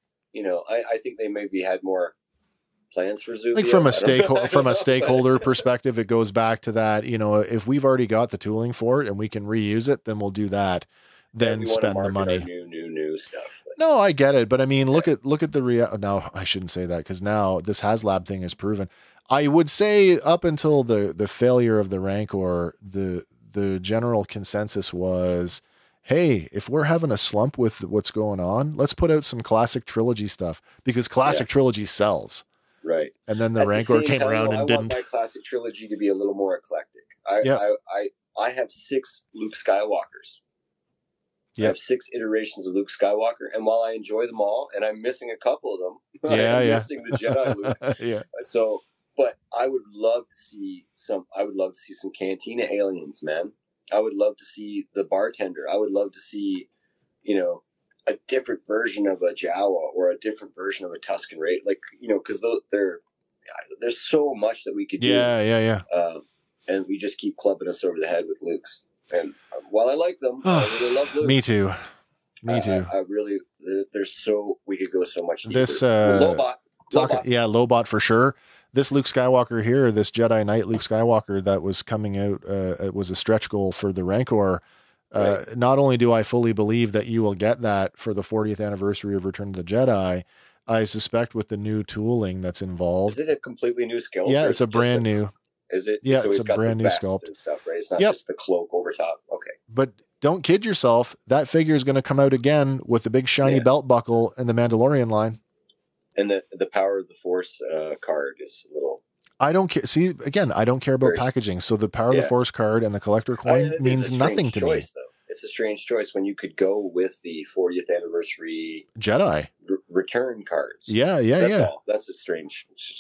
I think they maybe had more plans for Zuvio. From a stakeholder perspective, it goes back to that. If we've already got the tooling for it and we can reuse it, then we'll do that. Then spend the money. New stuff. No, I get it, but I mean, look at the No, I shouldn't say that because now this HasLab thing is proven. I would say up until the failure of the Rancor, the general consensus was, hey, if we're having a slump with what's going on, let's put out some classic trilogy stuff because classic trilogy sells. Right. And then the Rancor came around and didn't. I want my classic trilogy to be a little more eclectic. I have 6 Luke Skywalkers. I have 6 iterations of Luke Skywalker, and while I enjoy them all, and I'm missing a couple of them, I'm missing the Jedi Luke. So, but I would love to see some. I would love to see some Cantina aliens, man. I would love to see the bartender. I would love to see, a different version of a Jawa or a different version of a Tusken Raider. Because there's so much that we could do. Yeah. and we just keep clubbing us over the head with Luke's. And while I like them, I really love Luke. Me too. I really, we could go so much deeper. This, Lobot. Yeah, Lobot for sure. This Luke Skywalker here, this Jedi Knight Luke Skywalker that was coming out, it was a stretch goal for the Rancor. Right. Not only do I fully believe that you will get that for the 40th anniversary of Return of the Jedi, I suspect with the new tooling that's involved. Is it a completely new sculpt? Yeah, it's a brand new. Is it? Yeah, so it's a brand new sculpt and stuff, right? It's not just the cloak over top. Okay. But don't kid yourself. That figure is going to come out again with the big shiny belt buckle and the Mandalorian line. And the Power of the Force card is a little. I don't care. See, again, I don't care about packaging. So the Power of the Force card and the collector coin means nothing to me. Though. It's a strange choice when you could go with the 40th anniversary Jedi return cards. Yeah. That's It's just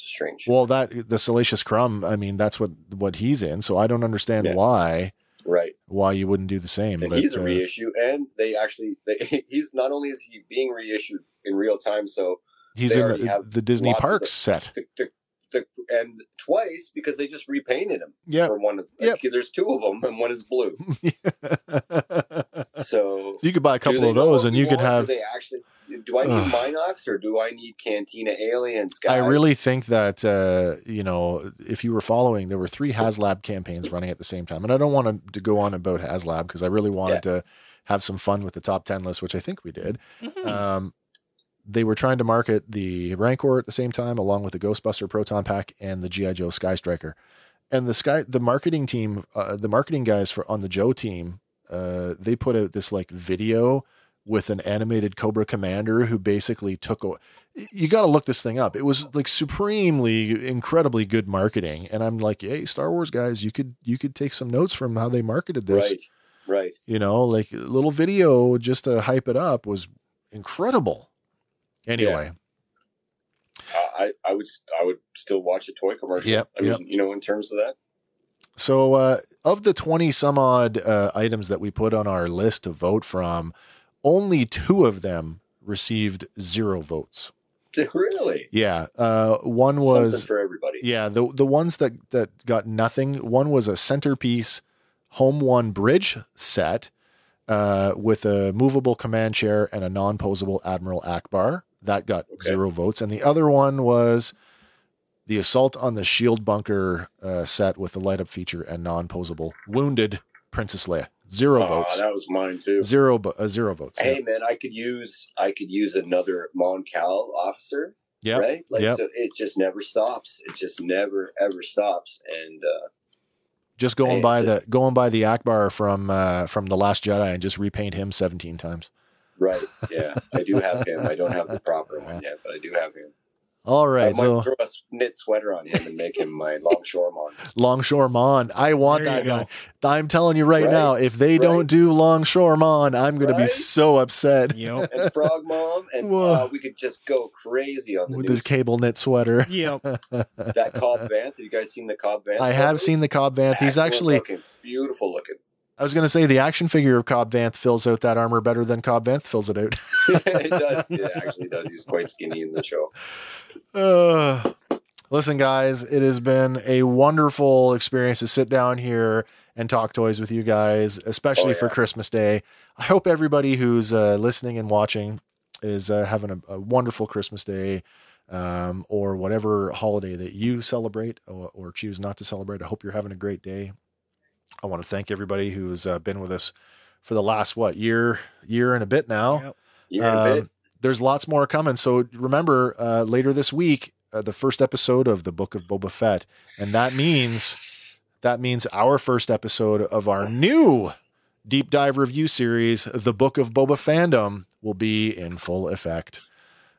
a strange. Well, the Salacious Crumb, I mean, that's what he's in. So I don't understand why. Right. Why you wouldn't do the same. And he's a reissue. And he's not only is he being reissued in real time, so he's in the Disney Parks set. And twice because they just repainted him. Yeah. For one. There's two of them and one is blue. So you could buy a couple of those and you could have. Do I need Minox or do I need Cantina Aliens, guys? I really think that, if you were following, there were 3 HasLab campaigns running at the same time. And I don't want to go on about HasLab because I really wanted to have some fun with the top 10 list, which I think we did. Mm-hmm. They were trying to market the Rancor at the same time, along with the Ghostbuster Proton Pack and the G.I. Joe Sky Striker. And the marketing team, the marketing guys on the Joe team, they put out this like video with an animated Cobra Commander who basically you got to look this thing up. It was like supremely, incredibly good marketing. And I'm like, hey, Star Wars guys, you could take some notes from how they marketed this. Right. Like a little video just to hype it up was incredible. Anyway, I would still watch a toy commercial. Yep, I mean, in terms of that. So, of the 20 some odd items that we put on our list to vote from, only 2 of them received 0 votes. Really? Yeah. One was something for everybody. Yeah. The ones that got nothing. One was a centerpiece Home One bridge set with a movable command chair and a non-posable Admiral Akbar. That got 0 votes. And the other one was the Assault on the Shield Bunker set with the light-up feature and non-posable Wounded Princess Leia. 0 votes. That was mine too. 0 votes. Hey man, I could use another Mon Cal officer. Yeah. Right? So it just never stops. It just never ever stops. And just going by the Akbar from The Last Jedi and just repaint him 17 times. Right. Yeah. I do have him. I don't have the proper one yet, but I do have him. All right. I might throw a knit sweater on him and make him my Longshoreman. Longshoreman. I want that guy. I'm telling you right now, if they don't do Longshoreman, I'm going to be so upset. Yep. And Frog Mom, and we could just go crazy on with his cable knit sweater. Yep. That Cobb Vanth. Have you guys seen the Cobb Vanth? I have seen the Cobb Vanth. He's actually beautiful looking. I was going to say the action figure of Cobb Vanth fills out that armor better than Cobb Vanth fills it out. It does. It actually does. He's quite skinny in the show. Listen, guys, it has been a wonderful experience to sit down here and talk toys with you guys, especially for Christmas Day. I hope everybody who's listening and watching is having a wonderful Christmas Day or whatever holiday that you celebrate or choose not to celebrate. I hope you're having a great day. I want to thank everybody who's been with us for the last, year and a bit now. Yep. Year and a bit. There's lots more coming. So remember, later this week, the first episode of the Book of Boba Fett. And that means our first episode of our new deep dive review series, The Book of Boba Fandom, will be in full effect.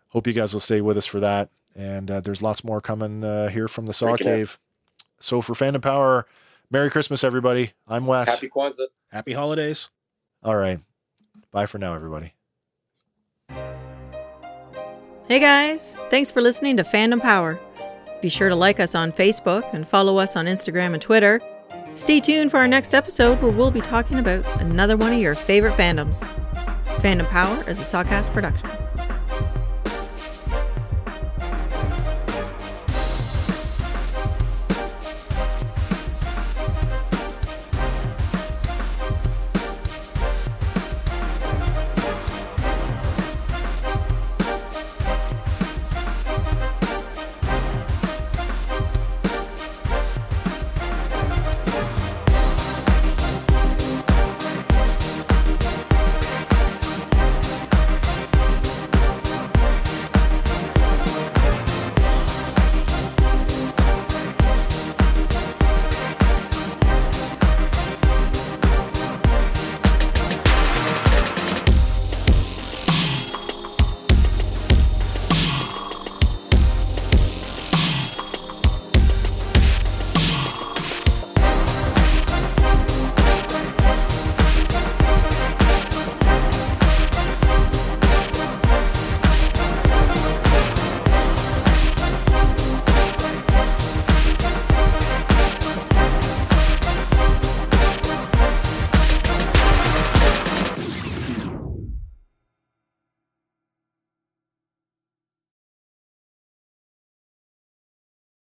Hope you guys will stay with us for that. And there's lots more coming here from the Saw Cave. So for Fandom Power, Merry Christmas, everybody. I'm Wes. Happy Kwanzaa. Happy holidays. All right. Bye for now, everybody. Hey guys, thanks for listening to Fandom Power. Be sure to like us on Facebook and follow us on Instagram and Twitter. Stay tuned for our next episode where we'll be talking about another one of your favorite fandoms. Fandom Power is a Sawcast production.